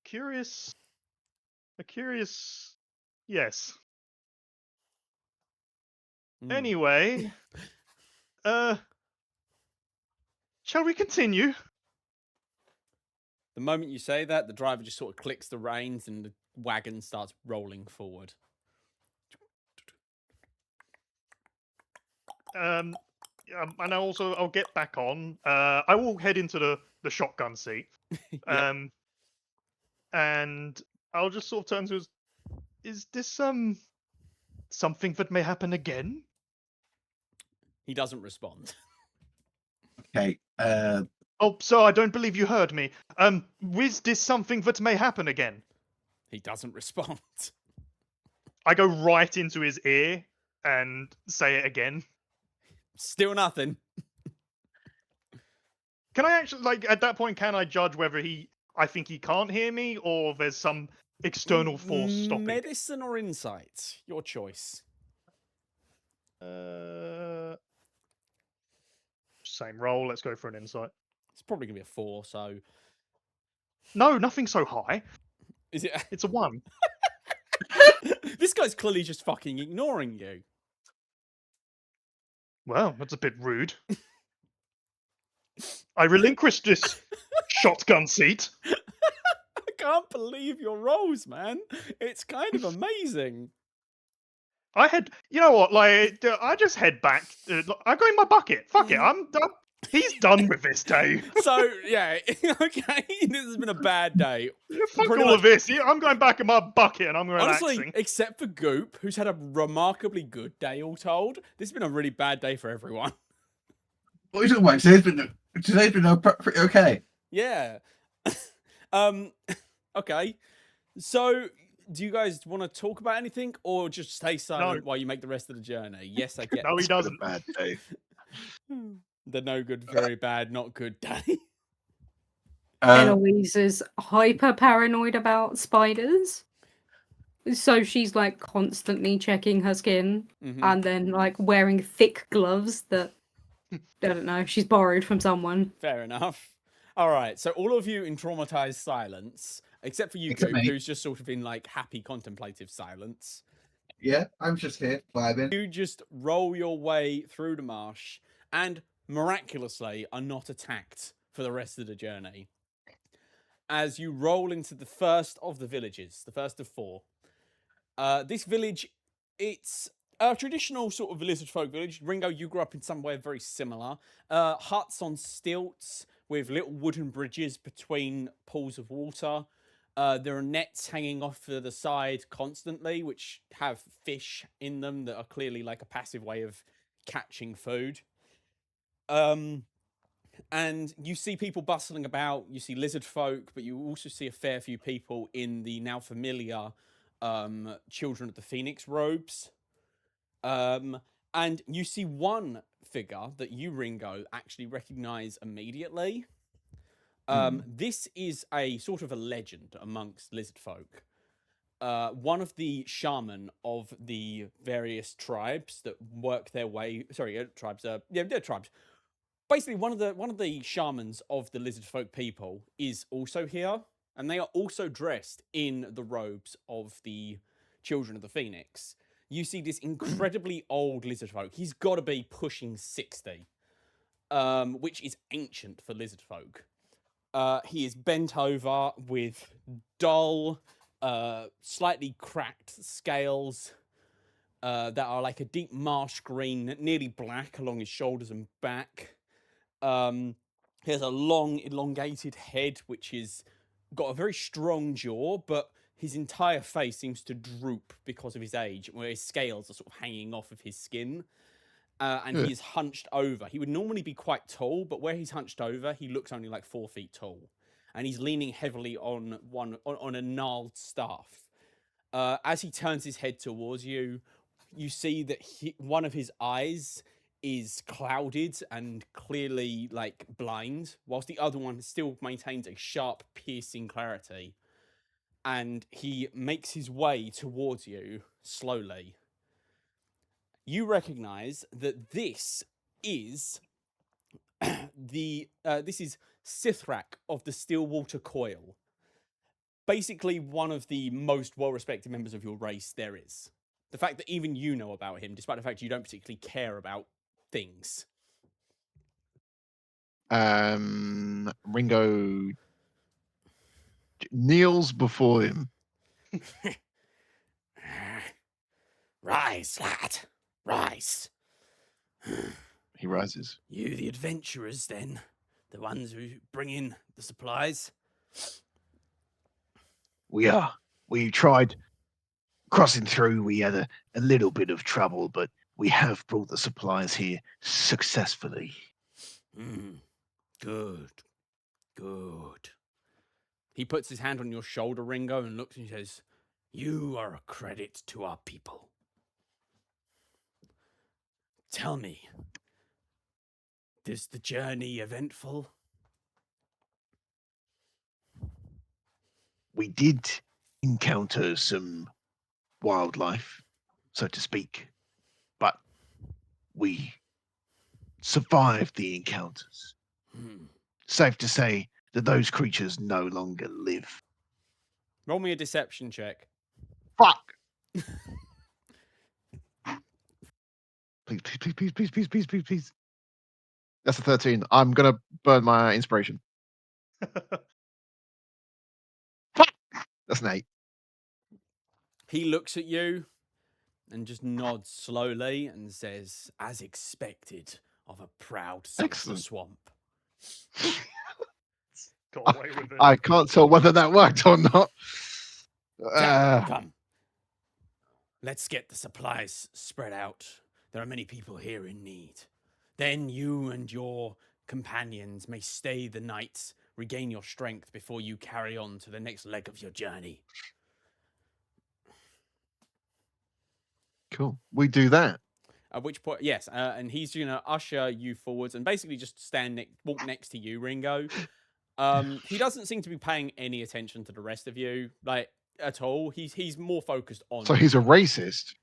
Curious. Yes.
Mm.
Anyway, shall we continue?
The moment you say that, the driver just sort of clicks the reins and the wagon starts rolling forward.
And I'll get back on. I will head into the shotgun seat.
Yep.
And I'll just sort of turn to us. Is this something that may happen again?
He doesn't respond.
Okay.
Oh, sir, I don't believe you heard me. Is this something that may happen again?
He doesn't respond.
I go right into his ear and say it again.
Still nothing.
Can I actually, like, at that point, can I judge whether I think he can't hear me, or there's some external force stopping?
Medicine or insight? Your choice.
Same roll. Let's go for an insight.
It's probably going to be a 4, so...
No, nothing so high.
Is it?
It's a 1.
This guy's clearly just fucking ignoring you.
Well, that's a bit rude. I relinquished this shotgun seat.
I can't believe your rolls, man. It's kind of amazing.
You know what? Like, I just head back. I go in my bucket. Fuck it. I'm done. He's done with this day.
So, yeah, okay, this has been a bad day.
Fuck
Pretty
all
much-
of this. I'm going back in my bucket and I'm relaxing.
Honestly, except for Goop, who's had a remarkably good day all told, this has been a really bad day for everyone.
What are you talking about? Today's been pretty okay.
Yeah. Okay. So, do you guys want to talk about anything or just stay silent while you make the rest of the journey? Yes, I get
No, he
It's been
doesn't.
a bad day.
the no good, very bad, not good day.
Eloise is hyper paranoid about spiders. So she's like constantly checking her skin
Mhm.
and then like wearing thick gloves that I don't know, she's borrowed from someone.
Fair enough. All right, so all of you in traumatized silence, except for you,
Except
Goop,
me.
who's just sort of in like happy contemplative silence.
Yeah, I'm just here vibing.
You just roll your way through the marsh and miraculously are not attacked for the rest of the journey. As you roll into the first of the villages, the first of 4. This village, it's a traditional sort of lizard folk village. Ringo, you grew up in somewhere very similar. Huts on stilts with little wooden bridges between pools of water. There are nets hanging off to the side constantly, which have fish in them that are clearly like a passive way of catching food. And you see people bustling about. You see lizard folk, but you also see a fair few people in the now familiar Children of the Phoenix robes. And you see one figure that you, Ringo, actually recognize immediately. This is a sort of a legend amongst lizard folk. One of the shaman of the various tribes that work their way. Sorry, tribes. They're tribes. Basically, one of the shamans of the lizard folk people is also here, and they are also dressed in the robes of the Children of the Phoenix. you see this incredibly old lizard folk. He's got to be pushing 60, which is ancient for lizard folk. He is bent over with dull, slightly cracked scales that are like a deep marsh green, nearly black along his shoulders and back. He has a long, elongated head, which is got a very strong jaw, but his entire face seems to droop because of his age, where his scales are sort of hanging off of his skin. And he is hunched over. He would normally be quite tall, but where he's hunched over, he looks only like 4 feet tall. And he's leaning heavily on a gnarled staff. As he turns his head towards you, you see that one of his eyes is clouded and clearly like blind, whilst the other one still maintains a sharp, piercing clarity. And he makes his way towards you slowly. You recognize that this is this is Sithrak of the Stillwater Coil. Basically, one of the most well-respected members of your race there is. The fact that even you know about him, despite the fact you don't particularly care about things.
Ringo kneels before him.
Rise, lad. Rise.
He rises.
You the adventurers, then? The ones who bring in the supplies?
We are. We tried crossing through. We had a little bit of trouble, but we have brought the supplies here successfully.
Good. Good. He puts his hand on your shoulder, Ringo, and looks and says, "You are a credit to our people. Tell me, is the journey eventful?"
We did encounter some wildlife, so to speak, but we survived the encounters. Safe to say that those creatures no longer live.
Roll me a deception check.
Fuck! Please. That's a 13. I'm going to burn my inspiration. Fuck! That's an 8.
He looks at you and just nods slowly and says, "As expected of a proud son of the
Excellent.
swamp."
Got away with it.
I can't tell whether that worked or not.
Come. Let's get the supplies spread out. There are many people here in need. Then you and your companions may stay the night, regain your strength before you carry on to the next leg of your journey.
Cool. We do that.
At which point, yes, and he's going to usher you forwards and basically just walk next to you, Ringo. He doesn't seem to be paying any attention to the rest of you, like, at all. He's more focused on
So he's a racist.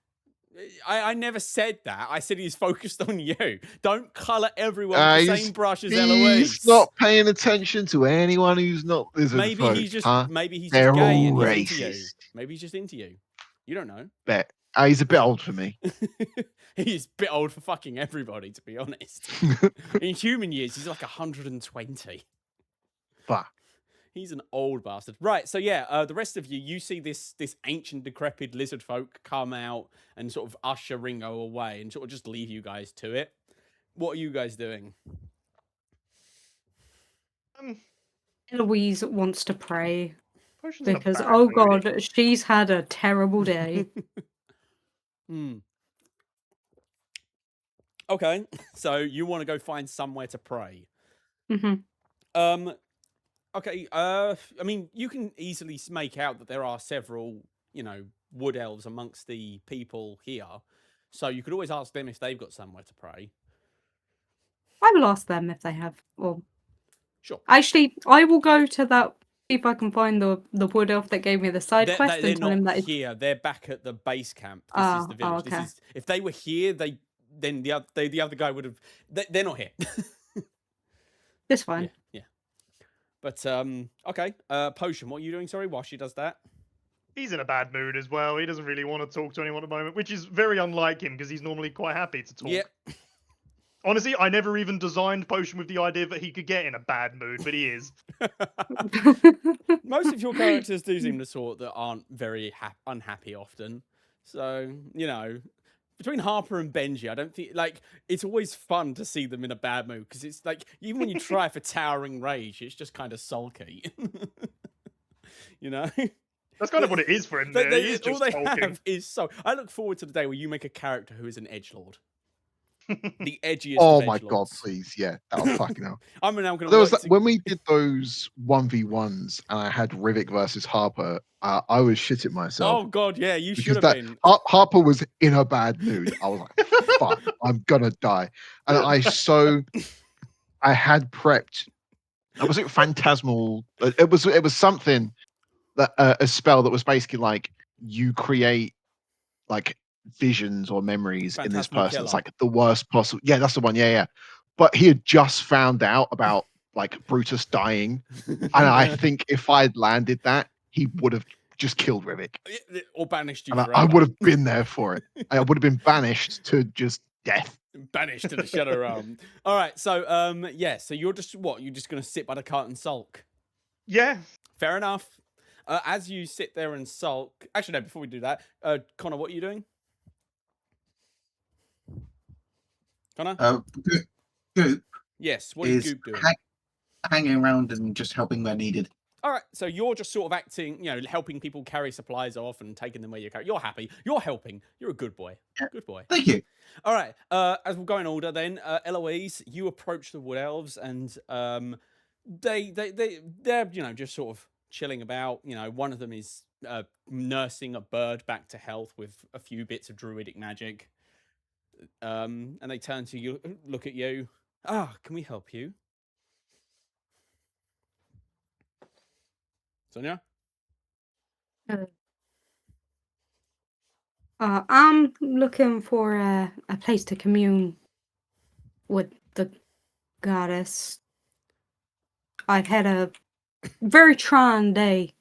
I never said that. I said he's focused on you. Don't colour everyone with the same brush as Eloise.
He's not paying attention to anyone who's not lizard
Maybe
folk,
he's just
huh?
maybe he's
They're
just gay and
all
he's into you.
racist.
Maybe he's just into you. You don't know.
Bet. He's a bit old for me.
He's a bit old for fucking everybody, to be honest. In human years, he's like 120.
Fuck.
He's an old bastard. Right, so yeah, the rest of you see this ancient, decrepit lizard folk come out and sort of usher Ringo away and sort of just leave you guys to it. What are you guys doing?
Eloise wants to pray
Potion's in a
because,
bad
oh
mood.
god, she's had a terrible day.
Okay, so you want to go find somewhere to pray.
hmm
Okay, I mean, you can easily make out that there are several, wood elves amongst the people here. So you could always ask them if they've got somewhere to pray.
I will ask them if they have. Well,
Sure.
actually, I will go to that. See if I can find the wood elf that gave me the side quest
They're
and tell him
not
that.
here. They're back at the base camp. This is the village.
okay.
If they were here, then the other guy would have. They're not here.
It's fine.
Yeah. But okay. Potion, what are you doing? Sorry, while she does that.
He's in a bad mood as well. He doesn't really want to talk to anyone at the moment, which is very unlike him because he's normally quite happy to talk.
Yeah.
Honestly, I never even designed Potion with the idea that he could get in a bad mood, but he is.
Most of your characters do seem the sort that aren't very unhappy often. So, you know, between Harper and Benji, I don't think, like, it's always fun to see them in a bad mood because it's like, even when you try for towering rage, it's just kind of sulky. You know?
That's kind of what it is for him. There. He is
all
just
they
sulking.
have is so. I look forward to the day where you make a character who is an edgelord. The edgiest
Oh
of
my god,
edgelords.
please, yeah, that was fucking hell.
I'm now going
There was
to
that, when we did those 1v1s and I had Rivik versus Harper, I was shitting myself.
Oh god, yeah, you should
Because
have been.
Harper was in a bad mood. I was like, fuck, I'm gonna die. And I had prepped. Was it Phantasmal? It was something that a spell that was basically like you create like visions or memories in this
Phantasmal
person. It's
Killer.
like the worst possible. Yeah, that's the one. Yeah. But he had just found out about like Brutus dying, and I think if I'd landed that, he would have just killed Rivik.
Or banished you
And
forever.
I would have been there for it. I would have been banished to just death.
Banished to the Shadow Realm. All right, so yeah, so you're just what? You're just gonna sit by the cart and sulk.
Yeah.
Fair enough. As you sit there and sulk. Actually, no. Before we do that, Connor, what are you doing? Connor?
Goop
Yes. What is
is
Goop doing?
hanging around and just helping where needed.
All right, so you're just sort of acting, you know, helping people carry supplies off and taking them where you carry. You're happy. You're helping. You're a good boy. Good boy.
Thank you.
All right. As we'll go in order, then Eloise, you approach the wood elves, and they're you know just sort of chilling about. You know, one of them is nursing a bird back to health with a few bits of druidic magic. And they turn to you, look at you. Ah, can we help you, Sonia?
I'm looking for a place to commune with the goddess. I've had a very trying day,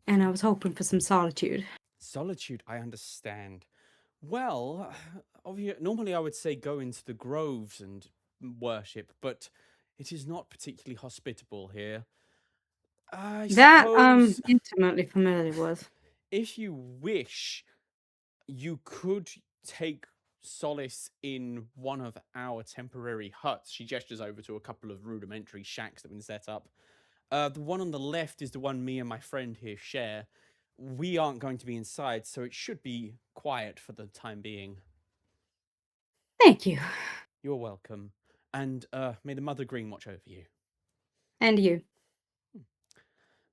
and I was hoping for some solitude.
Solitude, I understand. Well, normally I would say go into the groves and worship, but it is not particularly hospitable here. I
That I'm
suppose
intimately familiar with.
if you wish, you could take solace in one of our temporary huts. She gestures over to a couple of rudimentary shacks that have been set up. The one on the left is the one me and my friend here share. We aren't going to be inside, so it should be quiet for the time being.
Thank you.
You're welcome. And may the Mother Green watch over you.
And you.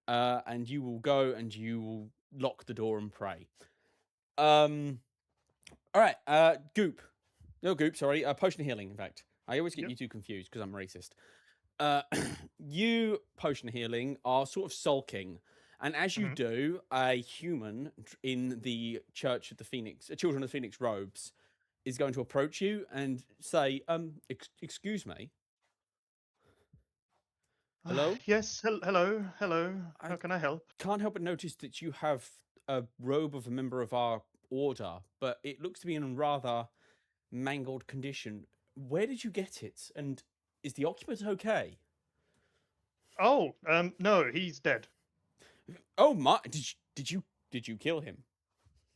And you will go and you will lock the door and pray. All right, Goop. No, Goop, sorry. Potion of healing, in fact. I always get
Yep.
you two confused because I'm racist. You, potion of healing, are sort of sulking. And as you do, a human in the Church of the Phoenix, Children of the Phoenix robes, is going to approach you and say, excuse me. Hello?
Yes. Hello. How can I help?
Can't help but notice that you have a robe of a member of our order, but it looks to be in a rather mangled condition. Where did you get it? And is the occupant okay?
Oh, no, he's dead.
Oh my! Did you kill him?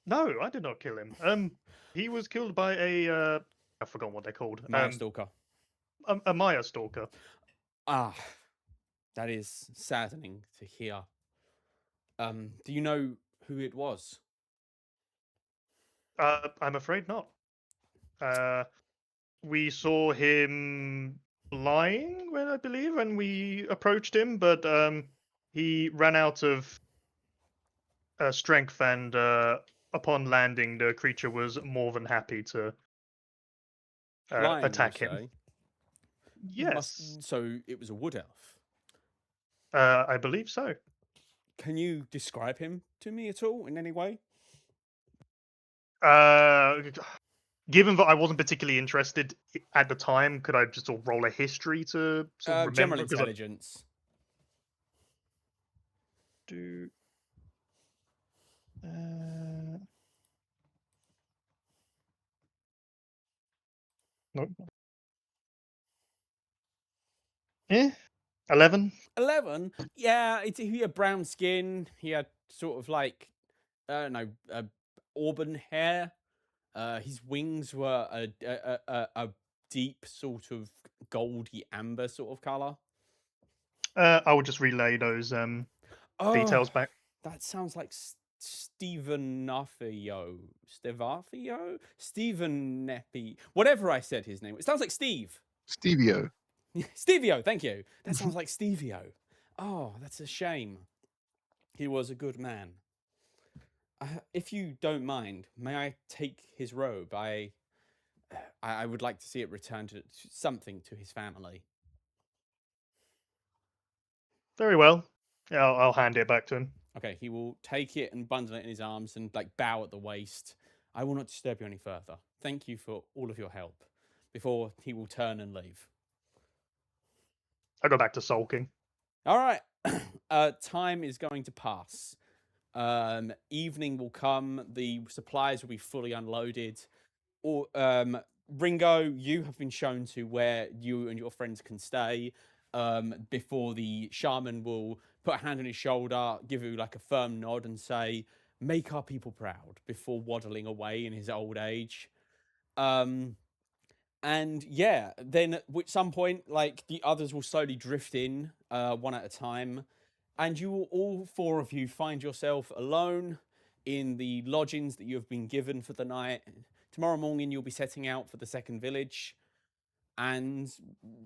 No, I did not kill him. He was killed by a I've forgotten what they're called.
Maya Stalker.
A Maya stalker.
Ah, that is saddening to hear. Do you know who it was?
I'm afraid not. We saw him flying when I believe when we approached him, but he ran out of strength, and upon landing, the creature was more than happy to
Flying,
attack
you
him.
say?
Yes,
So it was a wood elf.
I believe so.
Can you describe him to me at all in any way?
Given that I wasn't particularly interested at the time, could I just sort of roll a history to sort of remember?
General
'Cause
intelligence.
Nope. 11.
11. Yeah, he had brown skin. He had sort of like, I don't know, auburn hair. His wings were a deep sort of goldy amber sort of color.
I will just relay those
Oh,
details back.
that sounds like Stephen Neppy, whatever I said his name. It sounds like Steve.
Stevio.
Stevio, thank you. That sounds like Stevio. Oh, that's a shame. He was a good man. If you don't mind, may I take his robe? I would like to see it returned to something to his family.
Very well. Yeah, I'll hand it back to him.
Okay, he will take it and bundle it in his arms and like bow at the waist. I will not disturb you any further. Thank you for all of your help. Before he will turn and leave.
I go back to sulking.
All right. Time is going to pass. Evening will come. The supplies will be fully unloaded. Or Ringo, you have been shown to where you and your friends can stay. Before the shaman will put a hand on his shoulder, give you like a firm nod, and say, "Make our people proud." Before waddling away in his old age. And yeah, then at some point, like the others will slowly drift in, one at a time, and you will all four of you find yourself alone in the lodgings that you have been given for the night. Tomorrow morning, you'll be setting out for the second village. And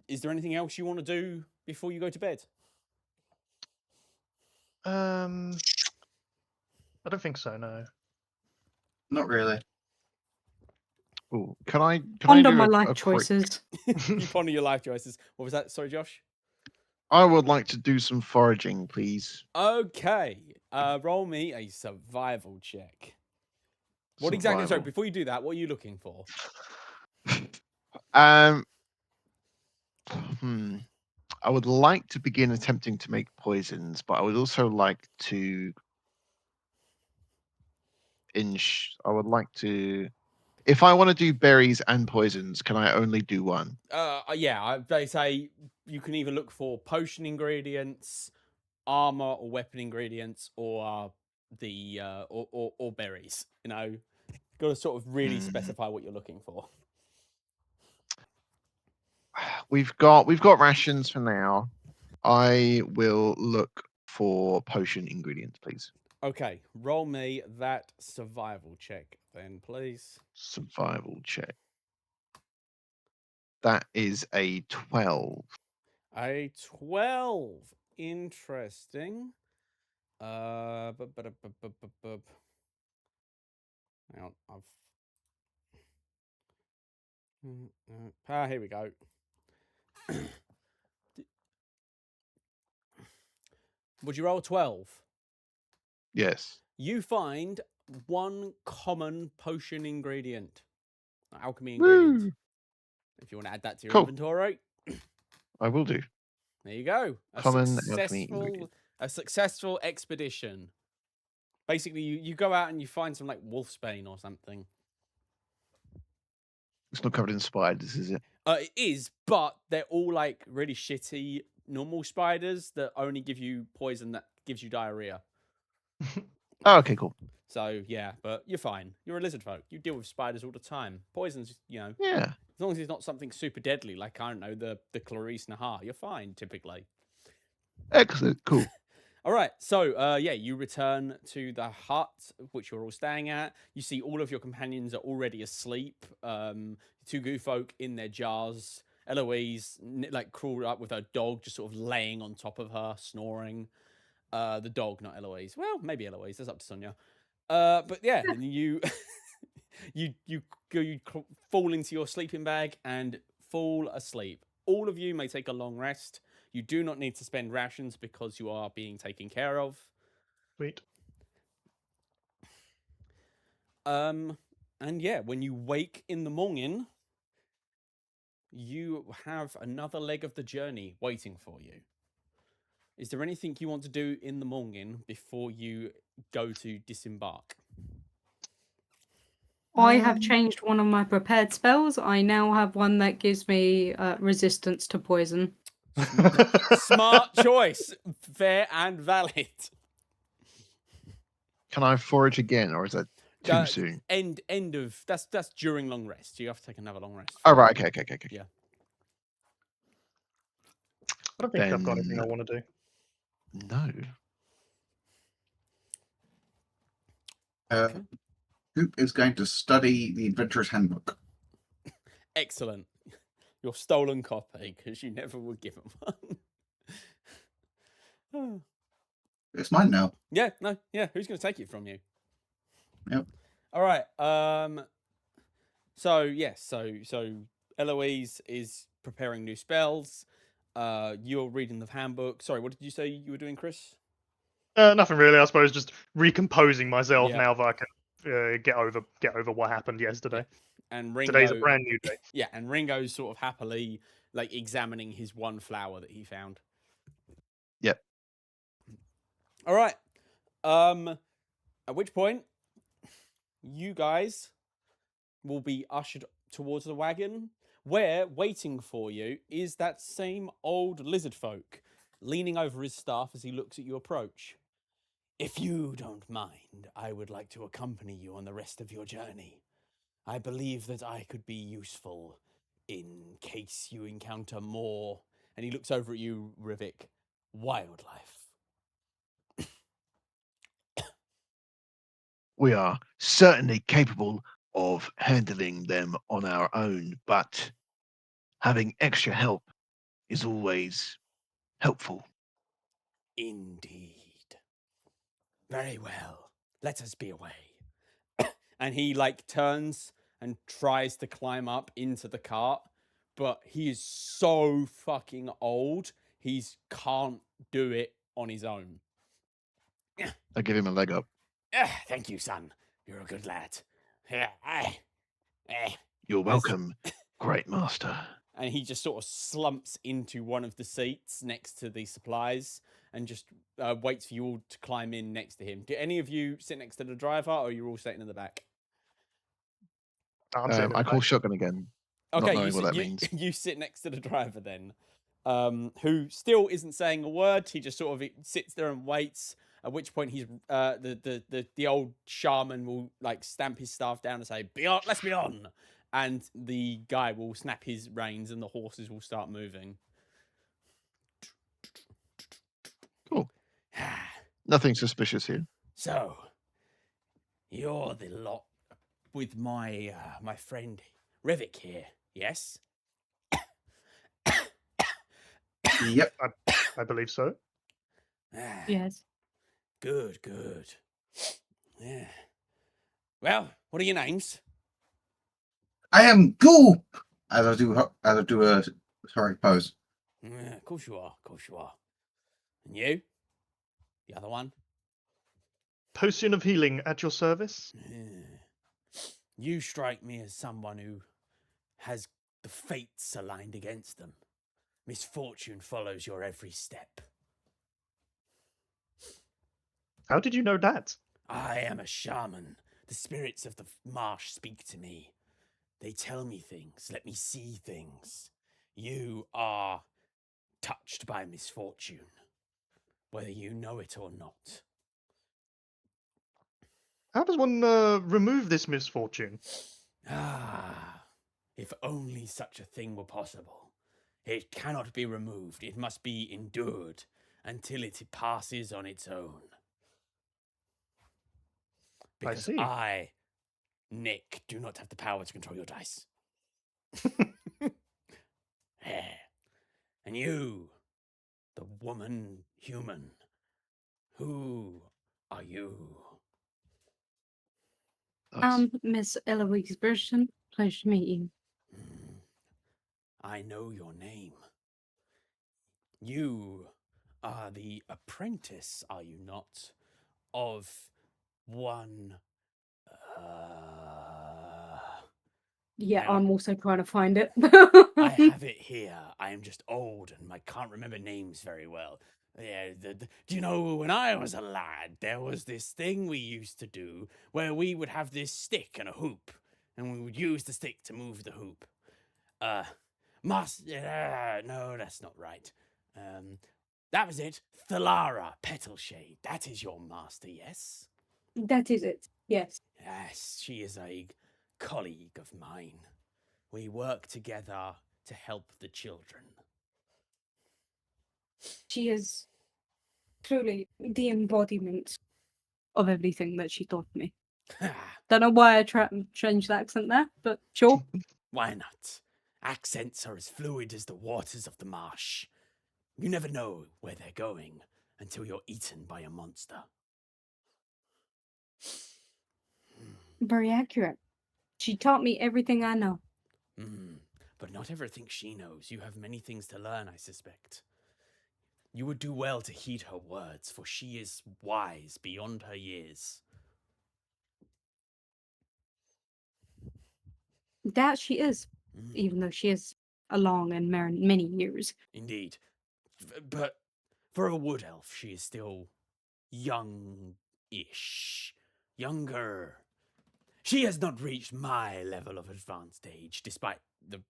is there anything else you want to do before you go to bed?
I don't think so. No.
Not really.
Ooh, can I
Ponder
do
my
a
life
quick-
choices.
You ponder your life choices. What was that? Sorry, Josh?
I would like to do some foraging, please.
Okay. Roll me a survival check. What exactly? Sorry,
Survival.
before you do that, what are you looking for?
Um. I would like to begin attempting to make poisons, but I would also like to. I would like to. If I want to do berries and poisons, can I only do one?
Yeah, they say you can either look for potion ingredients, armor or weapon ingredients, or or berries. You know, got to sort of really specify what you're looking for.
We've got rations for now. I will look for potion ingredients, please.
Okay, roll me that survival check then, please.
Survival check. That is a 12.
A 12. Interesting. Hang on, here we go. Would you roll 12?
Yes.
You find one common potion ingredient, alchemy
Woo!
ingredient. If you want to add that to your
Cool.
inventory,
I will do.
there you go.
Common alchemy ingredient.
A successful expedition. Basically, you go out and you find some like wolfsbane or something.
It's not covered in spiders, is it?
It is, but they're all like really shitty normal spiders that only give you poison that gives you diarrhea.
Oh, okay, cool.
So yeah, but you're fine. You're a lizard folk. You deal with spiders all the time. Poisons,
Yeah.
as long as it's not something super deadly, like I don't know, the Clarice Nahar, you're fine typically.
Excellent. Cool.
All right, so yeah, you return to the hut which you're all staying at. You see all of your companions are already asleep. Two goo folk in their jars. Eloise like crawled up with her dog, just sort of laying on top of her, snoring. The dog, not Eloise. Well, maybe Eloise. That's up to Sonia. But yeah, you you fall into your sleeping bag and fall asleep. All of you may take a long rest. You do not need to spend rations because you are being taken care of.
Sweet.
And yeah, when you wake in the morning, you have another leg of the journey waiting for you. Is there anything you want to do in the morning before you go to disembark?
I have changed one of my prepared spells. I now have one that gives me resistance to poison.
Smart choice. Fair and valid.
Can I forage again, or is that too soon?
End of that's during long rest. You have to take another long rest.
Oh right, okay.
Yeah.
I don't think I've got anything I
Then-
want to do.
No.
Okay.
Goop is going to study the Adventurer's Handbook.
Excellent. Your stolen copy, because you never were given one.
It's mine now.
Yeah, no, yeah. Who's going to take it from you?
Yep.
All right. So yes, so Eloise is preparing new spells. You're reading the handbook. Sorry, what did you say you were doing, Chris?
Nothing really. I suppose just recomposing myself
Yeah.
now that I can get over what happened yesterday.
And Ringo.
Today's a brand new day.
Yeah, and Ringo's sort of happily like examining his one flower that he found.
Yep.
All right. At which point, you guys will be ushered towards the wagon, where waiting for you is that same old lizard folk, leaning over his staff as he looks at you approach. If you don't mind, I would like to accompany you on the rest of your journey. I believe that I could be useful in case you encounter more. And he looks over at you, Rivik. Wildlife.
We are certainly capable of handling them on our own, but having extra help is always helpful.
Indeed. Very well. Let us be away. And he like turns and tries to climb up into the cart, but he is so fucking old, he's can't do it on his own.
I give him a leg up.
Thank you, son. You're a good lad.
You're welcome, great master.
And he just sort of slumps into one of the seats next to the supplies and just waits for you all to climb in next to him. Do any of you sit next to the driver, or are you all sitting in the back?
I'm sitting in
I
the
call
back.
shotgun again.
Okay,
not knowing what that means.
You sit next to the driver then, who still isn't saying a word. He just sort of sits there and waits. At which point he's the old shaman will like stamp his staff down and say, "Be on, let's be on." And the guy will snap his reins and the horses will start moving.
Cool. Nothing suspicious here.
So, you're the lot with my my friend Rivik here, yes?
Yep.
I believe so.
Yes.
Good. Yeah. Well, what are your names?
I am Goop. As I do a heroic pose.
Yeah, of course you are. And you? The other one?
Potion of healing at your service.
Yeah. You strike me as someone who has the fates aligned against them. Misfortune follows your every step.
How did you know that?
I am a shaman. The spirits of the marsh speak to me. They tell me things, let me see things. You are touched by misfortune, whether you know it or not.
How does one remove this misfortune?
If only such a thing were possible. It cannot be removed. It must be endured until it passes on its own. Because
see.
I, Nick, do not have the power to control your dice. And you, the woman human, who are you?
Nice.
Miss Eloise Bridgeton, pleasure to meet you.
I know your name. You are the apprentice, are you not, of one
Yeah,
Yeah.
I'm also trying to find it.
I have it here. I am just old and I can't remember names very well. Yeah, do you know, when I was a lad, there was this thing we used to do where we would have this stick and a hoop, and we would use the stick to move the hoop. No, that's not right. That was it. Thalara Petalshade. That is your master, yes?
That is it. Yes.
Yes, she is a colleague of mine. We work together to help the children.
She is truly the embodiment of everything that she taught me. Don't know why I changed the accent there, but sure.
Why not? Accents are as fluid as the waters of the marsh. You never know where they're going until you're eaten by a monster.
Very accurate. She taught me everything I know.
But not everything she knows. You have many things to learn, I suspect. You would do well to heed her words, for she is wise beyond her years.
That she is, even though she is along and many years.
Indeed. But for a wood elf, she is still young-ish. Younger. She has not reached my level of advanced age, despite the...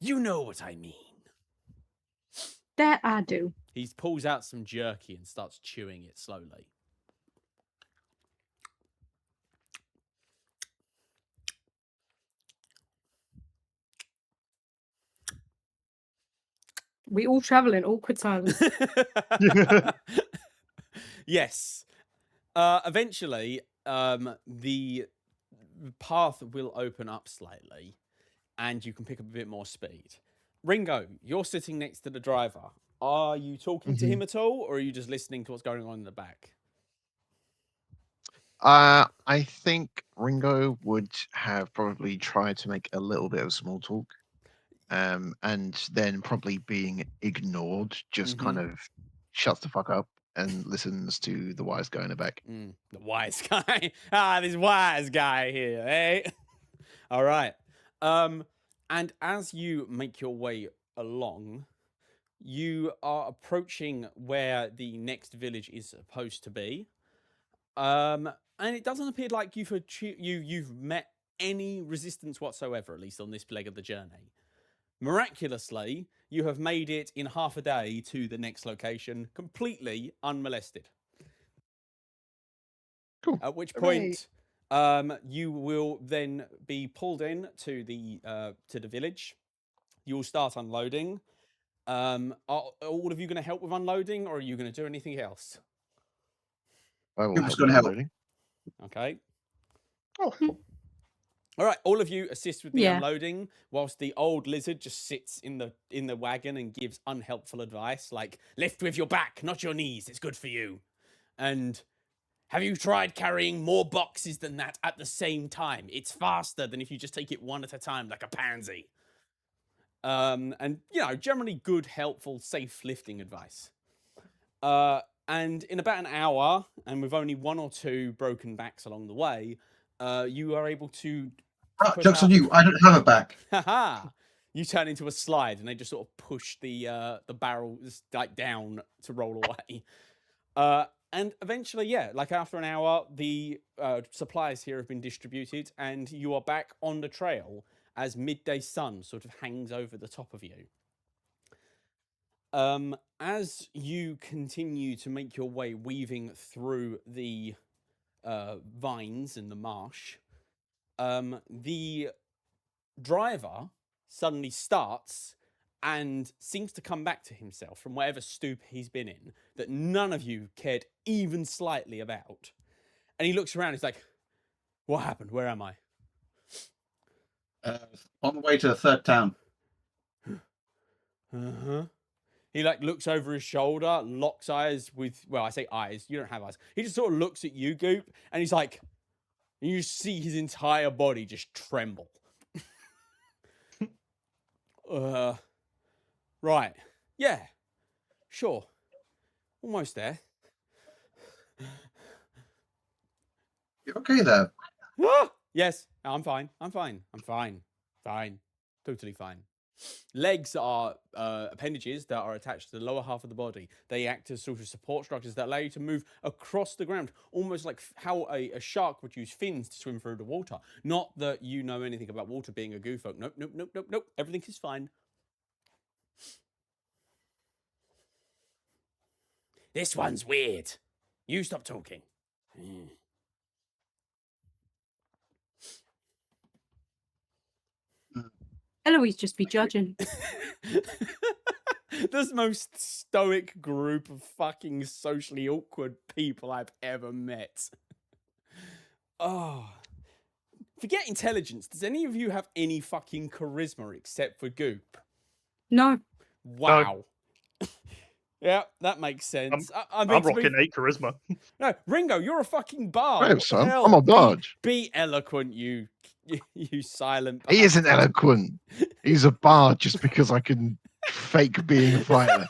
You know what I mean.
That I do.
He pulls out some jerky and starts chewing it slowly.
We all travel in awkward silence.
Yes. Eventually, the path will open up slightly, and you can pick up a bit more speed. Ringo, you're sitting next to the driver. Are you talking to him at all, or are you just listening to what's going on in the back?
I think Ringo would have probably tried to make a little bit of small talk, and then probably being ignored, just kind of shuts the fuck up and listens to the wise guy in the back.
The wise guy. This wise guy here, eh? All right. And as you make your way along, you are approaching where the next village is supposed to be. And it doesn't appear like you've met any resistance whatsoever, at least on this leg of the journey. Miraculously, you have made it in half a day to the next location, completely unmolested.
Cool.
At which
Hooray.
point, you will then be pulled in to the village. You'll start unloading. Are all of you going to help with unloading, or are you going to do anything else?
I will
Who's
help
gonna
with
help?
unloading.
Okay.
Oh,
All right. All of you assist with the
Yeah.
unloading, whilst the old lizard just sits in the wagon and gives unhelpful advice, like lift with your back, not your knees. It's good for you. And have you tried carrying more boxes than that at the same time? It's faster than if you just take it one at a time, like a pansy. And generally good, helpful, safe lifting advice. And in about an hour, and with only one or two broken backs along the way, you are able to.
Right, joke's on you. I don't have a back.
Haha! You turn into a slide, and they just sort of push the barrel like down to roll away. And eventually, like after an hour, the supplies here have been distributed, and you are back on the trail as midday sun sort of hangs over the top of you. As you continue to make your way weaving through the vines in the marsh, the driver suddenly starts and seems to come back to himself from whatever stoop he's been in that none of you cared even slightly about. And he looks around, he's like, what happened? Where am I?
On the way to the third town.
Uh-huh. He looks over his shoulder, locks eyes with, well, I say eyes, you don't have eyes. He just sort of looks at you, Goop, and he's like, you see his entire body just tremble. Right. Yeah. Sure. Almost there.
You okay there?
Ah! Yes. I'm fine. Fine. Totally fine. Legs are appendages that are attached to the lower half of the body. They act as sort of support structures that allow you to move across the ground, almost like how a shark would use fins to swim through the water. Not that you know anything about water being a goo folk. Nope. Everything is fine. This one's weird. You stop talking.
Eloise just be judging.
The most stoic group of fucking socially awkward people I've ever met. Oh. Forget intelligence. Does any of you have any fucking charisma except for Goop?
No.
Wow. Yeah, that makes sense.
I'm rocking 8 charisma.
No, Ringo, you're a fucking bard.
I am,
What the
son.
hell?
I'm a bard.
Be eloquent, you silent bastard.
He isn't eloquent. He's a bard just because I can fake being a fighter.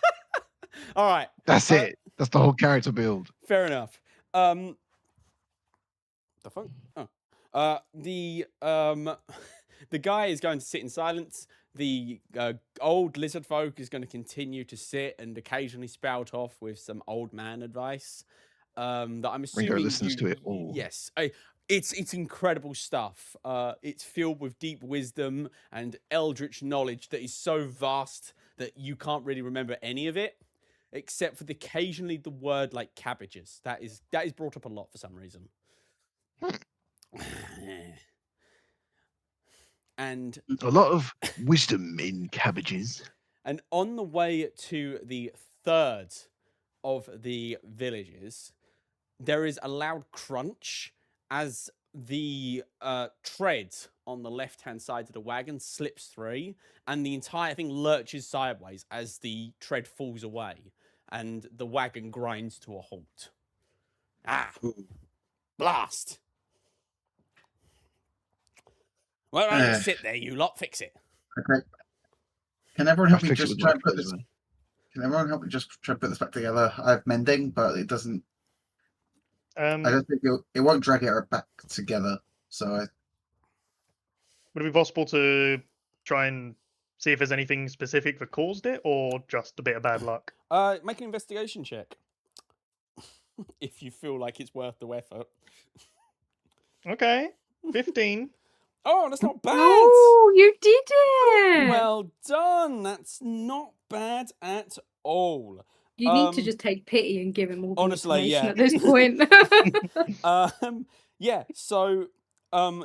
All right.
That's it. That's the whole character build.
Fair enough. The fuck? Oh. The guy is going to sit in silence. The old lizard folk is going to continue to sit and occasionally spout off with some old man advice. That I'm assuming
Ringo listens to it all.
Yes. It's incredible stuff. It's filled with deep wisdom and eldritch knowledge that is so vast that you can't really remember any of it, except for occasionally the word like cabbages. That is brought up a lot for some reason. And
a lot of wisdom in cabbages.
And on the way to the third of the villages, there is a loud crunch as the tread on the left-hand side of the wagon slips through, and the entire thing lurches sideways as the tread falls away, and the wagon grinds to a halt. Ah! Blast! Why don't you sit there, you lot? Fix it.
Okay. Can everyone help me
fix it
just
with
try
my
and put this?
charisma.
Can everyone help me just try and put this back together? I have mending, but it doesn't. I don't think it won't drag it back together. So
Would it be possible to try and see if there's anything specific that caused it, or just a bit of bad luck?
Make an investigation check. If you feel like it's worth the effort.
Okay, 15.
Oh, that's not bad.
Oh, you did it!
Well done. That's not bad at all.
You need to just take pity and give him all the
honestly,
information
yeah.
at this point.
Yeah. So,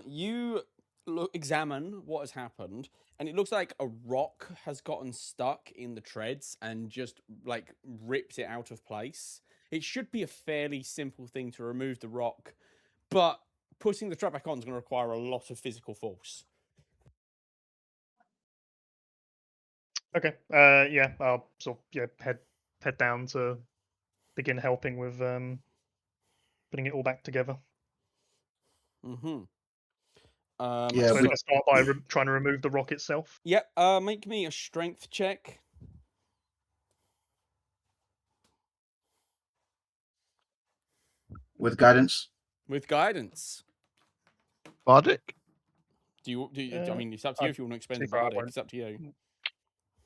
you examine what has happened, and it looks like a rock has gotten stuck in the treads and just like ripped it out of place. It should be a fairly simple thing to remove the rock, but putting the trap back on is going to require a lot of physical force.
Okay. Yeah. I'll sort of head down to begin helping with putting it all back together.
Mm-hmm.
Yeah,
So
we-
let's start by trying to remove the rock itself.
Yep. Make me a strength check.
with guidance.
With guidance.
Bardic?
I mean, it's up to you if you want to expend the
see if I
bardic.
won't.
It's up to you.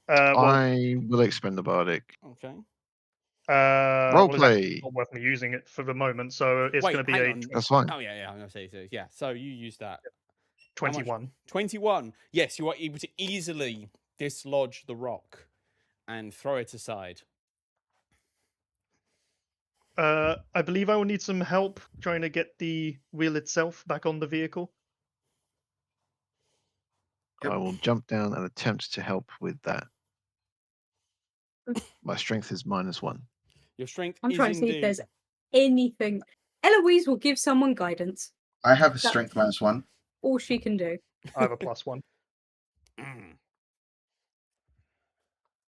Well,
I will expend the Bardic.
Okay.
Role
well, it's
play.
not worth me using it for the moment, so it's going to be
hang
a
on.
That's fine.
Oh yeah, I'm gonna say so. Yeah. So you use that.
21.
21. Yes, you are able to easily dislodge the rock and throw it aside.
I believe I will need some help trying to get the wheel itself back on the vehicle.
I will jump down and attempt to help with that. My strength is -1.
Your strength
I'm
is
trying to see if
indeed.
there's anything. Eloise will give someone guidance.
I have a strength -1.
All she can do.
I have a +1.
Mm.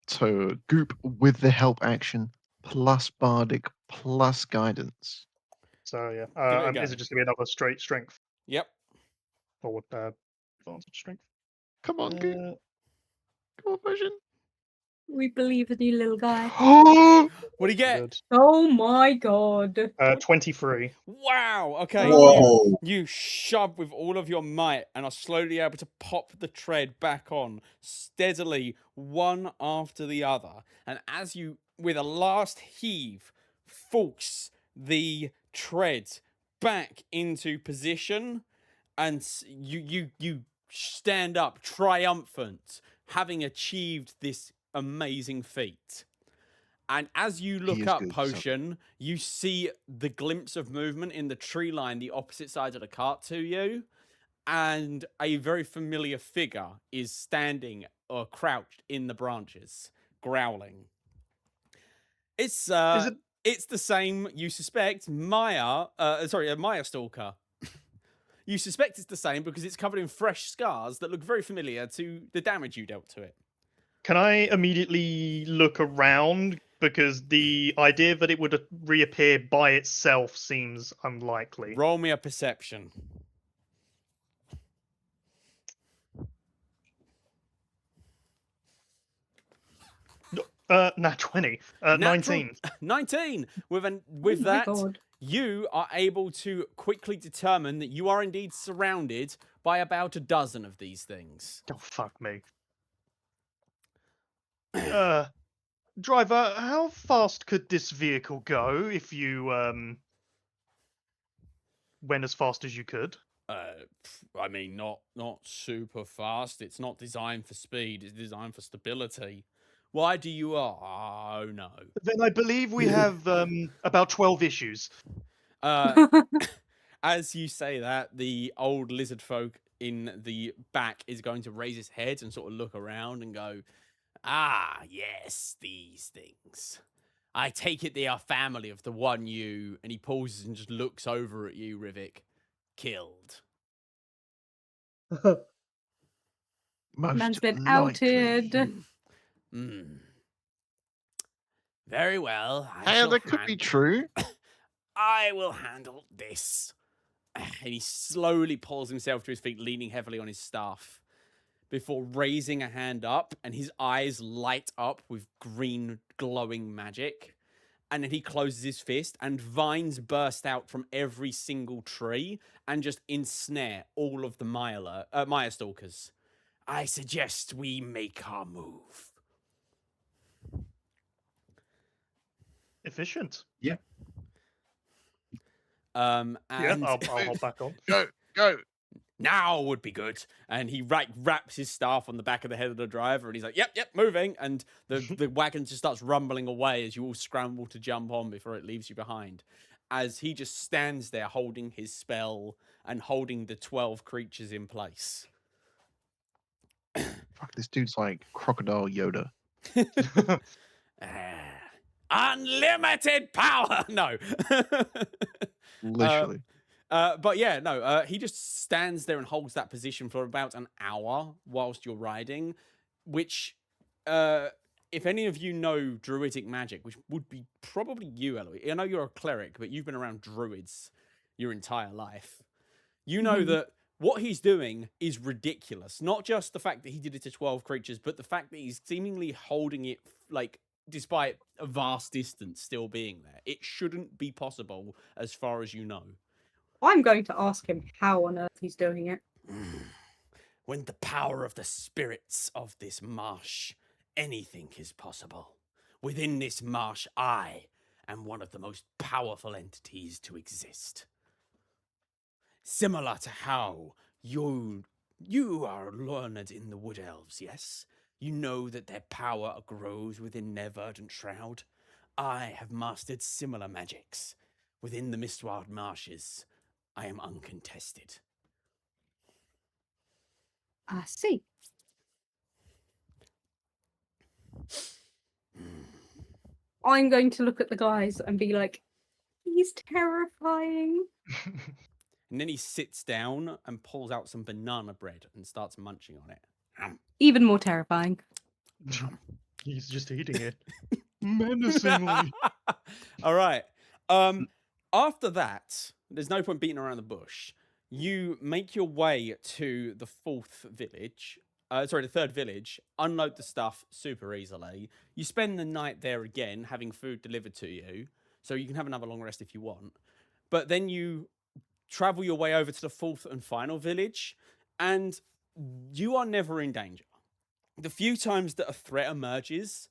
So Goop with the help action plus Bardic plus guidance.
So yeah,
Give it a
is
go.
it just going to be another straight strength
Yep.
or advantage strength?
Come on, Goop. Come on, version.
We believe in you, little guy.
What do you get?
Good.
Oh my god.
23.
Wow. Okay.
Whoa.
You shove with all of your might and are slowly able to pop the tread back on steadily, one after the other. And as you, with a last heave, force the tread back into position, and you stand up triumphant, having achieved this amazing feat. And as you
He
look
is
up,
good,
Potion, you see the glimpse of movement in the tree line, the opposite side of the cart to you, and a very familiar figure is standing or crouched in the branches, growling. It's
Is it?
it's the same, you suspect, Maya Stalker. You suspect it's the same because it's covered in fresh scars that look very familiar to the damage you dealt to it.
Can I immediately look around? Because the idea that it would reappear by itself seems unlikely.
Roll me a perception.
Nat 20.
Natural-
19.
19. With
Oh my
that,
god.
you are able to quickly determine that you are indeed surrounded by about a dozen of these things.
Oh, fuck me. Driver, how fast could this vehicle go if you went as fast as you could?
I mean, not super fast. It's not designed for speed. It's designed for stability. Why do you? Oh no.
Then I believe we have about 12 issues.
As you say that, the old lizard folk in the back is going to raise his head and sort of look around and go, "Ah, yes, these things. I take it they are family of the one you," and he pauses and just looks over at you, Rivik, "killed."
Most
Man's been
likely.
outed.
Very well.
Hey, that could be true.
I will handle this. And he slowly pulls himself to his feet, leaning heavily on his staff, before raising a hand up, and his eyes light up with green glowing magic. And then he closes his fist, and vines burst out from every single tree and just ensnare all of the Maya stalkers. I suggest we make our move.
Efficient.
And
Yeah, I'll hop back on.
Go.
now would be good. And he wraps his staff on the back of the head of the driver, and he's like, yep, moving. And the wagon just starts rumbling away as you all scramble to jump on before it leaves you behind. As he just stands there holding his spell and holding the 12 creatures in place.
Fuck, this dude's like Crocodile Yoda.
Unlimited power! No.
Literally.
But yeah, no, he just stands there and holds that position for about an hour whilst you're riding, which, if any of you know druidic magic, which would be probably you, Eloise. I know you're a cleric, but you've been around druids your entire life. You know that what he's doing is ridiculous. Not just the fact that he did it to 12 creatures, but the fact that he's seemingly holding it, like, despite a vast distance still being there. It shouldn't be possible as far as you know.
I'm going to ask him how on earth he's doing it.
When the power of the spirits of this marsh, anything is possible. Within this marsh, I am one of the most powerful entities to exist. Similar to how you are learned in the Wood Elves, yes? You know that their power grows within their verdant shroud. I have mastered similar magics. Within the Mistwild Marshes, I am uncontested.
I see. I'm going to look at the guys and be like, he's terrifying.
And then he sits down and pulls out some banana bread and starts munching on it.
Even more terrifying.
He's just eating it. Menacingly.
All right. After that, there's no point beating around the bush. You make your way to the fourth village, the third village, unload the stuff super easily. You spend the night there again, having food delivered to you, so you can have another long rest if you want. But then you travel your way over to the fourth and final village, and you are never in danger. The few times that a threat emerges,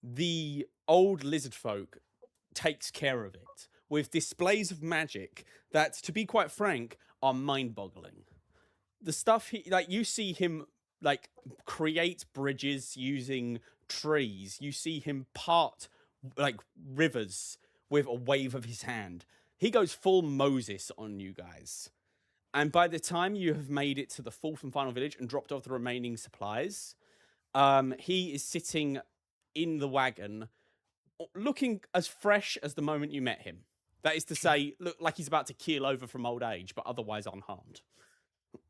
the old lizard folk takes care of it with displays of magic that, to be quite frank, are mind-boggling. The stuff you see him create bridges using trees. You see him part rivers with a wave of his hand. He goes full Moses on you guys. And by the time you have made it to the fourth and final village and dropped off the remaining supplies, he is sitting in the wagon, looking as fresh as the moment you met him. That is to say, look like he's about to keel over from old age, but otherwise unharmed.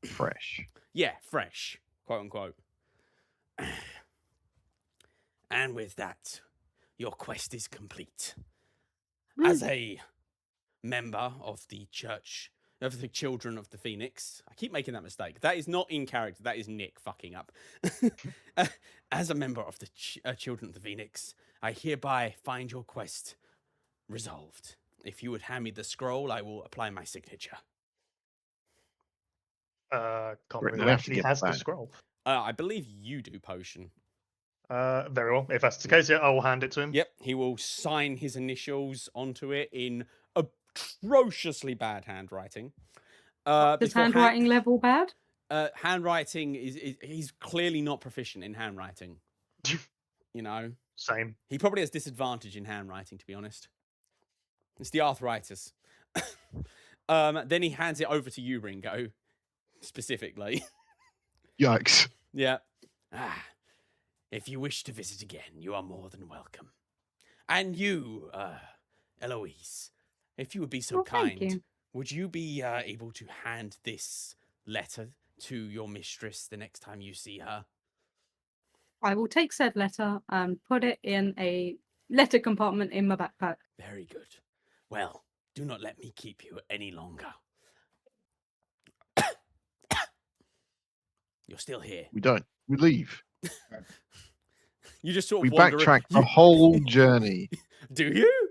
Fresh.
Yeah, fresh, quote unquote. And with that, your quest is complete. As a member of the Church of the Children of the Phoenix, I keep making that mistake. That is not in character. That is Nick fucking up. As a member of the Children of the Phoenix, I hereby find your quest resolved. If you would hand me the scroll, I will apply my signature.
Can't
Right,
who
we have to
actually
get
has the
back.
scroll.
I believe you do, Potion.
Very well. If that's the case, yeah, I will hand it to him.
Yep, he will sign his initials onto it in atrociously bad handwriting.
Does handwriting level bad?
Handwriting he's clearly not proficient in handwriting. You know,
Same.
he probably has disadvantage in handwriting, to be honest. It's the arthritis. Then he hands it over to you, Ringo, specifically.
Yikes.
Yeah. If you wish to visit again, you are more than welcome. And you, Eloise, if you would be so
Thank
kind,
you.
would you be able to hand this letter to your mistress the next time you see her?
I will take said letter and put it in a letter compartment in my backpack.
Very good. Well, do not let me keep you any longer. You're still here.
We don't. We leave.
You just sort
We
of wander.
backtrack the whole journey.
Do you?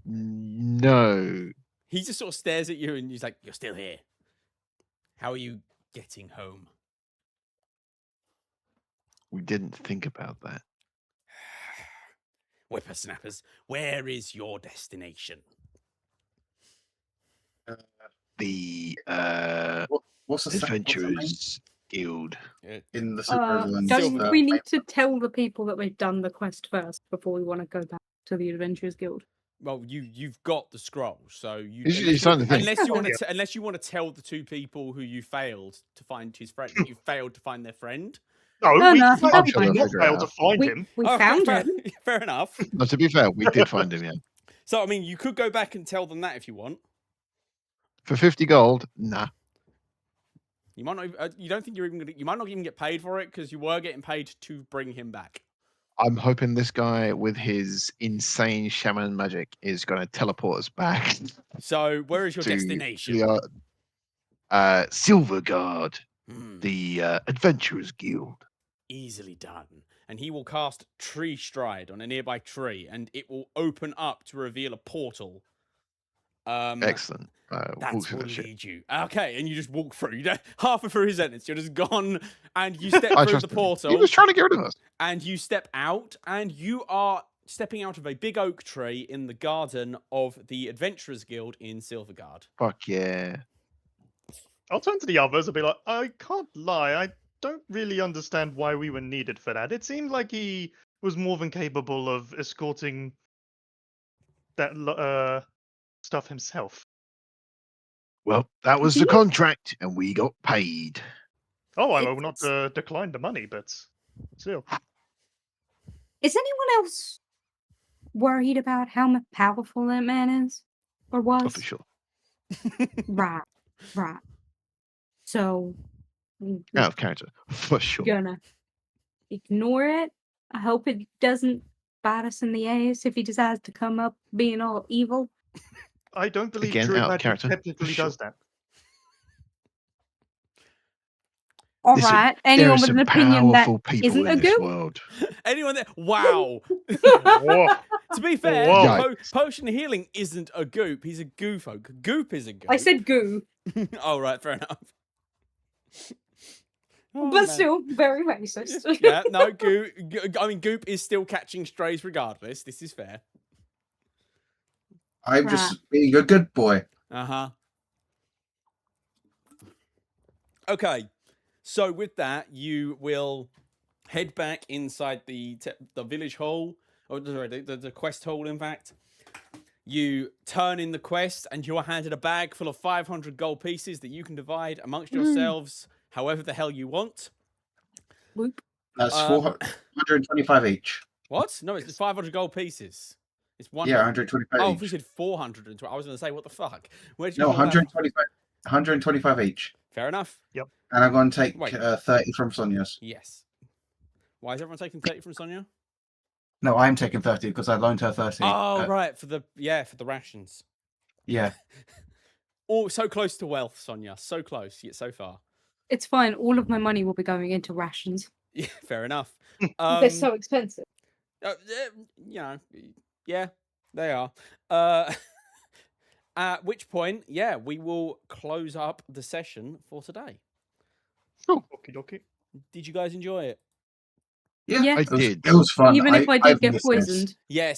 No.
He just sort of stares at you and he's like, "You're still here. How are you getting home?"
We didn't think about that.
Whippersnappers, where is your destination?
The
What's the
Adventurers Guild.
in the Super Overland?
Don't we need to tell the people that we've done the quest first before we want to go back to the Adventurers Guild?
Well, you've got the scroll, so you
You signed the thing.
unless you want to tell the two people who you failed to find his friend, you failed to find their friend.
No,
No,
we
no,
failed,
I'm
we
sure
did
they'll
not
figure it
fail to
out.
find him.
We
Oh,
found
fair,
him.
fair enough.
No, to be fair, we did find him, yeah.
So, I mean, you could go back and tell them that if you want.
For 50 gold, nah.
You might not. You don't think you're even gonna. You might not even get paid for it because you were getting paid to bring him back.
I'm hoping this guy with his insane shaman magic is going to teleport us back
So, where is your
to
destination?
the Silverguard,
Hmm,
the Adventurers Guild.
easily done. And he will cast Tree Stride on a nearby tree, and it will open up to reveal a portal.
Excellent. We'll
That
see
will
that shit.
lead you. Okay, and you just walk through. You don't, halfway through his sentence, you're just gone, and you step
I
through
trust
the
him.
portal.
He was trying to get rid of us.
And you step out, and you are stepping out of a big oak tree in the garden of the Adventurers Guild in Silverguard.
Fuck yeah.
I'll turn to the others and be like, I can't lie, I don't really understand why we were needed for that. It seemed like he was more than capable of escorting that stuff himself.
Well, that was the
Yeah.
contract, and we got paid.
Oh, I will
It's-
not decline the money, but still.
Is anyone else worried about how powerful that man is? Or
Oh,
was?
for sure.
Right, right. So, we're
Out of character. For sure.
gonna ignore it. I hope it doesn't bite us in the ass if he decides to come up being all evil.
I don't believe
Again,
true
out of
magic
character, for
technically
sure.
does that.
All
Listen,
right.
There
Anyone
are
with
some
an opinion that
powerful people
isn't a
in this
goop?
world.
Anyone there? Wow.
Whoa.
To be fair,
Whoa.
potion healing isn't a goop. He's a goofolk. Goop is a goop.
I said goo,
Oh, right, fair enough. Oh,
but
man.
still very racist.
Yeah, no, I mean, goop is still catching strays regardless. This is fair.
I'm just being a good boy.
Uh-huh. Okay, so with that, you will head back inside the village hall, or sorry, the quest hall, in fact. You turn in the quest, and you are handed a bag full of 500 gold pieces that you can divide amongst yourselves however the hell you want.
Whoop.
That's
Um,
425 each.
What? No, it's 500 gold pieces. It's 100.
Yeah, 125
Oh,
each.
we said 420. I was going to say, what the fuck? Where did you
No,
pull that from?
125 each.
Fair enough.
And I'm going to take
Wait.
30 from Sonia's.
Yes. Why is everyone taking 30 from Sonia?
No, I'm taking 30 because I loaned her 30.
Oh, right, for the rations.
Yeah.
Oh, so close to wealth, Sonia. So close, yet so far.
It's fine. All of my money will be going into rations.
Yeah, fair enough.
They're so expensive.
You know, yeah, they are. At which point, yeah, we will close up the session for today.
Okie dokie.
Did you guys enjoy it?
Yeah,
Yeah.
I did.
It was fun.
Even if I did
I've
get
missed this.
poisoned.
Yes.